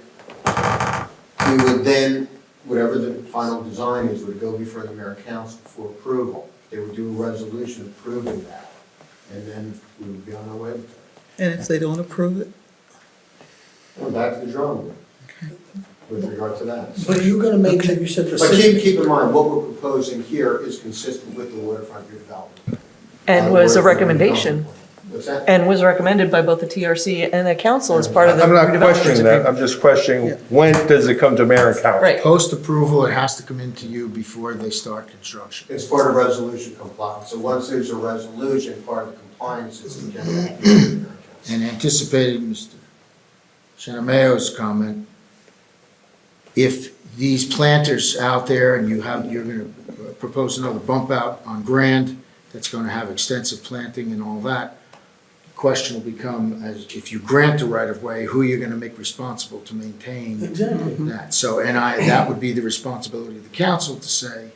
We would then, whatever the final design is, would go before the mayor and council for approval. They would do a resolution approving that, and then we would be on our way with it. And if they don't approve it? We're back to the drawing board with regard to that. But you're gonna make, you said the But city. keep in mind, what we're proposing here is consistent with the waterfront redevelopment. And was a recommendation, What's that? and was recommended by both the TRC and the council as part of the I'm not redevelopment questioning that, agreement. I'm just questioning, when does it come to mayor and council? Right. Post-approval, it has to come into you before they start construction. It's part of resolution compliance. So once there's a resolution, part of the compliance is to get that. And anticipating Mr. Shanameo's comment, if these planters out there and you're going to propose another bump out on Grand, that's going to have extensive planting and all that, the question will become, as if you grant the right-of-way, who are you going to make responsible to maintain Exactly. that? So, that would be the responsibility of the council to say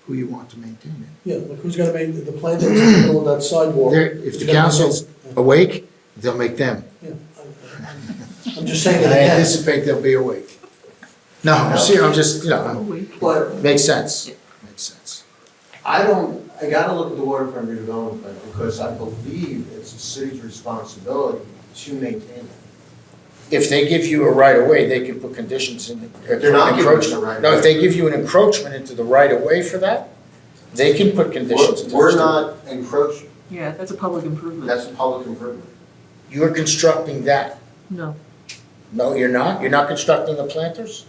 who you want to maintain it. Yeah, like who's gonna make the plantings in the middle of that sidewalk? If the council's awake, they'll make them. Yeah, I'm just saying And that I again. anticipate they'll be awake. No, I'm serious, I'm just, But makes sense, makes sense. I don't, I gotta look at the waterfront redevelopment plan, because I believe it's the city's responsibility to maintain it. If they give you a right of way, they can put conditions in. They're not giving us a right of No, if way. they give you an encroachment into the right of way for that, they can put conditions. We're not encroaching, Yeah, that's a public improvement. that's a public improvement. You're constructing that. No. No, you're not? You're not constructing the planters?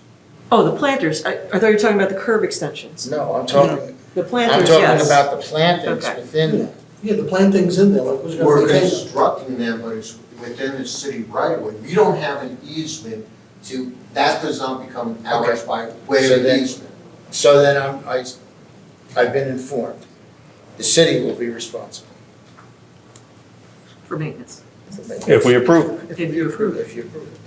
Oh, the planters, I thought you were talking about the curb extensions. No, I'm talking, The I'm planters, talking yes. about the plantings Okay. within that. Yeah, the planting's in there, like, who's gonna We're maintain them? constructing them, but it's within the city right of way. We don't have an easement to, that does not become ours Okay. by way So of then- easement. So then I've been informed. The city will be responsible. For maintenance, If we approve it. if you approve it. If you approve it.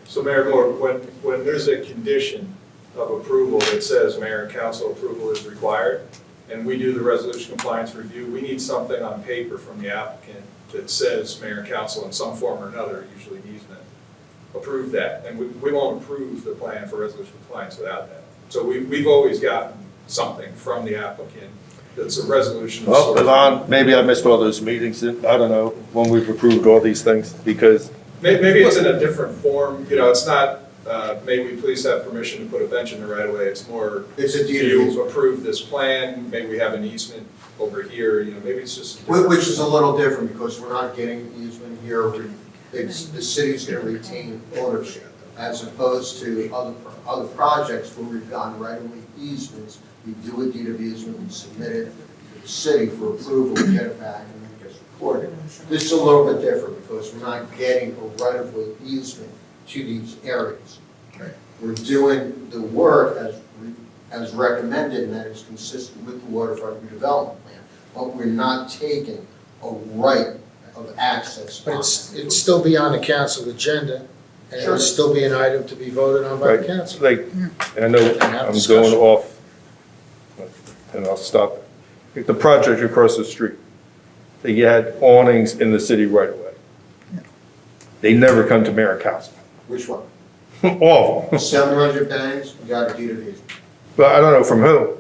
So Mayor Moore, when there's a condition of approval that says mayor and council approval is required, and we do the resolution compliance review, we need something on paper from the applicant that says mayor and council in some form or another, usually an easement, approve that. And we won't approve the plan for resolution compliance without that. So we've always gotten something from the applicant that's a resolution. of Well, sort. Yvonne, maybe I missed all those meetings, I don't know, when we've approved all these things, because Maybe it's in a different form, you know, it's not, may we please have permission to put a bench in the right of way, it's more, It's a do deed of you easement, approve this plan, may we have an easement over here, you know, maybe it's just. which is a little different because we're not getting an easement here. It's, the city's gonna retain ownership as opposed to other projects where we've gotten right-of-way easements. We do a deed of easement, we submit it to the city for approval, we get it back, and then it gets recorded. This is a little bit different because we're not getting a right-of-way easement to these areas. We're doing the work as recommended, and that is consistent with the waterfront redevelopment plan, but we're not taking a right of access But on it'd still be on the council agenda, and it would still be an item to be voted on by the Right, council. like, I know I'm going off, and I'll stop. Like the project across the street, they had awnings in the city right away. They never come to mayor and council, Which one? all of them. 700 bangs, we got a deed of easement. But I don't know from who.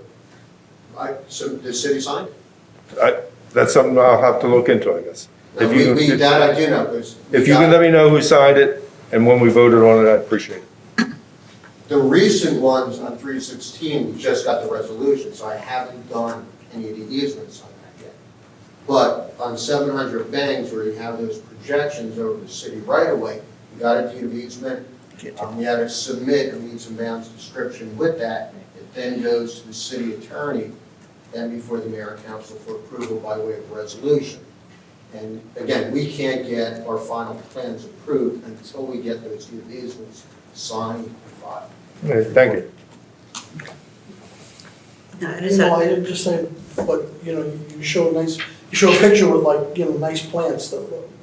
So the city signed it? That's something I'll have to look into, I guess. If you can- That I do know, because. If you can let me know who signed it and when we voted on it, I'd appreciate it. The recent ones on 316, we just got the resolution, so I haven't done any of the easements on that yet. But on 700 bangs, where you have those projections over the city right away, we got a deed of easement. We had to submit a meets and bounds description with that. It then goes to the city attorney, then before the mayor and council for approval by way of resolution. And again, we can't get our final plans approved until we get those deed of easements signed and filed. Thank you. You know, I just saying, but, you know, you show a picture with like, you know, nice plants that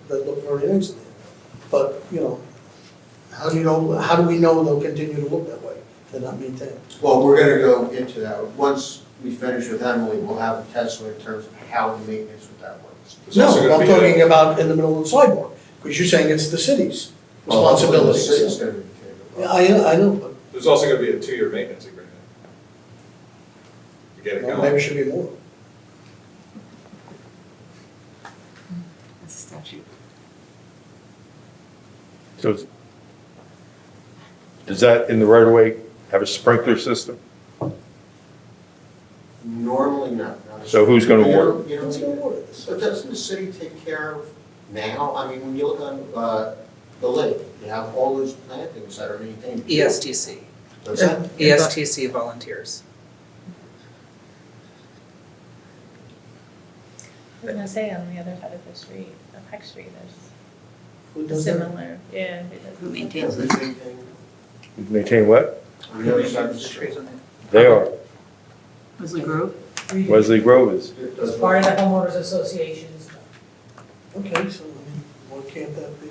look very nice there. But, you know, how do we know they'll continue to look that way? They're not maintained. Well, we're gonna go into that. Once we finish with Emily, we'll have a testimony in terms of how the maintenance with that works. No, I'm talking about in the middle of the sidewalk, because you're saying it's the city's responsibility. The city's gonna maintain it. Yeah, I know, but There's also gonna be a 2-year maintenance agreement. To get it well, going. maybe it should be more. That's a statute. So does that in the right of way have a sprinkler system? Normally, no. So who's gonna water? You know, but doesn't the city take care of now? I mean, when you look on the lake, you have all those plantings that are maintained. ESTC. What's that? ESTC volunteers. I was gonna say on the other side of the street, of Peck Street, Who there's does that? similar, yeah. Who maintains Who's it? maintaining Maintain what? on the other side of the street? They are. Wesley Grove? Wesley Grove is. It's part of the homeowners associations. Okay, so I mean, why can't that be?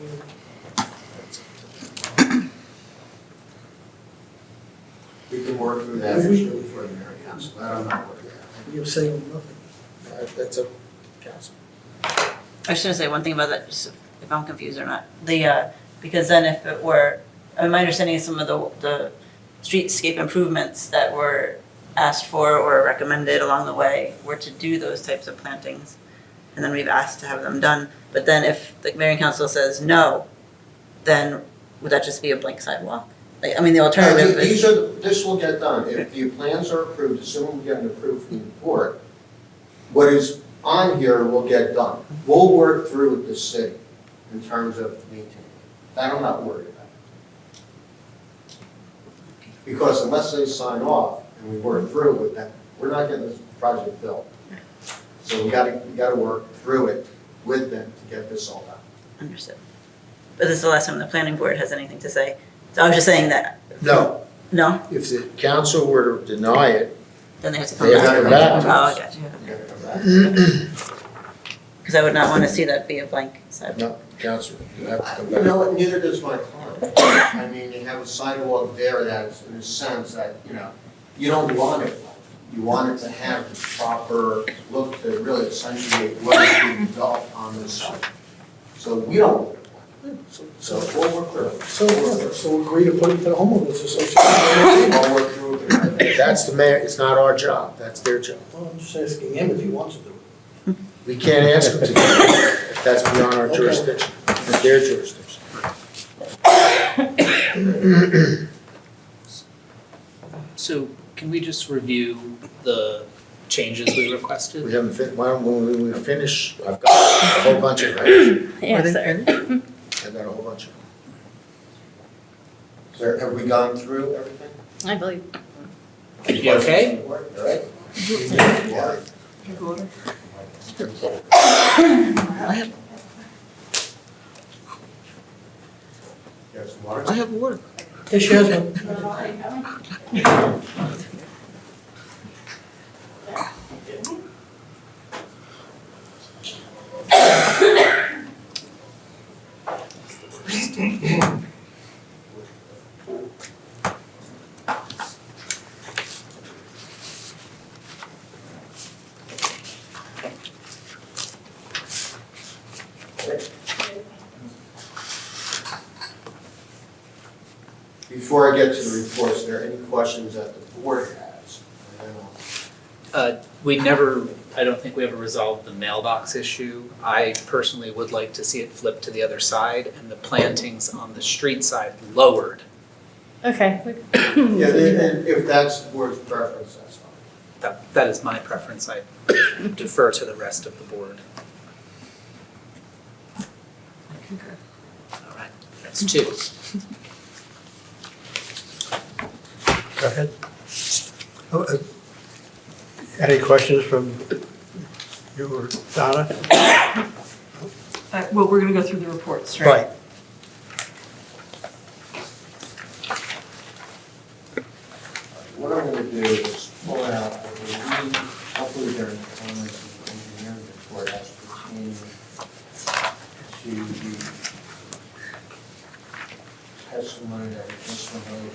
We can work through that issue before the mayor and council. That I'm not worried about. You're saying nothing. That's a council. I was gonna say one thing about that, just if I'm confused or not. Because then if it were, my understanding is some of the streetscape improvements that were asked for or recommended along the way were to do those types of plantings, and then we've asked to have them done, but then if the mayor and council says no, then would that just be a blank sidewalk? Like, I mean, the alternative is. This will get done. If the plans are approved, assuming we get an approved from the board, what is on here will get done. We'll work through with the city in terms of maintaining. That I'm not worried about. Because unless they sign off and we work through with that, we're not getting this project built. So we gotta work through it with them to get this all done. Understood. But this is the last time the planning board has anything to say. So I'm just saying that. No. No? If the council were to deny it, Then they have to come they back. have to come back to Oh, us. I got you. Because I would not want to see that be a blank sidewalk. No, council, you have to come You back. know what, neither does my client. I mean, you have a sidewalk there that's, in a sense that, you don't want it. You want it to have the proper look to really accentuate what is being developed on this side. So we don't. So we'll work through it. So agree to put it to the homeowners association. We'll work through it. That's the mayor, it's not our job, that's their job. Well, I'm just asking him if he wants to do it. We can't ask them to do it, if that's beyond our Okay. jurisdiction, it's their jurisdiction. So can we just review the changes we requested? We haven't why don't, when we finish, I've got a whole bunch of them. Yes, sir. I've got a whole bunch of them. So have we gone through everything? I believe. You okay? All right? Yeah. You have some water? I have water. Yes, she has one. Before I get to the reports, are there any questions that the board has? I don't think we ever resolved the mailbox issue. I personally would like to see it flipped to the other side and the plantings on the street side lowered. Okay. Yeah, and if that's the board's preference, that's fine. That is my preference. I defer to the rest of the board. All right, that's two. Go ahead. Any questions from you or Donna? Well, we're going to go through the reports, right? Right. What I'm gonna do is pull out, hopefully during the comments of the engineering report as pertaining to the testimony that we just went over,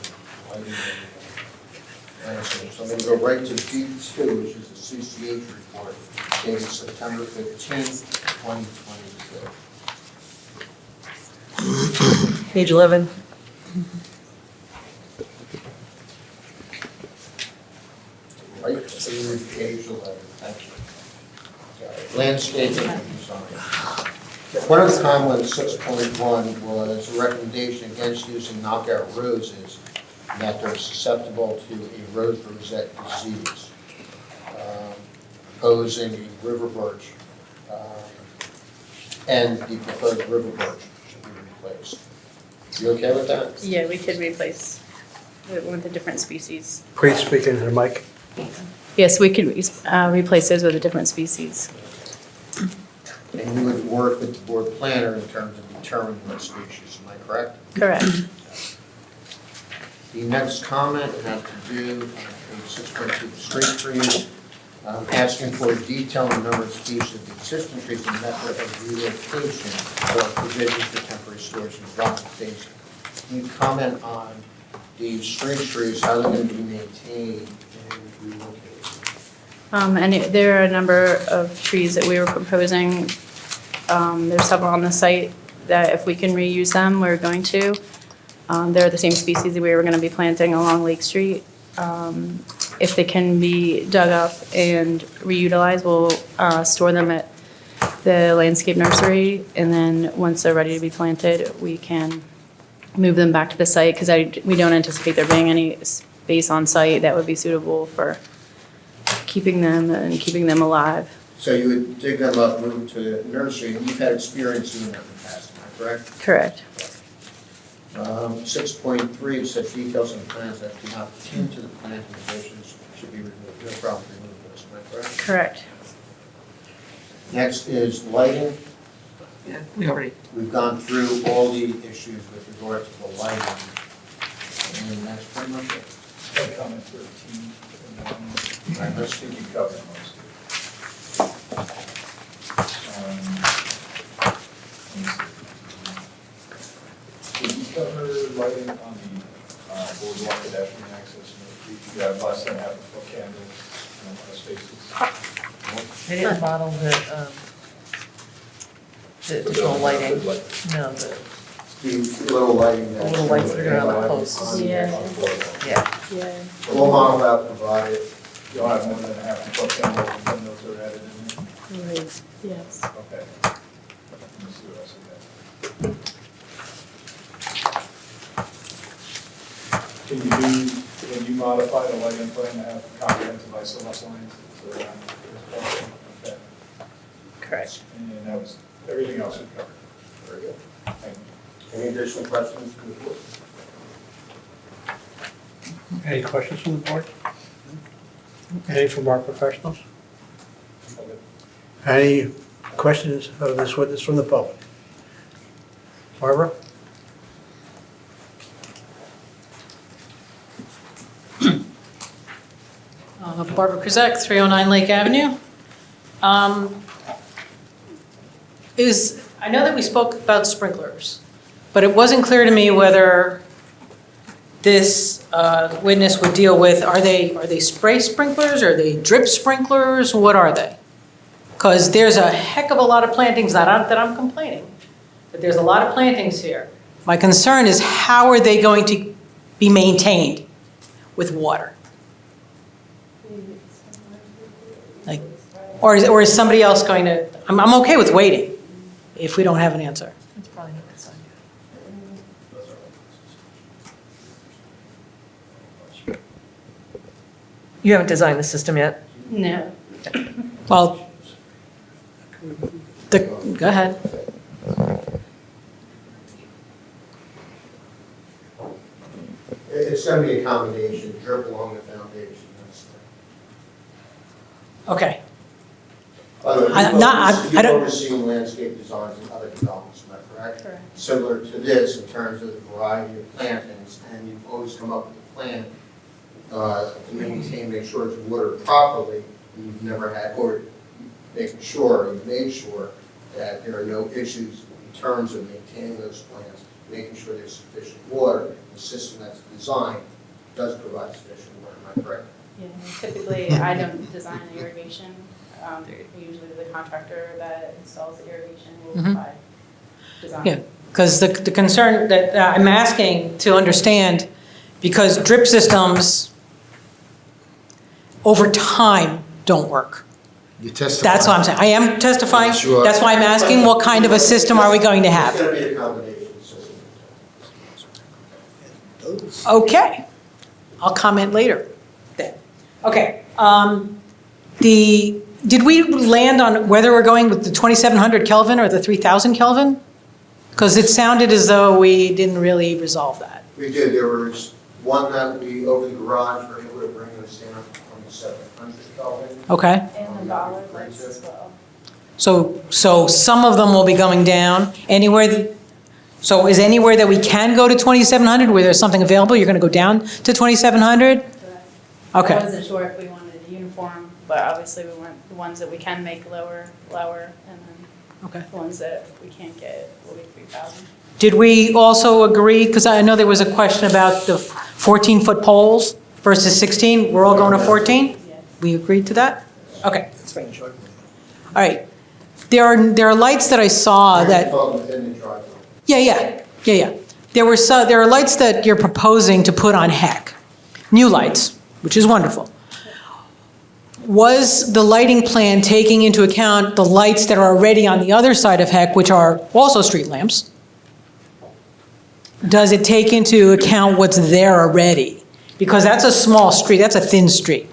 lighting and landscape. So I'm gonna go right to D2, which is the CCH report dated September 15th, 2022. Page 11. Right, page 11, thank you. Landscaping design. One of the comments, 6.1, was a recommendation against using knockout roses, and that they're susceptible to a rose rosette disease, posing a river birch, and the proposed river birch should be replaced. You okay with that? Yeah, we could replace it with a different species. Please speak into the mic. Yes, we could replace those with a different species. And you would work with the board planner in terms of determining what species, am I correct? Correct. The next comment had to do with 6.2 street trees, asking for a detail on the number of species of the existing trees and method of relocation or provisions for temporary storage and rock facing. Can you comment on the street trees, how they're going to be maintained and relocated? And there are a number of trees that we were proposing. There's several on the site that if we can reuse them, we're going to. They're the same species that we were going to be planting along Lake Street. if they can be dug up and reutilized, we'll store them at the landscape nursery, and then once they're ready to be planted, we can move them back to the site, because we don't anticipate there being any space on site that would be suitable for keeping them and keeping them alive. So you would dig them up, move them to the nursery, and you've had experience doing that in the past, am I correct? Correct. 6.3, such details and plans that do not pertain to the planting conditions should be removed. No problem removing those, am I correct? Correct. Next is lighting. Yeah, we already. We've gone through all the issues with regard to the lighting, and that's pretty much it. Comment 13. All right, let's I think you covered most of it. Did you cover lighting on the boardwalk pedestrian access? You have less than half a foot candles in a lot of spaces. They didn't model the additional lighting. No, The little lighting. The little lights that are on the posts. Yeah. Yeah. We'll model that, provide it. You'll have more than a half a foot candle when those are added in there? Right. Yes. Okay. Let me see what else we got. Can you modify the lighting plan to have comprehensive isometric lines? So that okay. Correct. And that was, everything else we covered. Very good. Thank you. Any additional questions from the board? Any questions from the board? Any from our professionals? Any questions of this witness from the public? Barbara? Barbara Krizek, 309 Lake Avenue. I know that we spoke about sprinklers, but it wasn't clear to me whether this witness would deal with, are they spray sprinklers, are they drip sprinklers, what are they? Because there's a heck of a lot of plantings, not that I'm complaining, but there's a lot of plantings here. My concern is how are they going to be maintained with water? Like, or is somebody else going to, I'm okay with waiting if we don't have an answer. It's probably not designed yet. You haven't designed the system yet? No. Well, go ahead. It's going to be a combination, drip along the foundation. Okay. By the way, I don't. overseeing landscape designs and other developments, am I correct? Correct. Similar to this in terms of the variety of plantings, and you've always come up with a plan to maintain, make sure it's watered properly, and you've never had, or making sure, you've made sure that there are no issues in terms of maintaining those plants, making sure there's sufficient water. The system that's designed does provide sufficient water, am I correct? Yeah, typically, I don't design the irrigation. Usually the contractor that installs the irrigation will provide design. Yeah, because the concern that I'm asking to understand, because drip systems over time don't work. You testify. That's what I'm saying. I am testifying. Sure. That's why I'm asking what kind of a system are we going to It's have? going to be a combination system. Okay. I'll comment later then. Okay. Did we land on whether we're going with the 2700 Kelvin or the 3000 Kelvin? Because it sounded as though we didn't really resolve that. We did, there was one that we, over the garage, were able to bring us down to 2700 Kelvin. Okay. And the dollar lights as well. So some of them will be going down. So is anywhere that we can go to 2700 where there's something available, you're going to go down to 2700? Okay. I wasn't sure if we wanted a uniform, but obviously we want the ones that we can make lower, and then the ones that we can't get will be 3,000. Did we also agree, because I know there was a question about the 14-foot poles versus 16, we're all going to 14? We agreed to that? Okay. All right. There are lights that I saw that, Within the driveway. yeah. There are lights that you're proposing to put on HEC, new lights, which is wonderful. was the lighting plan taking into account the lights that are already on the other side of Heck, which are also street lamps? Does it take into account what's there already? Because that's a small street, that's a thin street.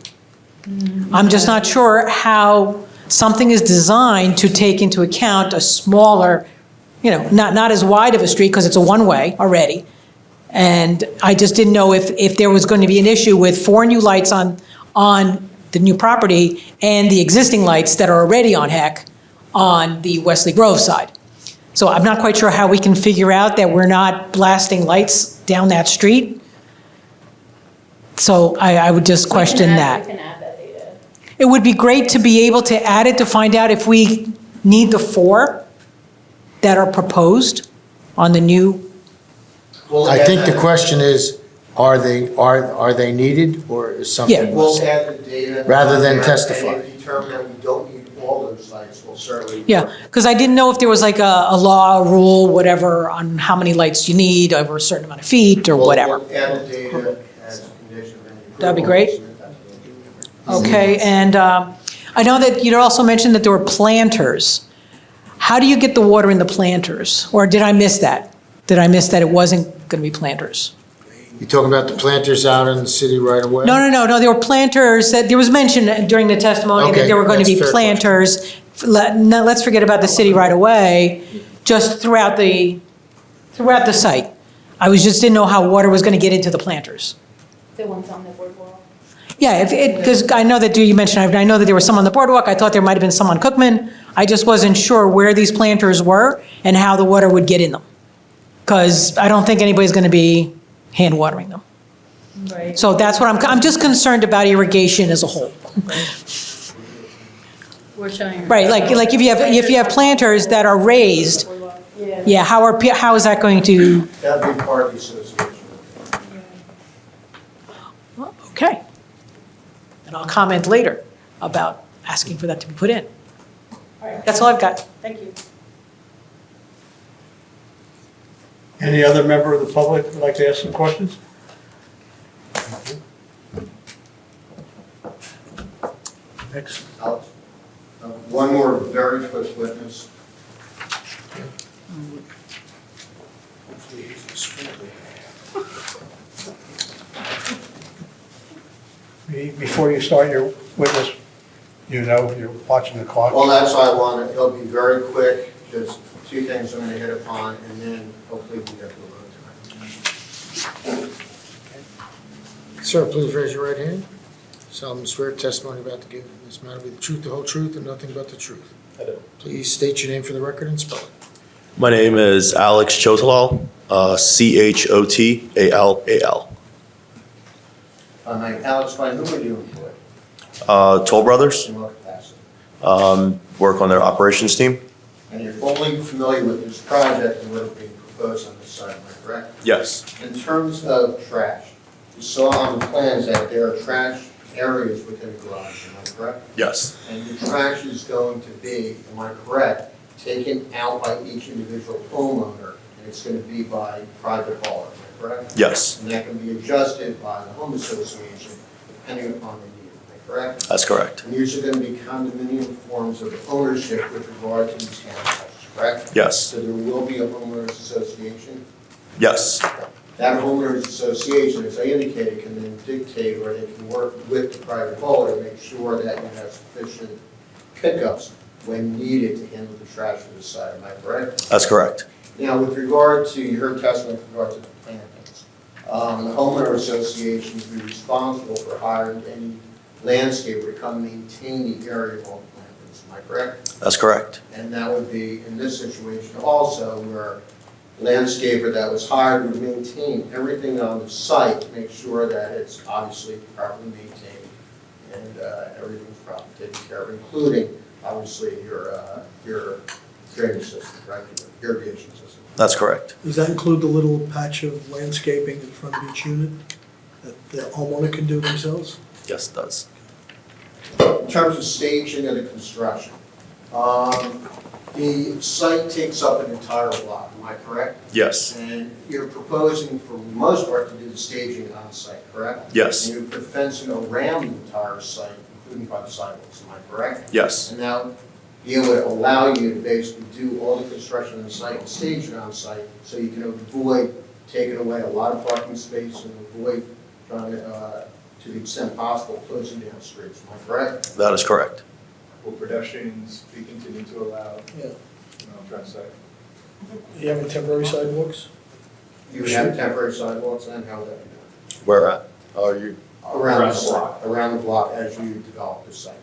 I'm just not sure how something is designed to take into account a smaller, not as wide of a street, because it's a one-way already. And I just didn't know if there was going to be an issue with 4 new lights on the new property and the existing lights that are already on Heck on the Wesley Grove side. So I'm not quite sure how we can figure out that we're not blasting lights down that street. So I would just question that. We can add that data. It would be great to be able to add it to find out if we need the 4 that are proposed on the new. I think the question is, are they needed, or is something? We'll add the data. Rather than testify. And if you determine that we don't need all those lights, we'll certainly. Yeah, because I didn't know if there was like a law, a rule, whatever, on how many lights you need over a certain amount of feet or whatever. We'll add the data as a condition of any approval. That'd be great. Okay, and I know that you'd also mentioned that there were planters. How do you get the water in the planters? Or did I miss that? Did I miss that it wasn't going to be planters? You talking about the planters out in the city right away? No, there were planters, that there was mention during the testimony that Okay, there were going to be that's a fair planters. Let's forget about the city right away, just throughout the site. I just didn't know how water was going to get into the planters. The ones on the boardwalk. Yeah, because I know that you mentioned, I know that there was some on the boardwalk, I thought there might have been some on Cookman. I just wasn't sure where these planters were and how the water would get in them. Because I don't think anybody's going to be hand watering them. Right. So that's what I'm just concerned about irrigation as a whole. We're showing. Right, like if you have planters that are raised, yeah, how is that going to? That'd be part of the association. Okay. And I'll comment later about asking for that to be put in. All right, that's all I've got. Thank you. Any other member of the public would like to ask some questions? Next. Alex? One more very quick witness. Before you start your witness, you're watching the clock. Well, that's why I want it. It'll be very quick, just 2 things I'm going to hit upon, and then hopefully we get to a vote tonight. Sir, please raise your right hand. Solemnly swear testimony about to give in this matter be the truth, the whole truth, and nothing but the truth. I do. Please state your name for the record and spell it. My name is Alex Chotalal, Chotalal. Alex, by whom are you employed? Toll Brothers, In what capacity? work on their operations team. And you're fully familiar with this project and what is being proposed on this site, am I correct? Yes, In terms of trash, you saw on the plans that there are trash areas within the garage, am I correct? yes, And the trash is going to be, am I correct, taken out by each individual homeowner, and it's going to be by private hauler, am I correct? yes, And that can be adjusted by the home association depending upon the need, am I correct? that's correct. And these are going to be condominium forms of ownership with regard to these townhouses, correct? Yes, So there will be a homeowners association. yes, That homeowners association, as I indicated, can then dictate, or they can work with the private hauler to make sure that you have sufficient pickups when needed to handle the trash for the site, am I correct? that's correct. Now, with regard to, you heard testimony with regard to the plantings. The homeowner association will be responsible for hiring any landscaper to come maintain the area of all the plantings, am I correct? That's correct. And that would be, in this situation also, where landscaper that was hired would maintain everything on the site to make sure that it's obviously properly maintained and everything's properly taken care of, including, obviously, your drainage system, right, your irrigation system. That's correct. Does that include the little patch of landscaping in front of each unit that the homeowner can do themselves? Yes, it does. In terms of staging of the construction, the site takes up an entire block, am I correct? Yes, And you're proposing, for the most part, to do the staging on site, correct? yes, And you put fencing around the entire site, including by the sidewalks, am I correct? Yes. And now, it would allow you to basically do all the construction on the site and stage it on site, so you can avoid taking away a lot of parking space and avoid trying to the extent possible, closing down streets, am I correct? That is correct. Will pedestrians be continued to allow? Yeah. You know, I'm trying to say. You have any temporary sidewalks? You would have temporary sidewalks, and how would that be done? Where at? Are you? Around the block. Around the block as you develop the site.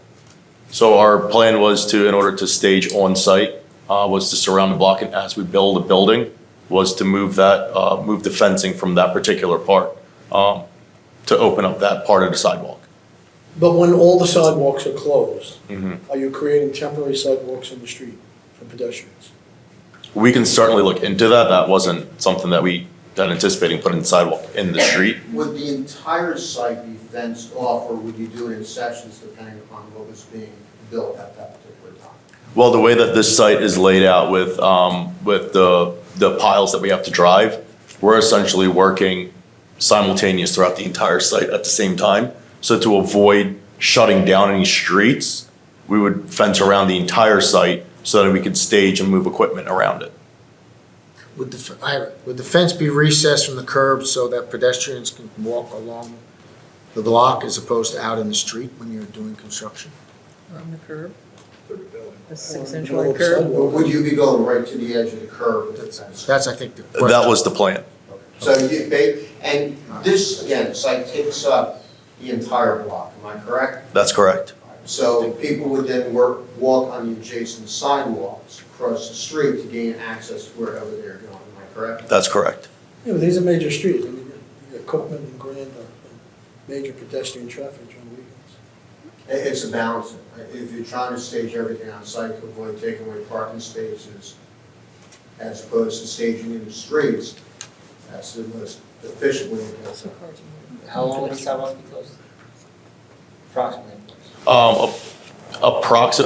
So our plan was to, in order to stage on site, was to surround the block, and as we build a building, was to move that, move the fencing from that particular part, to open up that part of the sidewalk. But when all the sidewalks are closed, Mhm. are you creating temporary sidewalks in the street for pedestrians? We can certainly look into that. That wasn't something that we had anticipating putting the sidewalk in the street. Would the entire site be fenced off, or would you do it in sections depending upon what was being built at that particular time? Well, the way that this site is laid out with the piles that we have to drive, we're essentially working simultaneous throughout the entire site at the same time. So to avoid shutting down any streets, we would fence around the entire site so that we could stage and move equipment around it. Would the fence be recessed from the curb so that pedestrians can walk along the block as opposed to out in the street when you're doing construction? On the curb, The building. a 6-inch Or wide curb. Or would you be going right to the edge of the curb with the fence? That's, I think, the question. That was the plan. So you, and this, again, site takes up the entire block, am I correct? That's correct. So people would then walk on the adjacent sidewalks across the street to gain access to wherever they're going, am I correct? That's correct. Yeah, but these are major streets. I mean, you got Cookman and Grand are major pedestrian traffic during weekends. It's a balance. If you're trying to stage everything on site to avoid taking away parking spaces as opposed to staging in the streets, that's the most efficient way to go. How long would the sidewalks be closed? Approximately.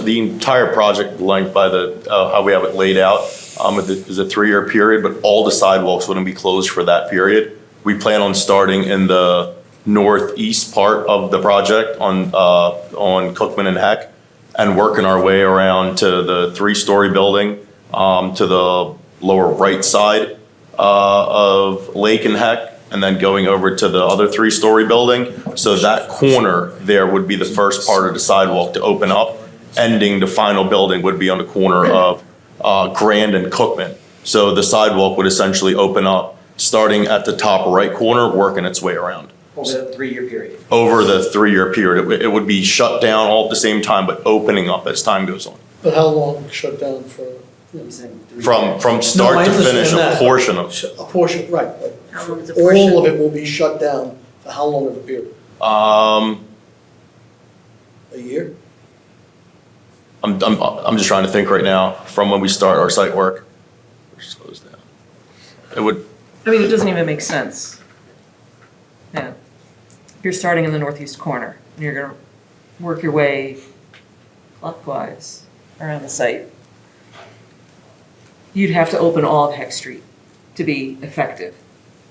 The entire project length by the, how we have it laid out, is a 3-year period, but all the sidewalks wouldn't be closed for that period. We plan on starting in the northeast part of the project on Cookman and Heck, and working our way around to the 3-story building, to the lower right side of Lake and Heck, and then going over to the other 3-story building. So that corner there would be the first part of the sidewalk to open up. Ending the final building would be on the corner of Grand and Cookman. So the sidewalk would essentially open up, starting at the top right corner, working its way around. Over the 3-year period. Over the 3-year period. It would be shut down all at the same time, but opening up as time goes on. But how long shut down for? From start to finish, a portion of. A portion, right. But How long is a portion? all of it will be shut down for how long of a period? A year? I'm just trying to think right now, from when we start our site work. We're just closed down. It would, I mean, it doesn't even make sense. Yeah. If you're starting in the northeast corner, and you're gonna work your way clockwise around the site, you'd have to open all of Heck Street to be effective.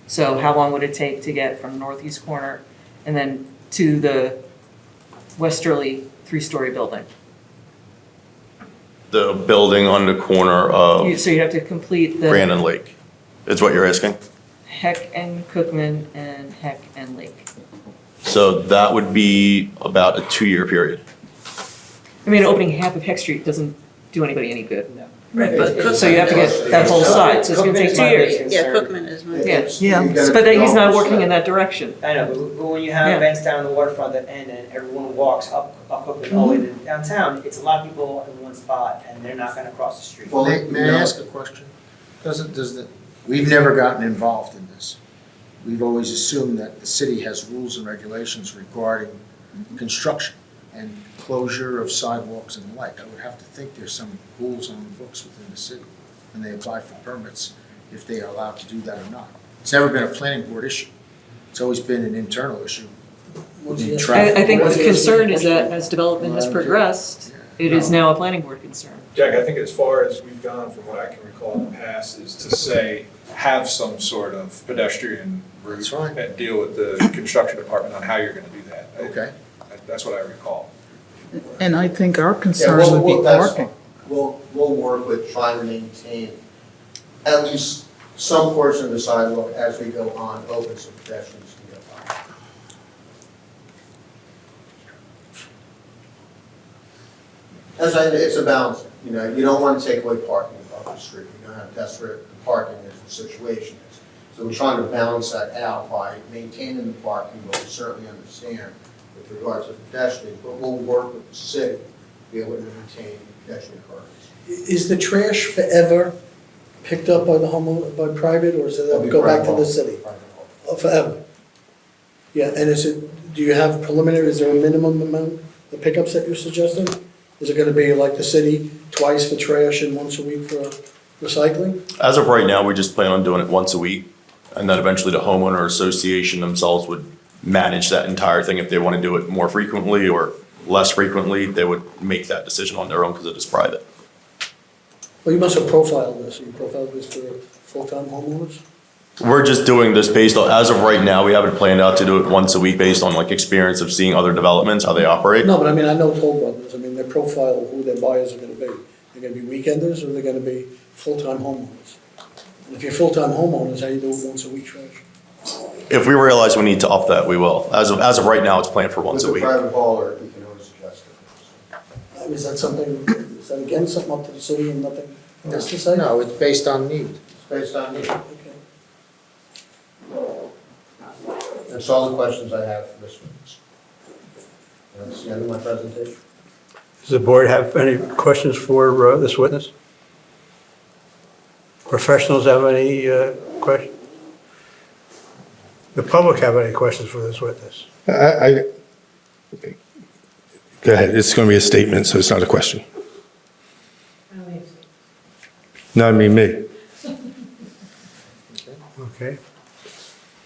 So how long would it take to get from the northeast corner and then to the westerly 3-story building? the building on the corner of So you have to complete the Grand and Lake, is what you're asking? Heck and Cookman and Heck and Lake. So that would be about a 2-year period. I mean, opening half of Heck Street doesn't do anybody any good. Right, but So you have to get that whole side, so it's gonna take 2 years. Yeah, Cookman is my. Yeah, but then he's not working in that direction. I know, but when you have Yeah. events down on the waterfront that end and everyone walks up Cookman all the way to downtown, it's a lot of people in one spot and they're not gonna cross the street. Well, may I ask a question? We've never gotten involved in this. We've always assumed that the city has rules and regulations regarding construction and closure of sidewalks and the like. I would have to think there's some rules on the books within the city when they apply for permits, if they are allowed to do that or not. It's never been a planning board issue. It's always been an internal issue. I think the concern is that as development has progressed, it is now a planning board concern. Jack, I think as far as we've gone from what I can recall in the past is to say, have some sort of pedestrian route. That's right. And deal with the construction department on how you're gonna do that. Okay. That's what I recall. And I think our Yeah, concern would be that's parking. fine. We'll work with trying to maintain at least some portion of the sidewalk as we go on, open so pedestrians can get by. It's a balance, you know, you don't want to take away parking off the street, you know how desperate the parking is, the situation is. So we're trying to balance that out by maintaining the parking, but we certainly understand with regards to pedestrians, but we'll work with the city to be able to maintain pedestrian corridors. Is the trash forever picked up by the homeowner, by private, or does it go back to the city? Oh, forever? Yeah, and do you have preliminary, is there a minimum amount of pickups that you're suggesting? Is it gonna be like the city, twice for trash and once a week for recycling? As of right now, we just plan on doing it once a week, and then eventually the homeowner association themselves would manage that entire thing. If they want to do it more frequently or less frequently, they would make that decision on their own because it is private. Well, you must have profiled this, you profiled this for full-time homeowners? We're just doing this based on, as of right now, we haven't planned out to do it once a week based on like experience of seeing other developments, how they operate. No, but I mean, I know Toll Brothers, I mean, their profile of who their buyers are gonna be. They're gonna be weekenders, or they're gonna be full-time homeowners? And if you're full-time homeowners, how you do it once a week trash? If we realize we need to up that, we will. As of right now, it's planned for once a With week. a private hauler, you can always adjust it. Is that something, is that again something up to the city and nothing else to say? No, it's based on need. It's based on need. Okay. That's all the questions I have for this witness. That's the end of my presentation. Does the board have any questions for this witness? Professionals have any questions? The public have any questions for this witness? Go ahead, it's going to be a statement, so it's not a question. No, I mean me. Okay.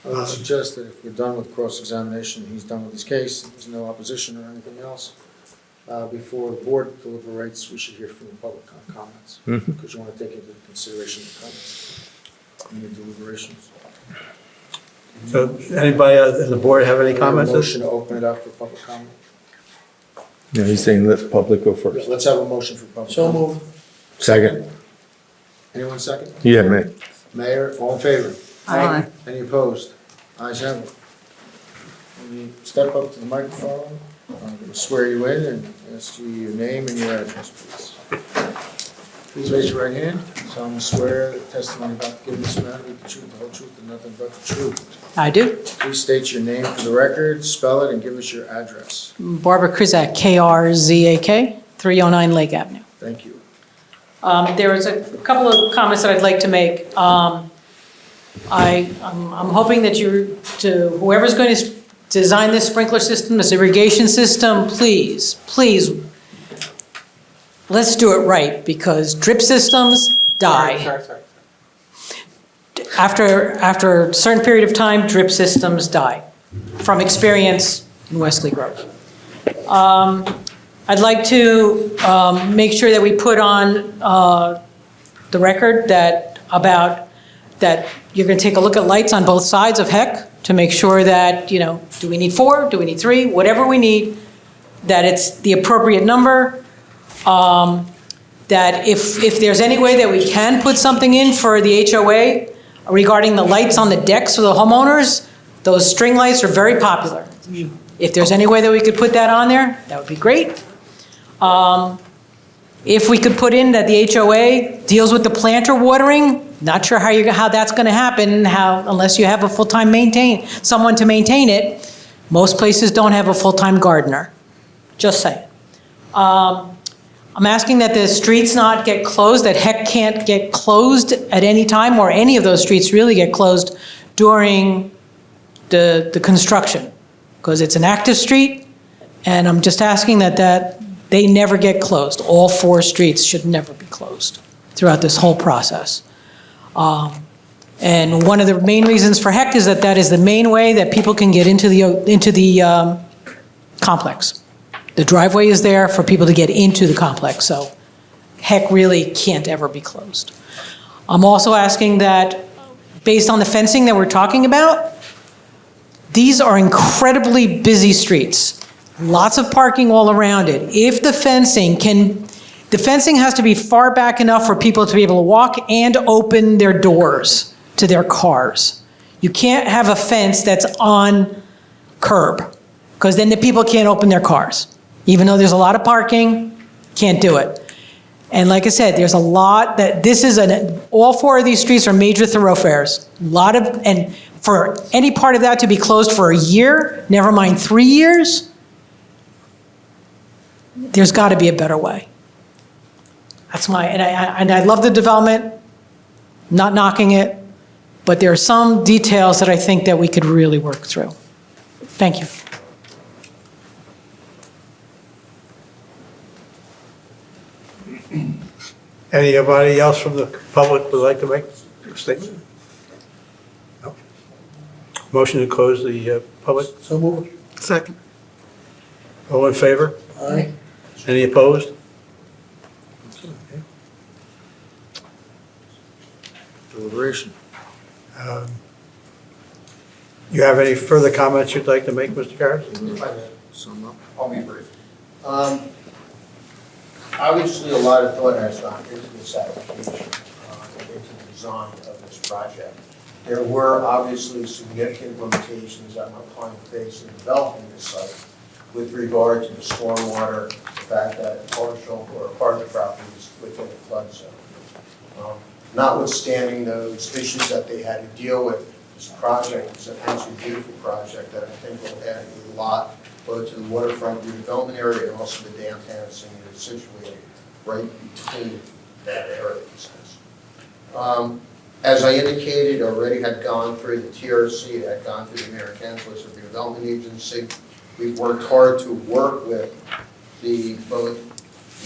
I would suggest that if we're done with cross-examination, he's done with his case, there's no opposition or anything else, before the board deliberates, we should hear from the public on comments. Mhm. Because you want to take into consideration the comments in the deliberations. So anybody in the board have any comments? Motion to open it up for public comment. No, he's saying let the public go first. Let's have a motion for public So comment. moved. Second. Anyone second? Yeah, me. Mayor, all in favor? Aye. Any opposed? Ayes have it. When you step up to the microphone, I'm going to swear you in and ask you your name and your address, please. Please raise your right hand. Solemnly swear that testimony about to give this matter with the truth, the whole truth, and nothing but the truth. I do. Please state your name for the record, spell it, and give us your address. Barbara Krizak, Krzak, 309 Lake Avenue. Thank you. There was a couple of comments that I'd like to make. I'm hoping that whoever's going to design this sprinkler system, this irrigation system, please, let's do it right, because drip systems die. Sorry. After a certain period of time, drip systems die, from experience in Wesley Grove. I'd like to make sure that we put on the record that you're going to take a look at lights on both sides of HEC to make sure that, do we need 4, do we need 3, whatever we need, that it's the appropriate number. That if there's any way that we can put something in for the HOA regarding the lights on the decks for the homeowners, those string lights are very popular. If there's any way that we could put that on there, that would be great. If we could put in that the HOA deals with the planter watering, not sure how that's going to happen, unless you have a full-time someone to maintain it. Most places don't have a full-time gardener. Just saying. I'm asking that the streets not get closed, that HEC can't get closed at any time, or any of those streets really get closed during the construction, because it's an active street, and I'm just asking that they never get closed. All 4 streets should never be closed throughout this whole process. And one of the main reasons for HEC is that is the main way that people can get into the complex. The driveway is there for people to get into the complex, so HEC really can't ever be closed. I'm also asking that, based on the fencing that we're talking about, these are incredibly busy streets. lots of parking all around it. If the fencing has to be far back enough for people to be able to walk and open their doors to their cars. You can't have a fence that's on curb, because then the people can't open their cars. Even though there's a lot of parking, can't do it. And like I said, there's a lot that, all four of these streets are major thoroughfares. And for any part of that to be closed for a year, never mind 3 years, there's got to be a better way. And I love the development, not knocking it, but there are some details that I think that we could really work through. Thank you. Anybody else from the public would like to make a statement? No? Motion to close the public? So moved. Second. All in favor? Aye. Any opposed? Deliberation. You have any further comments you'd like to make, Mr. Karas? If I may, Sum up. I'll be brief. Obviously, a lot of thought has gone into this application, and into the design of this project. There were obviously significant limitations that my client faced in developing this site with regard to the stormwater, the fact that partial or part of the property is within a flood zone. Notwithstanding those issues that they had to deal with, this project is an absolutely beautiful project that I think will add a lot both to the waterfront redevelopment area and also the downtown scene that's situated right between that area. As I indicated, already had gone through the TRC, had gone through the Mayor and Council as a redevelopment agency. We've worked hard to work with both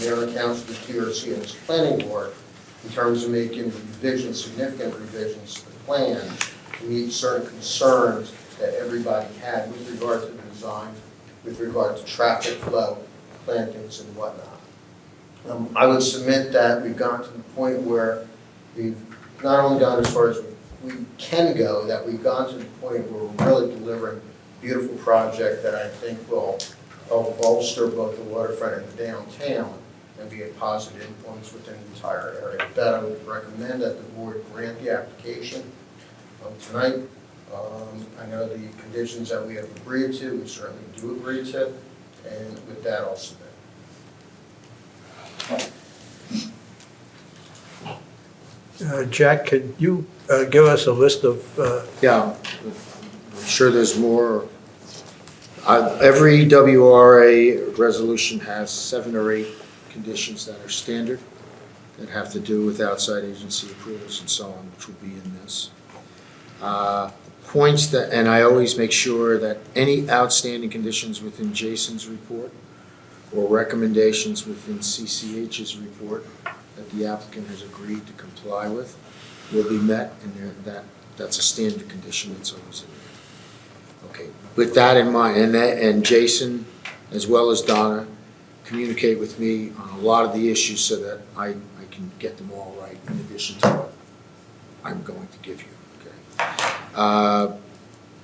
Mayor and Council, the TRC, and its planning board in terms of making revisions, significant revisions to the plan to meet certain concerns that everybody had with regard to the design, with regard to traffic flow, plantings, and whatnot. I would submit that we've gone to the point where we've not only gone as far as we can go, that we've gone to the point where we're really delivering a beautiful project that I think will help bolster both the waterfront and the downtown and be a positive influence within the entire area. With that, I would recommend that the board grant the application tonight. I know the conditions that we have agreed to, we certainly do agree to, and with that, I'll submit. Jack, could you give us a list of... Yeah, I'm sure there's more. Every WRA resolution has 7 or 8 conditions that are standard that have to do with outside agency approvals and so on, which will be in this. Points that, and I always make sure that any outstanding conditions within Jason's report or recommendations within CCH's report that the applicant has agreed to comply with will be met, and that's a standard condition that's always in there. Okay, with that in mind, and Jason, as well as Donna, communicate with me on a lot of the issues so that I can get them all right in addition to what I'm going to give you.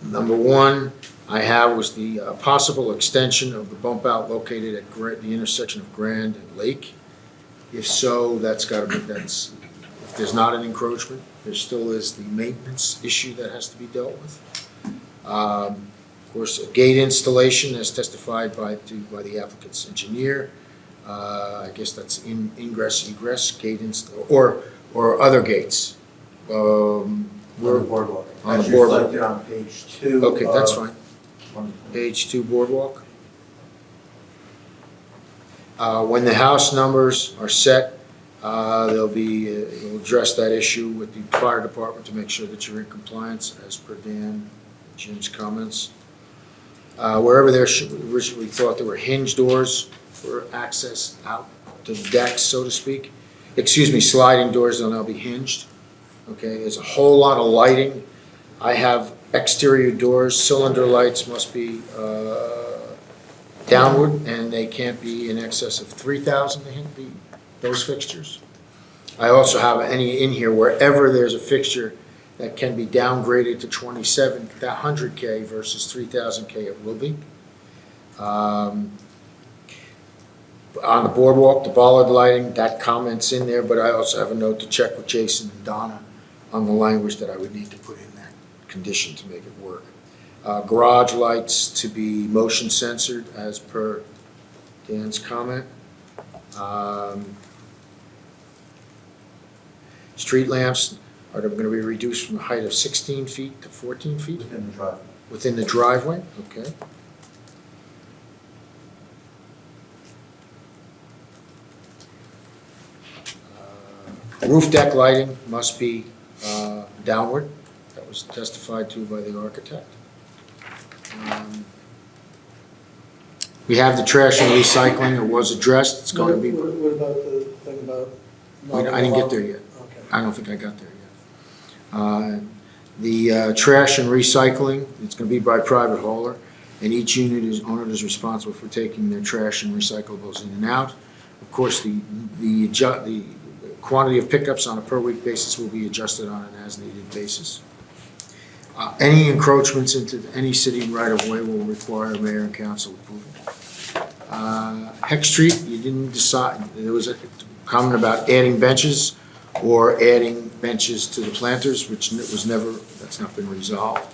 Number 1 I have was the possible extension of the bump out located at the intersection of Grand and Lake. If so, that's got to be, if there's not an encroachment, there still is the maintenance issue that has to be dealt with. Of course, a gate installation as testified by the applicant's engineer. I guess that's ingress, egress, gate or other gates. On the boardwalk. On the As boardwalk. reflected on page 2. Okay, that's fine. Page 2 boardwalk. When the house numbers are set, we'll address that issue with the fire department to make sure that you're in compliance as per Dan, Jim's comments. Wherever there originally thought there were hinge doors for access out to the decks, so to speak. Excuse me, sliding doors, they'll now be hinged. Okay, there's a whole lot of lighting. I have exterior doors, cylinder lights must be downward, and they can't be in excess of 3,000, those fixtures. I also have any in here, wherever there's a fixture that can be downgraded to 2,700K versus 3,000K, it will be. On the boardwalk, the bollard lighting, that comment's in there, but I also have a note to check with Jason and Donna on the language that I would need to put in that condition to make it work. Garage lights to be motion censored as per Dan's comment. Street lamps are going to be reduced from a height of 16 feet to 14 feet? In the driveway. Within the driveway, okay. Roof deck lighting must be downward. That was testified to by the architect. We have the trash and recycling. It was addressed. It's going to be. What about the thing about? I didn't get there yet. Okay. I don't think I got there yet. The trash and recycling, it's going to be by private hauler, and each owner is responsible for taking their trash and recyclables in and out. Of course, the quantity of pickups on a per-week basis will be adjusted on an as-needed basis. Any encroachments into any city right-of-way will require mayor and council approval. Heck Street, you didn't decide, there was a comment about adding benches or adding benches to the planters, which was never, that's not been resolved.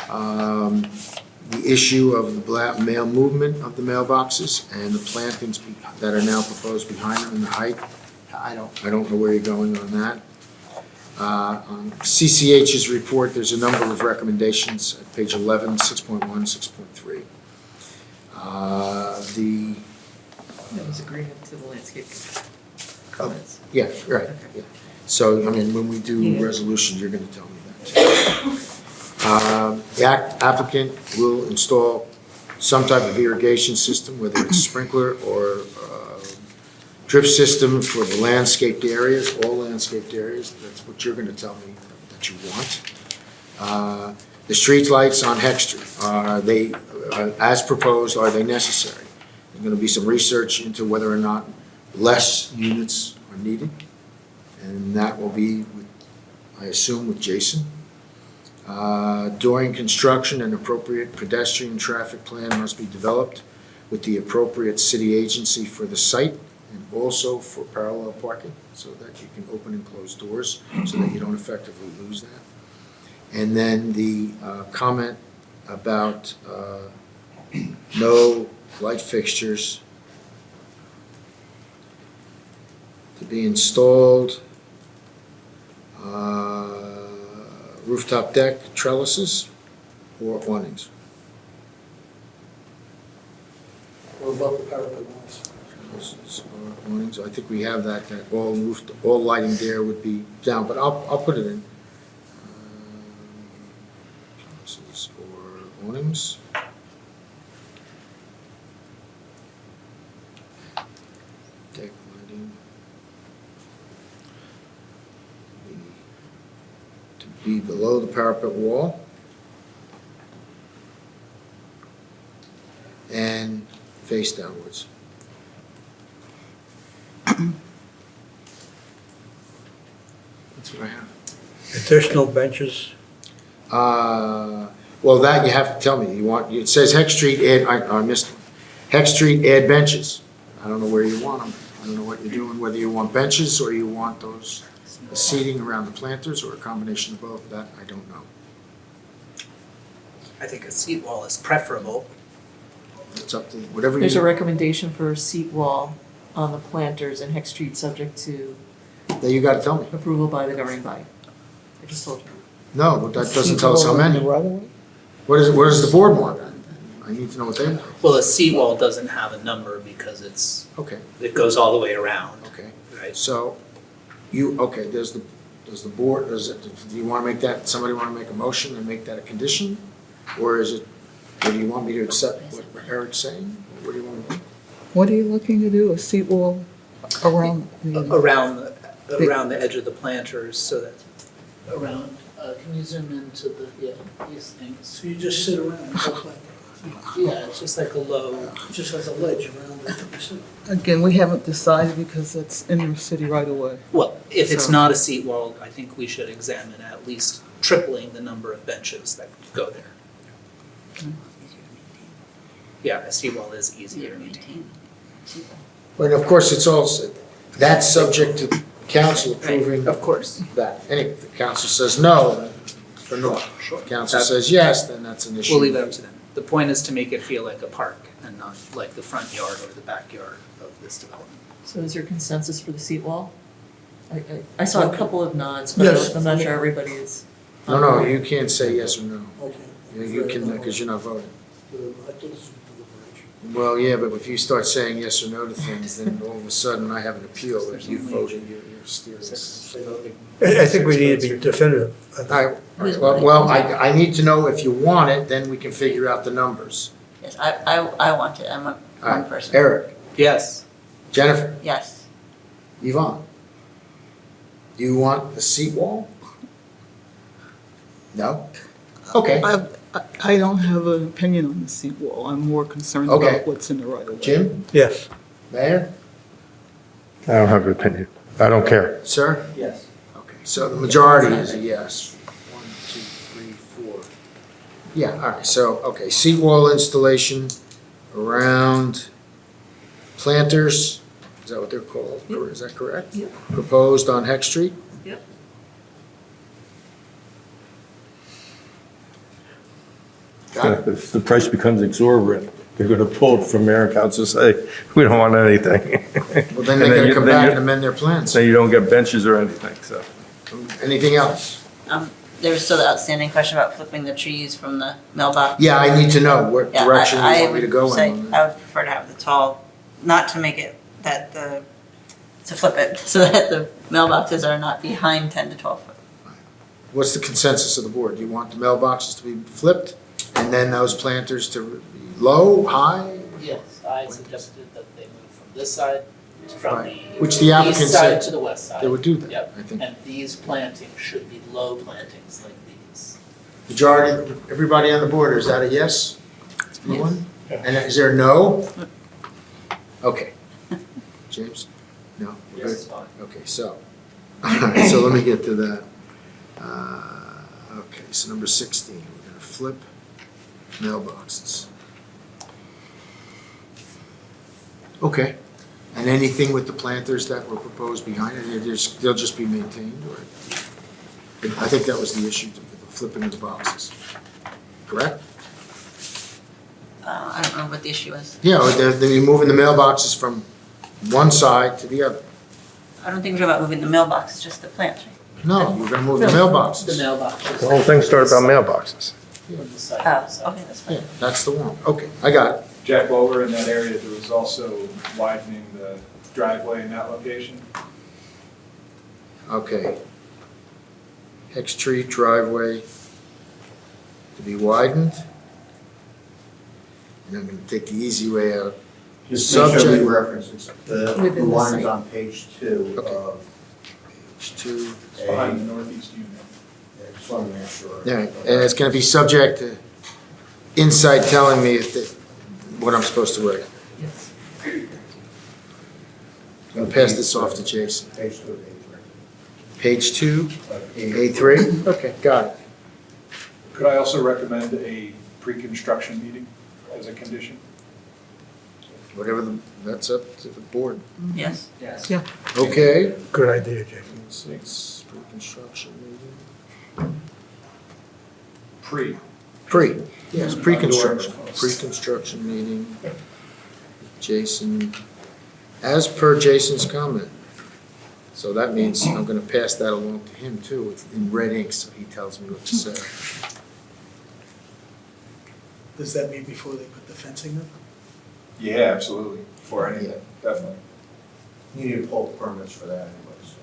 The issue of the mail movement of the mailboxes and the plantings that are now proposed behind them and the height, I don't know where you're going on that. On CCH's report, there's a number of recommendations at page 11, 6.1, 6.3. That was agreement to the landscape comments. Yeah, right. Yeah. So, I mean, when we do resolutions, you're going to tell me that. The applicant will install some type of irrigation system, whether it's sprinkler or drip system for the landscaped areas, all landscaped areas. That's what you're going to tell me that you want. The street lights on Heck Street, are they, as proposed, are they necessary? There's going to be some research into whether or not less units are needed, and that will be, I assume, with Jason. During construction, an appropriate pedestrian traffic plan must be developed with the appropriate city agency for the site and also for parallel parking so that you can open and close doors so that you don't effectively lose that. And then the comment about no light fixtures to be installed, rooftop deck, trellises, or awnings. Or above the parapet lines. Trellises or awnings. I think we have that all lighting there would be down, but I'll put it in. Trellises or awnings. Deck lighting. To be below the parapet wall. And face downwards. That's what I have. Additional benches? Well, that you have to tell me. It says Heck Street add, I missed one. Heck Street add benches. I don't know where you want them. I don't know what you're doing, whether you want benches or you want those seating around the planters or a combination of both. That I don't know. I think a seat wall is preferable. It's up to whatever There's you. a recommendation for a seat wall on the planters in Heck Street, subject to That you gotta tell me. approval by the governing body. I just told you. No, but that doesn't tell us how many. What does the board want? I need to know what they want. Well, a seat wall doesn't have a number because Okay. it goes all the way around. Okay. Right. So, does the board, do you want to make that, somebody want to make a motion and make that a condition? Or do you want me to accept what Eric's saying? What do you want to do? What are you looking to do, a seat wall around? Around the edge of the planters so that, around, can you zoom into these things? So you just sit around and look like, Yeah, it's just like a low. just has a ledge around it. Again, we haven't decided because it's in the city right away. Well, if it's So- not a seat wall, I think we should examine at least tripling the number of benches that go there. Yeah, a seawall is easier to maintain. But of course, it's also, that's subject to council approving. Of course. That. And if the council says no, then for no. Sure. Council says yes, then that's an issue. We'll leave it up to them. The point is to make it feel like a park and not like the front yard or the backyard of this development. So is there consensus for the seat wall? I saw a couple of nods, but Yes. I'm not sure everybody is. No, you can't say yes or no. Okay. You can, because you're not voting. I thought this was deliberation. Well, yeah, but if you start saying yes or no to things, then all of a sudden I have an appeal that you voted, you're steering. I think we need to be definitive. Well, I need to know if you want it, then we can figure out the numbers. Yes, I want it, I'm All one right, person. Eric, Yes. Jennifer, Yes. Yvonne, do you want the seat wall? No? Okay. I don't have an opinion on the seat wall. I'm more concerned Okay. about what's in the right of way. Jim? Yes. Mayor? I don't have an opinion. I don't care. Sir? Yes. Okay, so the majority is a yes. 1, 2, 3, 4. Yeah, all right, so, okay, seat wall installation around planters, is that what they're called? Or is that correct? Yep. Proposed on Heck Street? Yep. Got it. If the price becomes exorbitant, they're gonna pull it from mayor and council and say, we don't want anything. Well, then they're gonna come back and amend their plans. Then you don't get benches or anything, so. Anything else? There was still the outstanding question about flipping the trees from the mailbox. Yeah, I need to know what Yeah, direction you I want me to go would say in. I would prefer to have the tall, not to make it to flip it, so that the mailboxes are not behind 10 to 12 foot. What's the consensus of the board? Do you want the mailboxes to be flipped and then those planters to be low, high? Yes, I suggested that they move from this side from the Which the applicant east side said to the west side. they would do that, Yep. I think. And these plantings should be low plantings like these. Majority, everybody on the board, is that a yes? Anyone? And is there a no? Okay. James? No? We're Yes, good? it's fine. Okay, so, all right, so let me get to that. Okay, so number 16, we're gonna flip mailboxes. Okay, and anything with the planters that were proposed behind it, they'll just be maintained, or? I think that was the issue, the flipping of the boxes, correct? I don't know what the issue is. Yeah, or they're moving the mailboxes from one side to the other. I don't think we're talking about moving the mailbox, it's just the plants, right? No, you're gonna move the mailboxes. The mailboxes. The whole thing started about mailboxes. From the side to the side. Okay, that's fine. Yeah, that's the one, okay, I got it. Jack, while we're in that area, there was also widening the driveway in that location. Okay. Heck Street driveway to be widened. And I'm gonna take the easy way out. Just make sure we Subject- reference the Within the lines site. on page 2 Okay. of Page 2. It's behind the northeast unit. I just want to make sure. All right, and it's gonna be subject to Insight telling me what I'm supposed to write. Yes. I'm gonna pass this off to Jason. Page 2 of Page 2, A3. A3? Okay, got it. Could I also recommend a pre-construction meeting as a condition? Whatever, that's up to the board. Yes. Yes. Yeah. Okay. Good idea, Jason. 6, pre-construction meeting. Pre. Yes, pre-construction, pre-construction meeting. Jason, as per Jason's comment. So that means I'm gonna pass that along to him too, in red ink, so he tells me what to say. Does that mean before they put the fencing up? Yeah, absolutely, for anything, definitely. You need to pull permits for that anyways.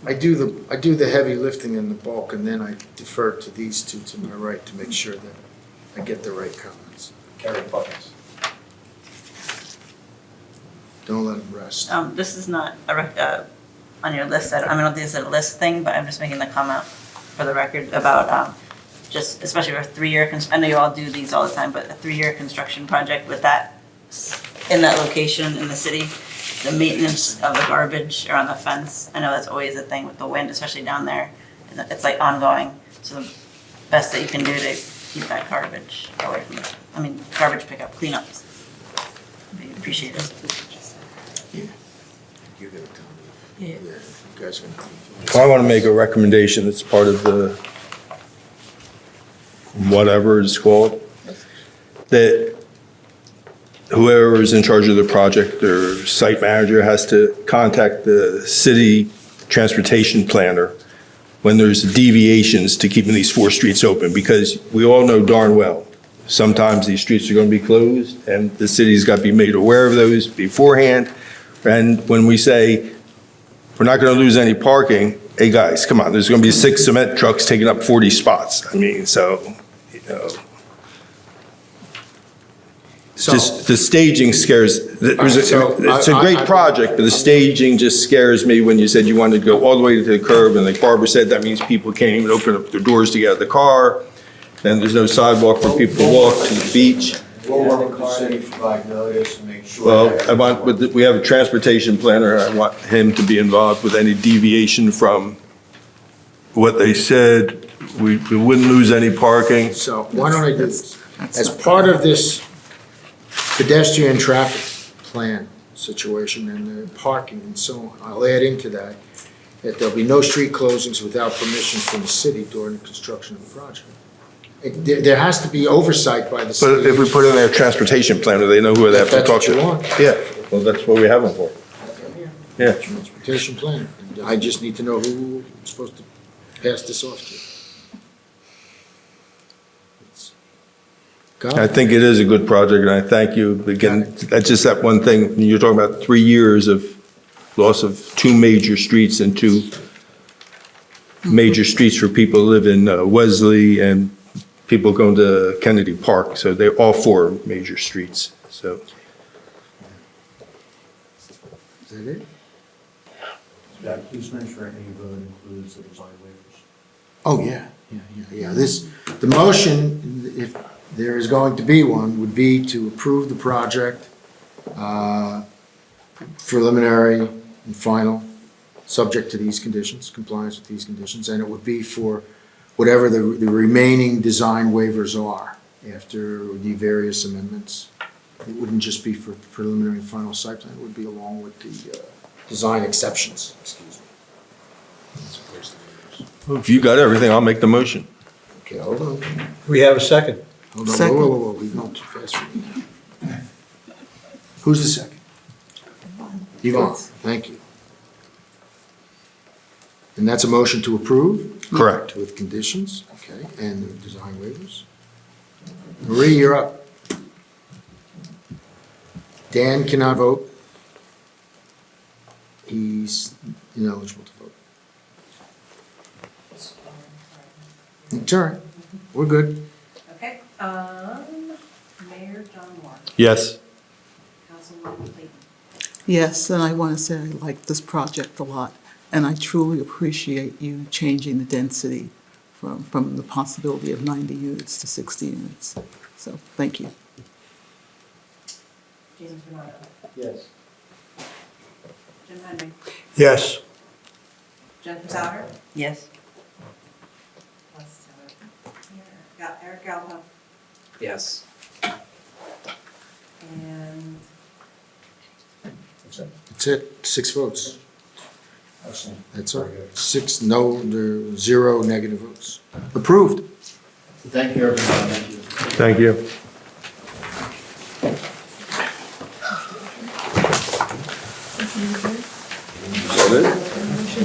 I do the heavy lifting and the bulk, and then I defer to these two to my right to make sure that I get the right comments. Carry buckets. Don't let them rest. This is not on your list, I don't think it's a list thing, but I'm just making the comment for the record about just, especially for a 3-year, I know you all do these all the time, but a 3-year construction project with that, in that location in the city, the maintenance of the garbage around the fence, I know that's always a thing with the wind, especially down there, and it's like ongoing, so the best that you can do to keep that garbage away from the garbage pickup, cleanups. Be appreciated. You're gonna tell me. Yeah. You guys are gonna tell me. I want to make a recommendation that's part of the, whatever it's called, that whoever is in charge of the project or site manager has to contact the city transportation planner when there's deviations to keeping these 4 streets open, because we all know darn well, sometimes these streets are going to be closed, and the city's got to be made aware of those beforehand. And when we say, we're not going to lose any parking, hey guys, come on, there's going to be 6 cement trucks taking up 40 spots. I mean, so, you know. Just the staging scares, it's a great project, but the staging just scares me when you said you wanted to go all the way to the curb, and like Barbara said, that means people can't even open up their doors to get out of the car, and there's no sidewalk for people to walk to the beach. We'll work with the city, provide notice, and make sure. Well, we have a transportation planner, I want him to be involved with any deviation from what they said. We wouldn't lose any parking. So why don't I do this? As part of this pedestrian traffic plan situation and the parking and so on, I'll add into that there'll be no street closings without permission from the city during the construction of the project. There has to be oversight by the city. But if we put in their transportation planner, they know who they have to talk to. That's what you want. Yeah, well, that's what we have them for. Yeah. Transportation plan. And I just need to know who I'm supposed to pass this off to. I think it is a good project, and I thank you. Again, that's just that one thing, you're talking about 3 years of loss of 2 major streets and 2 major streets for people who live in Wesley and people going to Kennedy Park, so they're all 4 major streets, so. Is that it? Yeah, please make sure any vote includes the design waivers. Oh, yeah. The motion, if there is going to be one, would be to approve the project, preliminary and final, subject to these conditions, compliance with these conditions, and it would be for whatever the remaining design waivers are after the various amendments. It wouldn't just be for preliminary and final site plan, it would be along with the design exceptions, excuse me. If you got everything, I'll make the motion. Okay, hold on. We have a second. Hold on, Second. whoa, we're going too fast for me now. Who's the second? Yvonne, thank you. And that's a motion to approve? Correct. With conditions, okay, and the design waivers. Marie, you're up. Dan cannot vote. He's ineligible to vote. It's all right, we're good. Okay, Mayor John Moore, Yes. Councilwoman Clayton. Yes, and I want to say I like this project a lot, and I truly appreciate you changing the density from the possibility of 90 units to 60 units. So, thank you. James Bernardo, Yes. Jim Henry, Yes. Jennifer Sauer, Yes. Eric Gallo, Yes. and That's it, 6 votes. That's all. 6 no, 0 negative votes. Approved. Thank you, everyone. Thank you. Thank you.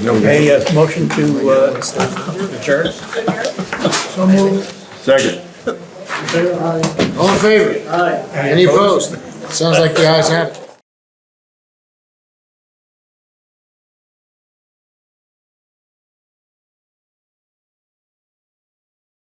Okay, motion to adjourn? So moved. Second. All in favor? Aye. Any opposed? Sounds like the ayes have it.